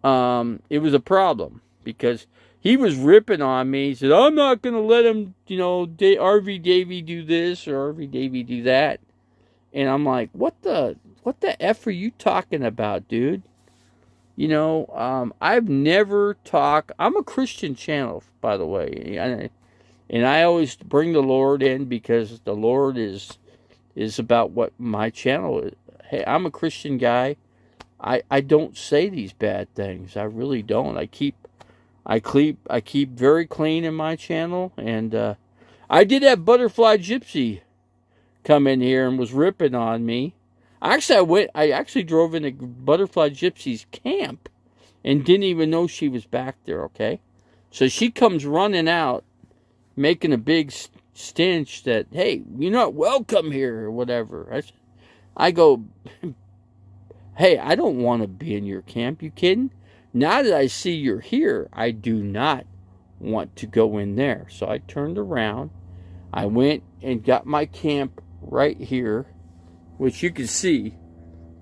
it was a problem because he was ripping on me. He said, I'm not going to let him, RV Davey do this or RV Davey do that. And I'm like, what the F are you talking about, dude? I've never talked. I'm a Christian channel, by the way. And I always bring the Lord in because the Lord is about what my channel is. Hey, I'm a Christian guy. I don't say these bad things. I really don't. I keep very clean in my channel. And I did have Butterfly Gypsy come in here and was ripping on me. I actually drove into Butterfly Gypsy's camp and didn't even know she was back there, okay? So she comes running out, making a big stench that, hey, you're not welcome here or whatever. I go, hey, I don't want to be in your camp. You kidding? Now that I see you're here, I do not want to go in there. So I turned around. I went and got my camp right here, which you can see.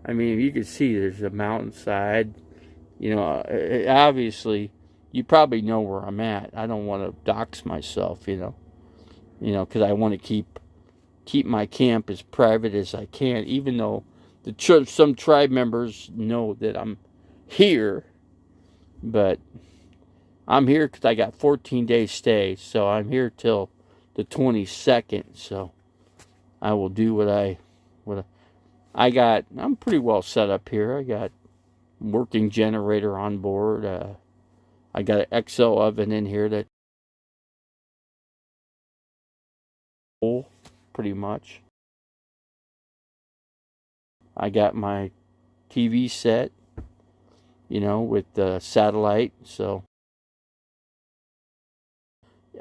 I mean, you can see there's a mountainside. Obviously, you probably know where I'm at. I don't want to dox myself, because I want to keep my camp as private as I can, even though some tribe members know that I'm here. But I'm here because I got 14 days stay, so I'm here till the 22nd. So I will do what I got. I'm pretty well set up here. I got working generator on board. I got an XO oven in here that full, pretty much. I got my TV set, with the satellite. So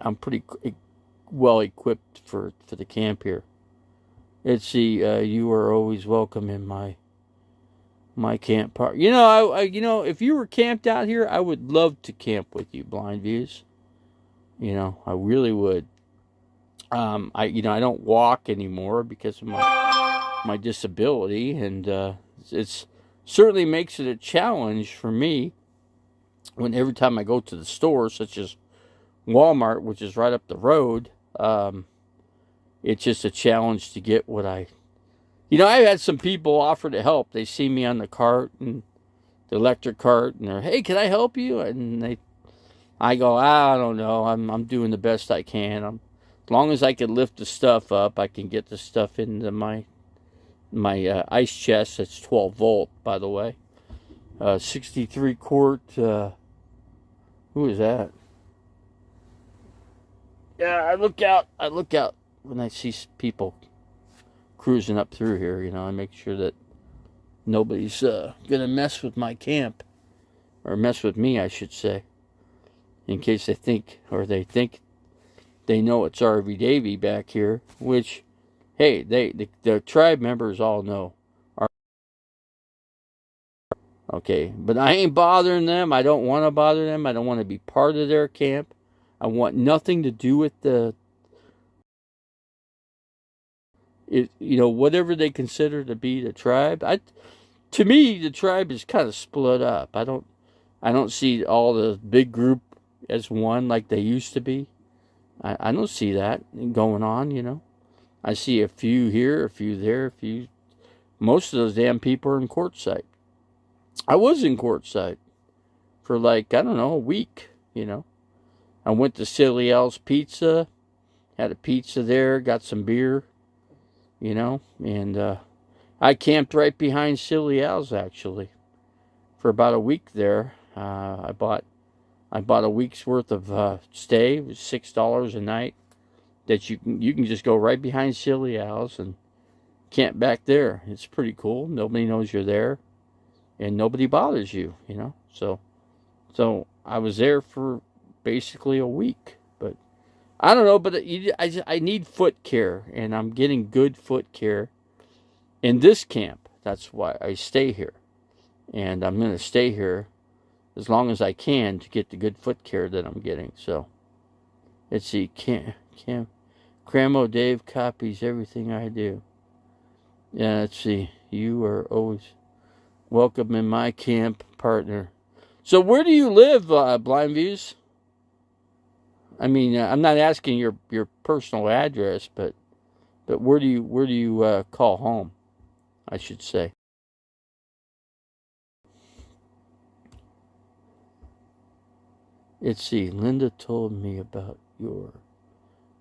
I'm pretty well equipped for the camp here. Let's see. You are always welcome in my camp park. If you were camped out here, I would love to camp with you, Blind Views. I really would. I don't walk anymore because of my disability, and it's certainly makes it a challenge for me when every time I go to the store, such as Walmart, which is right up the road, it's just a challenge to get what I. I've had some people offer to help. They see me on the cart and the electric cart, and they're, hey, can I help you? And I go, I don't know. I'm doing the best I can. As long as I can lift the stuff up, I can get the stuff into my ice chest. That's 12 volt, by the way. 63 quart. Who is that? Yeah, I look out when I see people cruising up through here. I make sure that nobody's gonna mess with my camp, or mess with me, I should say. In case they think they know it's RV Davy back here, which, hey, the tribe members all know. Okay, but I ain't bothering them. I don't want to bother them. I don't want to be part of their camp. I want nothing to do with whatever they consider to be the tribe. To me, the tribe is kind of split up. I don't see all the big group as one like they used to be. I don't see that going on. I see a few here, a few there, most of those damn people are in Quartzsite. I was in Quartzsite for I don't know, a week. I went to Silly Al's Pizza, had a pizza there, got some beer, and I camped right behind Silly Al's actually for about a week there. I bought a week's worth of stay. It was $6 a night. That you can just go right behind Silly Al's and camp back there. It's pretty cool. Nobody knows you're there, and nobody bothers you. So I was there for basically a week. But I don't know. But I need foot care, and I'm getting good foot care in this camp. That's why I stay here, and I'm going to stay here as long as I can to get the good foot care that I'm getting. So let's see. Cramo Dave copies everything I do. Yeah, let's see. You are always welcome in my camp, partner. So where do you live, Blind Views? I mean, I'm not asking your personal address, but where do you call home, I should say. Let's see. Linda told me about your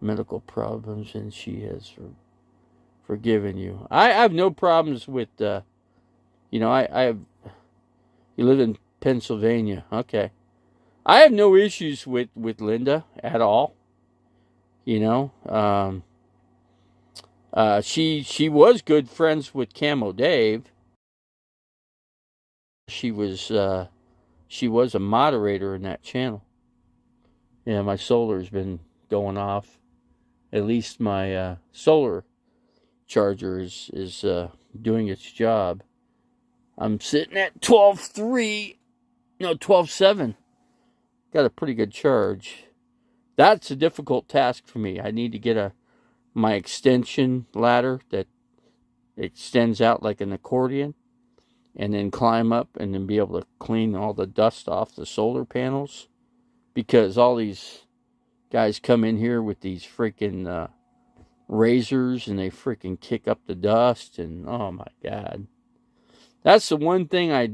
medical problems, and she has forgiven you. I have no problems with. I have. You live in Pennsylvania, okay? I have no issues with Linda at all. She was good friends with Camo Dave. She was a moderator in that channel. Yeah, my solar's been going off. At least my solar charger is doing its job. I'm sitting at 12.3, no, 12.7. Got a pretty good charge. That's a difficult task for me. I need to get my extension ladder that extends out like an accordion, and then climb up and then be able to clean all the dust off the solar panels, because all these guys come in here with these freaking razors, and they freaking kick up the dust, and oh my god. That's the one thing I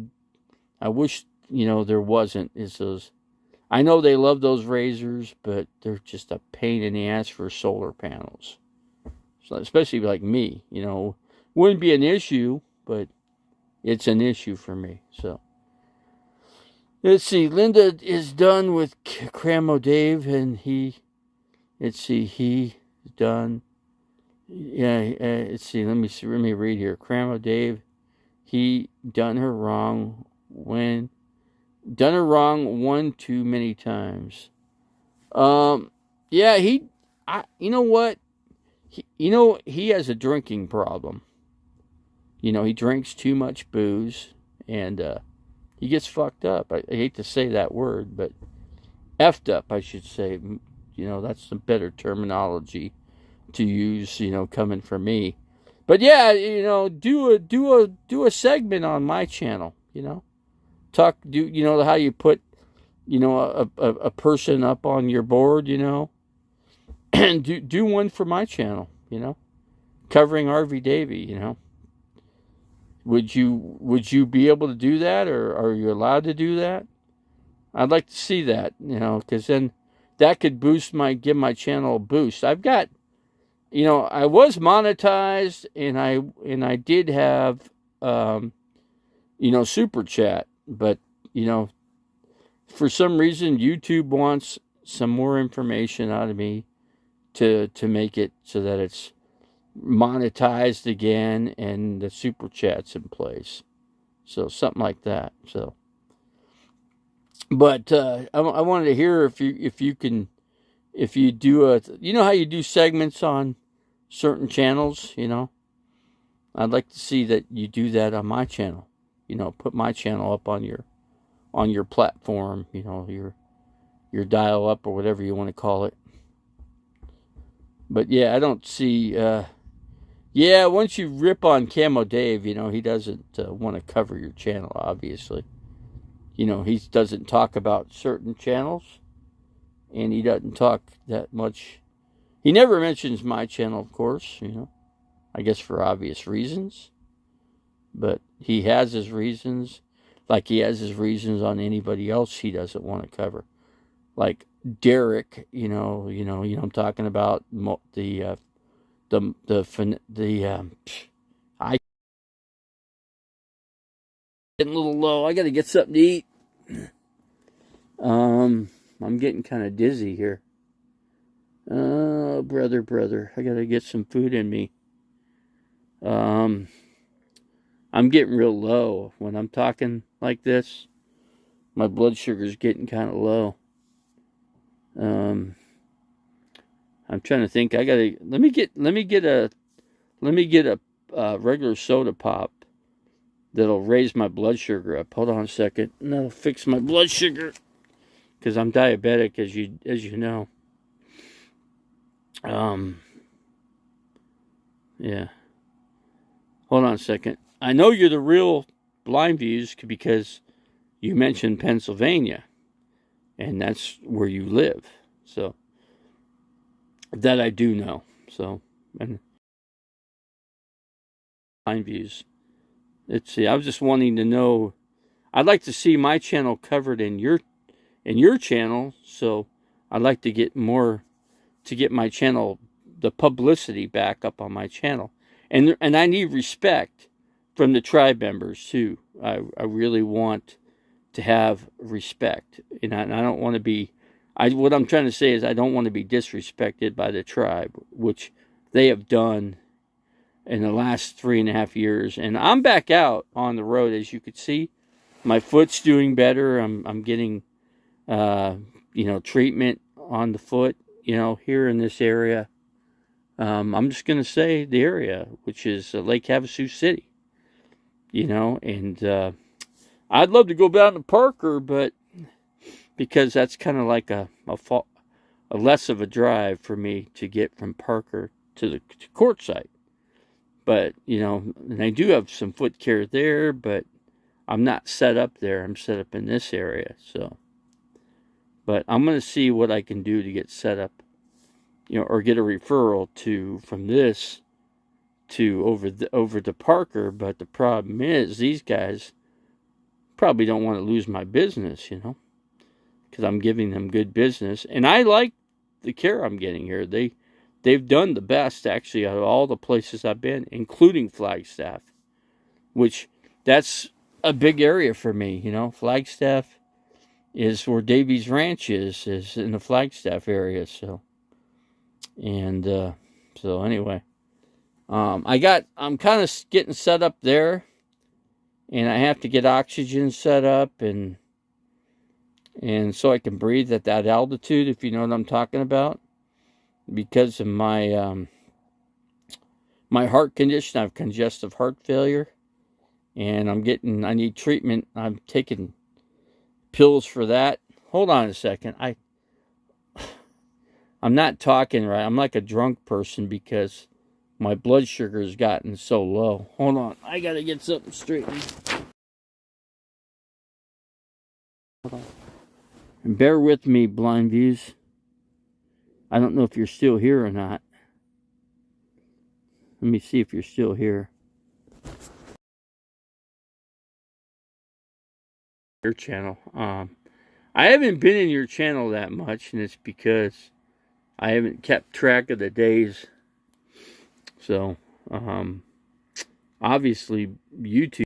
wish there wasn't, is those. I know they love those razors, but they're just a pain in the ass for solar panels. So especially like me, wouldn't be an issue, but it's an issue for me. So let's see. Linda is done with Cramo Dave, and he's done. Yeah, let's see. Let me read here. Cramo Dave, he done her wrong one too many times. Yeah, you know what? He has a drinking problem. He drinks too much booze, and he gets fucked up. I hate to say that word, but effed up, I should say. That's some better terminology to use, coming from me. But yeah, do a segment on my channel, how you put, a person up on your board, and do one for my channel, covering RV Davey, Would you be able to do that, or are you allowed to do that? I'd like to see that, because then that could give my channel a boost. I've got, I was monetized, and I did have, super chat, but for some reason YouTube wants some more information out of me to make it so that it's monetized again and the super chat's in place. So something like that. So, but I wanted to hear if you do how you do segments on certain channels. I'd like to see that you do that on my channel. Put my channel up on your platform. Your dial up, or whatever you want to call it. But yeah, I don't see. Once you rip on Camo Dave, he doesn't want to cover your channel, obviously. He doesn't talk about certain channels, and he doesn't talk that much. He never mentions my channel, of course, I guess for obvious reasons. But he has his reasons, like he has his reasons on anybody else he doesn't want to cover. Like Derek, I'm talking about I getting a little low. I got to get something to eat. I'm getting kind of dizzy here. Oh, brother, I got to get some food in me. I'm getting real low when I'm talking like this. My blood sugar's getting kind of low. I'm trying to think. Let me get a regular soda pop that'll raise my blood sugar up. Hold on a second. And that'll fix my blood sugar, because I'm diabetic, as you know. Yeah. Hold on a second. I know you're the real Blind Views because you mentioned Pennsylvania, and that's where you live. So that I do know. So, and Blind Views. Let's see. I was just wanting to know. I'd like to see my channel covered in your channel. So I'd like to get my channel, the publicity back up on my channel, and I need respect from the tribe members too. I really want to have respect, and I don't want to be. What I'm trying to say is I don't want to be disrespected by the tribe, which they have done in the last 3.5 years. And I'm back out on the road, as you could see. My foot's doing better. I'm getting, treatment on the foot, here in this area. I'm just going to say the area, which is Lake Havasu City, and I'd love to go down to Parker, but because that's kind of like a less of a drive for me to get from Parker to Quartzsite. But, and I do have some foot care there, but I'm not set up there. I'm set up in this area. So, but I'm going to see what I can do to get set up, or get a referral from this to over to Parker. But the problem is these guys probably don't want to lose my business, because I'm giving them good business, and I like the care I'm getting here. They've done the best, actually, out of all the places I've been, including Flagstaff, which that's a big area for me. Flagstaff is where Davies Ranch is in the Flagstaff area. So, and so anyway, I'm kind of getting set up there, and I have to get oxygen set up and so I can breathe at that altitude, if you know what I'm talking about. because of my my heart condition. I have congestive heart failure, and I need treatment. I'm taking pills for that. Hold on a second. I'm not talking right. I'm like a drunk person because my blood sugar has gotten so low. Hold on. I got to get something straightened. Hold on. And bear with me, Blind Views. I don't know if you're still here or not. Let me see if you're still here. Your channel. I haven't been in your channel that much, and it's because I haven't kept track of the days. So, obviously, YouTube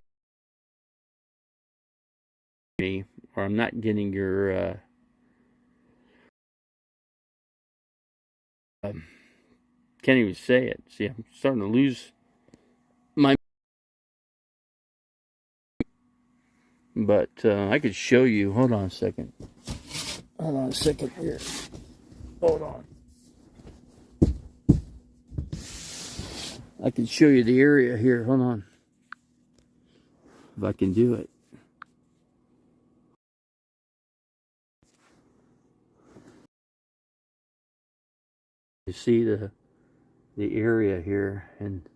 me, or I'm not getting your. Can't even say it. See, I'm starting to lose my. But I could show you. Hold on a second. Hold on a second here. Hold on. I can show you the area here. Hold on. If I can do it. You see the area here, and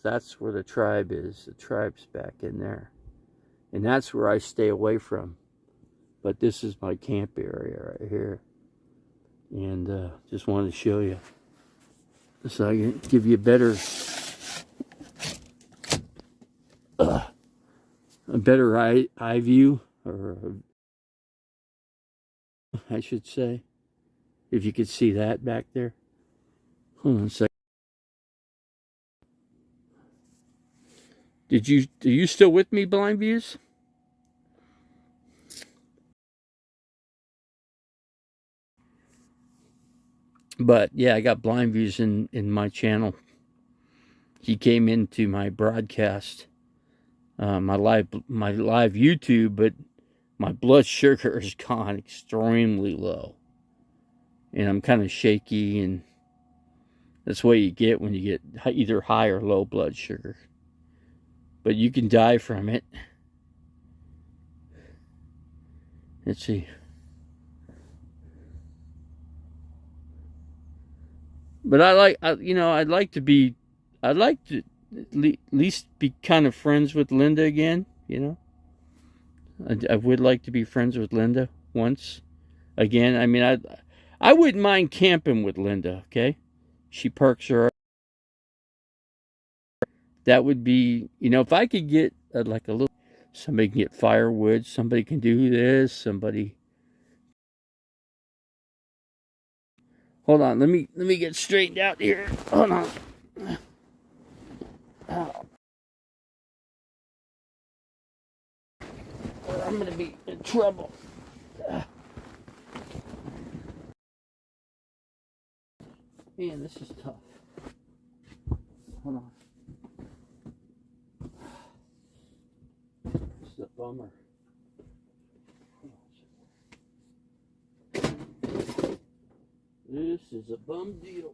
that's where the tribe is. The tribe's back in there, and that's where I stay away from. But this is my camp area right here, and just wanted to show you so I can give you a better eye view, or I should say, if you could see that back there. Hold on a second. Are you still with me, Blind Views? But yeah, I got Blind Views in my channel. He came into my broadcast, my live YouTube, but my blood sugar has gone extremely low, and I'm kind of shaky, and that's what you get when you get either high or low blood sugar. But you can die from it. Let's see. But I'd like to at least be kind of friends with Linda again. I would like to be friends with Linda once again. I mean, I wouldn't mind camping with Linda. Okay, she parks her. That would be, if I could get like a little, somebody can get firewood, somebody can do this, somebody. Hold on, let me get straightened out here. Hold on. I'm gonna be in trouble. Man, this is tough. Hold on. This is a bummer. This is a bum deal.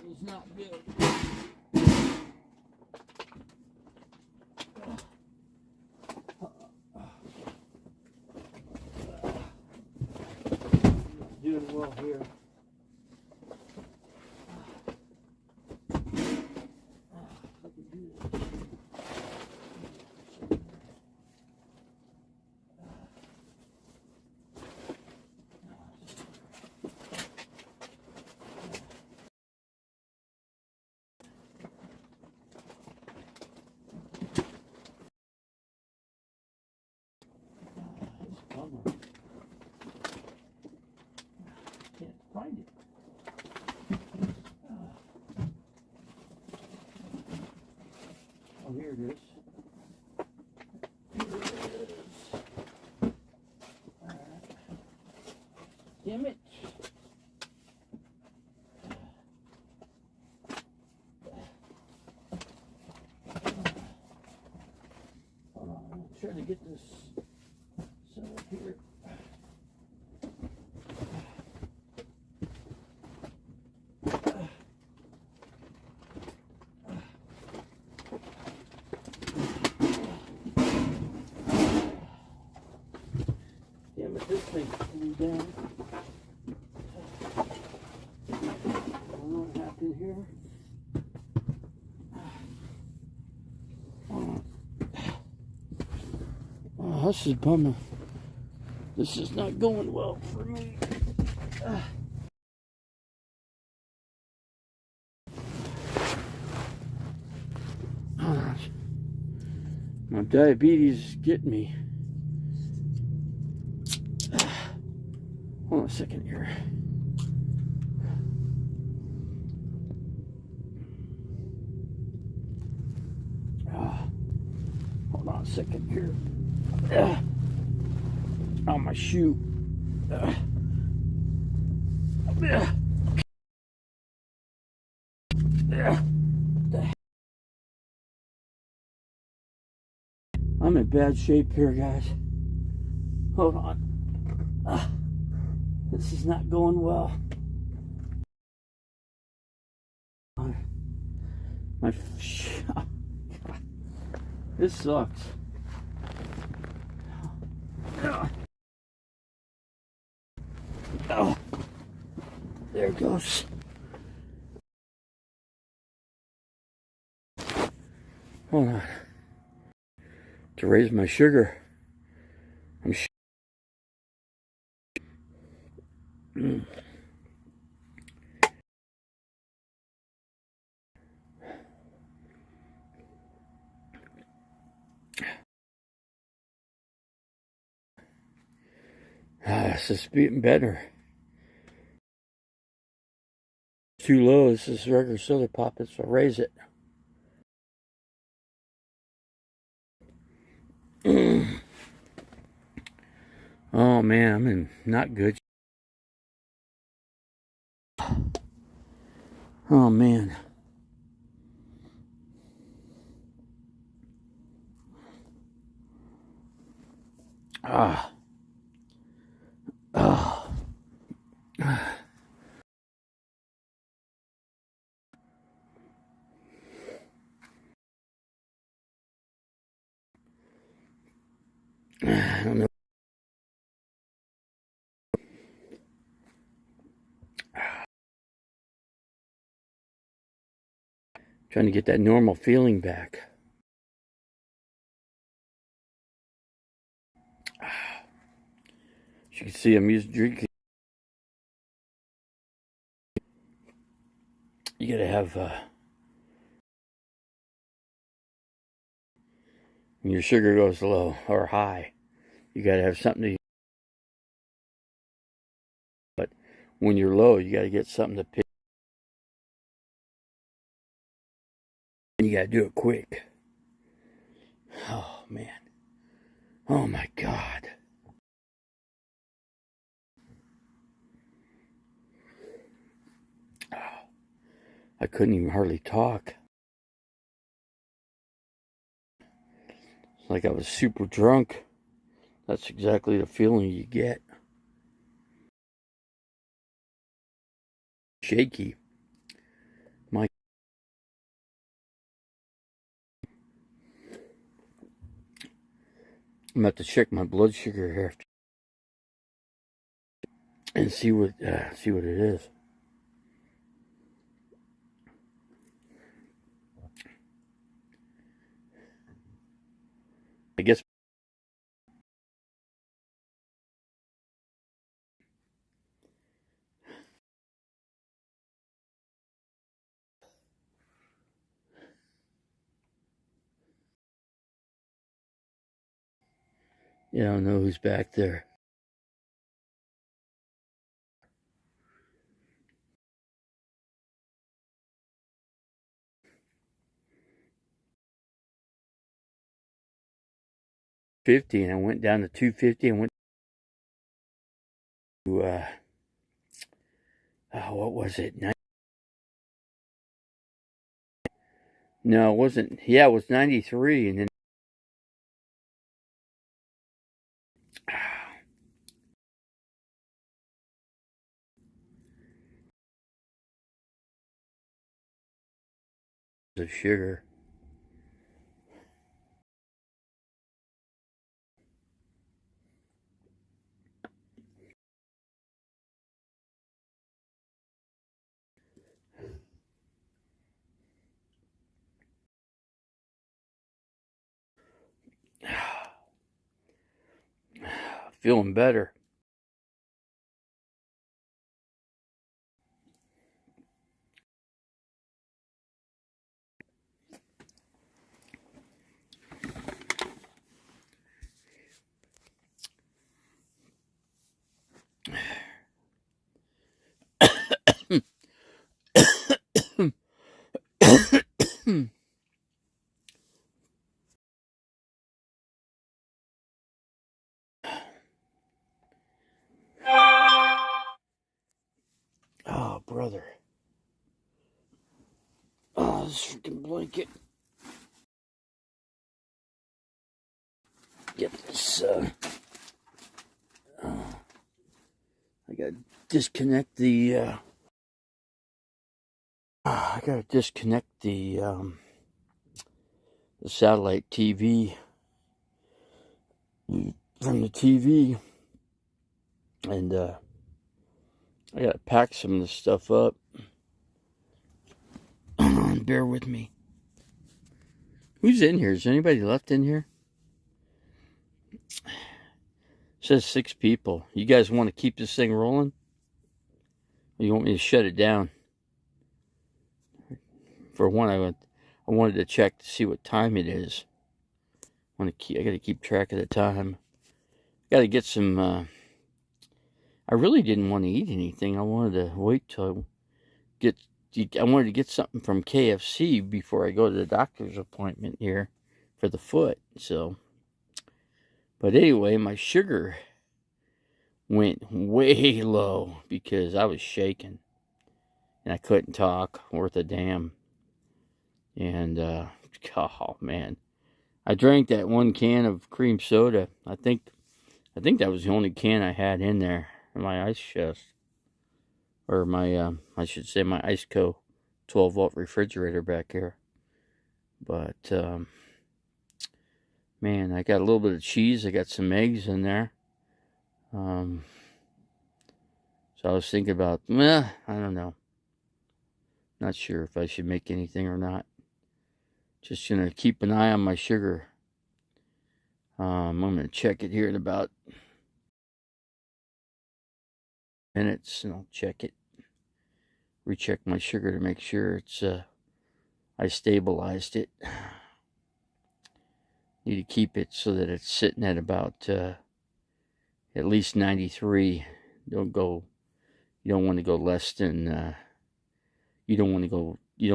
It's not good. Doing well here. Oh, here it is. Damn it. Hold on, I'm trying to get this set up here. Damn it, this thing's coming down. I don't know what happened here. Oh, this is a bummer. This is not going well for me. My diabetes is getting me. Hold on a second here. Hold on a second here. Oh, my shoe. I'm in bad shape here, guys. Hold on. This is not going well. My this sucks. Oh, there it goes. Hold on. To raise my sugar. I'm this is getting better. It's too low. This is regular soda pop. So I'll raise it. Oh man, I'm in not good. Oh man. Ah. Oh. I don't know. Trying to get that normal feeling back. As you can see, I'm using drinking. You gotta have when your sugar goes low or high, you gotta have something to. But when you're low, you gotta get something to pick. And you gotta do it quick. Oh man. Oh my God. Oh, I couldn't even hardly talk. It's like I was super drunk. That's exactly the feeling you get. Shaky. My I'm about to check my blood sugar here and see what it is. I guess I don't know who's back there. 50, and I went down to 250 and went to, what was it? No, it wasn't. Yeah, it was 93, and then the sugar. Feeling better. Oh, brother. Oh, this freaking blanket. Get this, I gotta disconnect the, the satellite TV from the TV, and I gotta pack some of this stuff up. Bear with me. Who's in here? Is anybody left in here? It says 6 people. You guys want to keep this thing rolling? Or you want me to shut it down? For one, I wanted to check to see what time it is. I gotta keep track of the time. Gotta get some, I really didn't want to eat anything. I wanted to wait till I wanted to get something from KFC before I go to the doctor's appointment here for the foot. So, but anyway, my sugar went way low because I was shaking and I couldn't talk worth a damn. And oh man, I drank that 1 can of cream soda. I think that was the only can I had in there in my ice chest, or my I should say my Iceco 12-volt refrigerator back here. But man, I got a little bit of cheese. I got some eggs in there. So I was thinking about, I don't know. Not sure if I should make anything or not. Just gonna keep an eye on my sugar. I'm gonna check it here in about minutes, and I'll check it. Recheck my sugar to make sure it's I stabilized it. Need to keep it so that it's sitting at about at least 93. You don't want to go less than you don't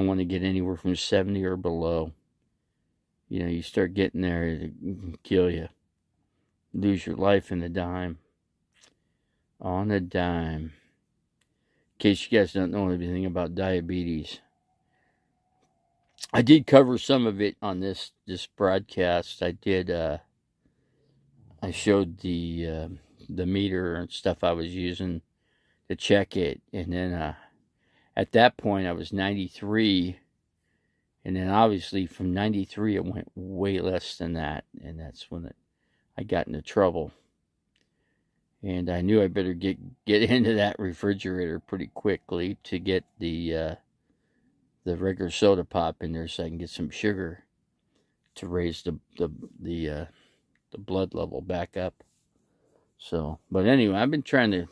want to get anywhere from 70 or below. You know, you start getting there, it can kill you. Lose your life in a dime. On a dime. In case you guys don't know anything about diabetes, I did cover some of it on this broadcast. I did. I showed the meter and stuff I was using to check it, and then at that point I was 93, and then obviously from 93 it went way less than that, and that's when I got into trouble. And I knew I better get into that refrigerator pretty quickly to get the regular soda pop in there so I can get some sugar to raise the blood level back up. So, but anyway, I've been trying to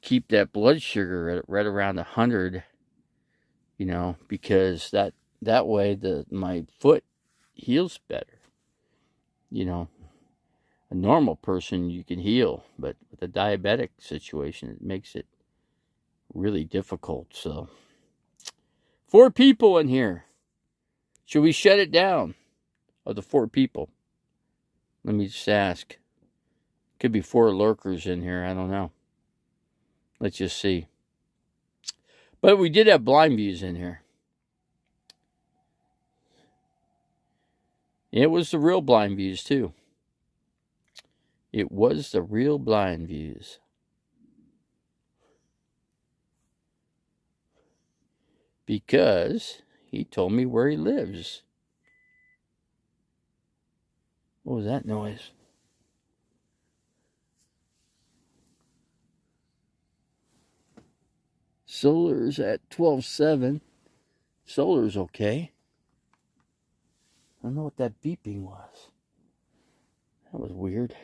keep that blood sugar at right around 100, you know, because that way my foot heals better. You know, a normal person you can heal, but with a diabetic situation, it makes it really difficult. So, 4 people in here. Should we shut it down? Of the 4 people. Let me just ask. Could be 4 lurkers in here. I don't know. Let's just see. But we did have blind views in here. It was the real blind views, too. It was the real blind views. Because he told me where he lives. What was that noise? Solar's at 12.7. Solar's okay. I don't know what that beeping was. That was weird.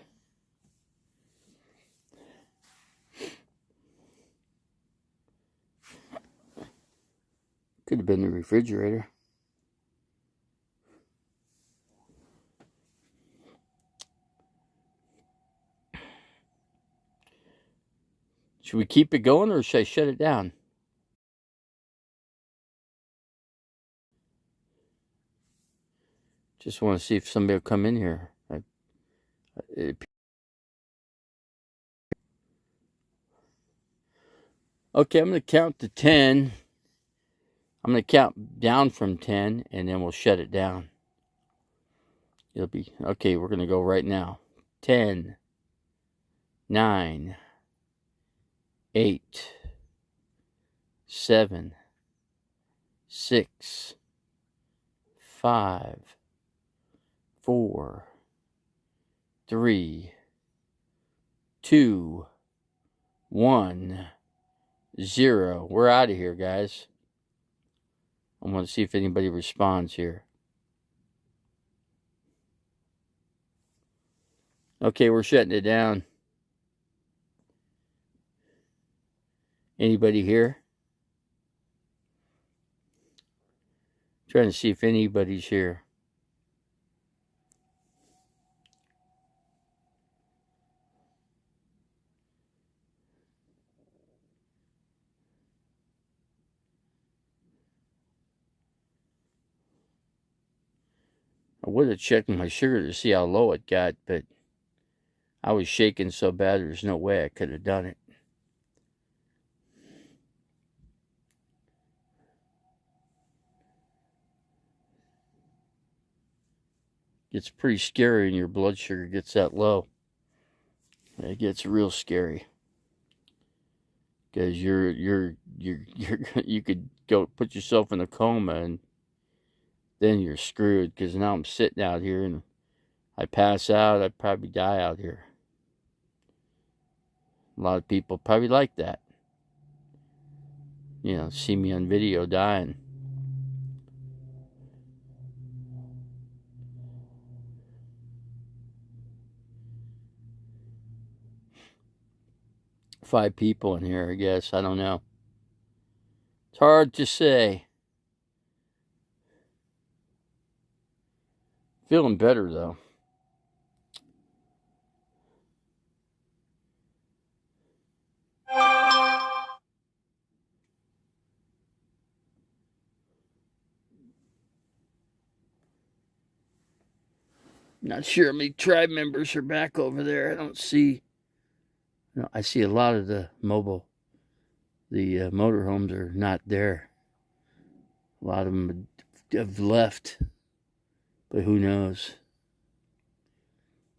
Could have been the refrigerator. Should we keep it going or should I shut it down? Just want to see if somebody will come in here. Okay, I'm going to count to 10. I'm going to count down from 10, and then we'll shut it down. It'll be, okay, we're going to go right now. 10, 9, 8, 7, 6, 5, 4, 3, 2, 1, 0. We're out of here, guys. I want to see if anybody responds here. Okay, we're shutting it down. Anybody here? Trying to see if anybody's here. I would have checked my sugar to see how low it got, but I was shaking so bad there's no way I could have done it. It's pretty scary when your blood sugar gets that low. It gets real scary. Because you could go put yourself in a coma and then you're screwed. Because now I'm sitting out here and I pass out, I'd probably die out here. A lot of people probably like that. You know, see me on video dying. Five people in here, I guess. I don't know. It's hard to say. Feeling better, though. Not sure how many tribe members are back over there. I don't see. No, I see a lot of the motorhomes are not there. A lot of them have left, but who knows?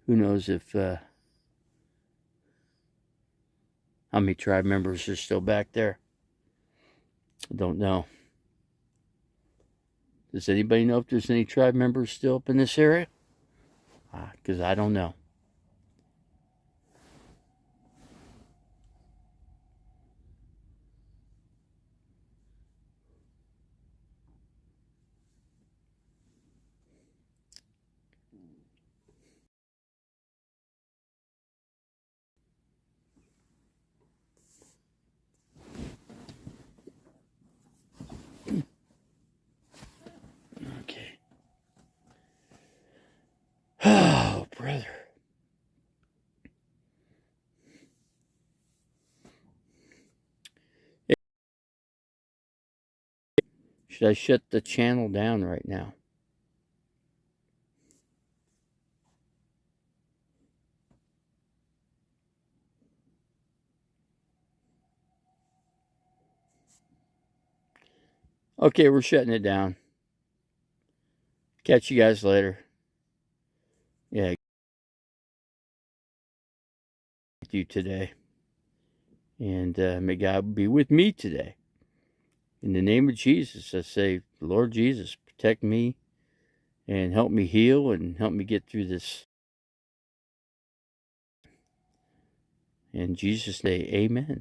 Who knows if how many tribe members are still back there? I don't know. Does anybody know if there's any tribe members still up in this area? Because I don't know. Okay. Oh, brother. Should I shut the channel down right now? Okay, we're shutting it down. Catch you guys later. Yeah, with you today. And may God be with me today. In the name of Jesus, I say, Lord Jesus, protect me and help me heal and help me get through this. In Jesus' name, amen.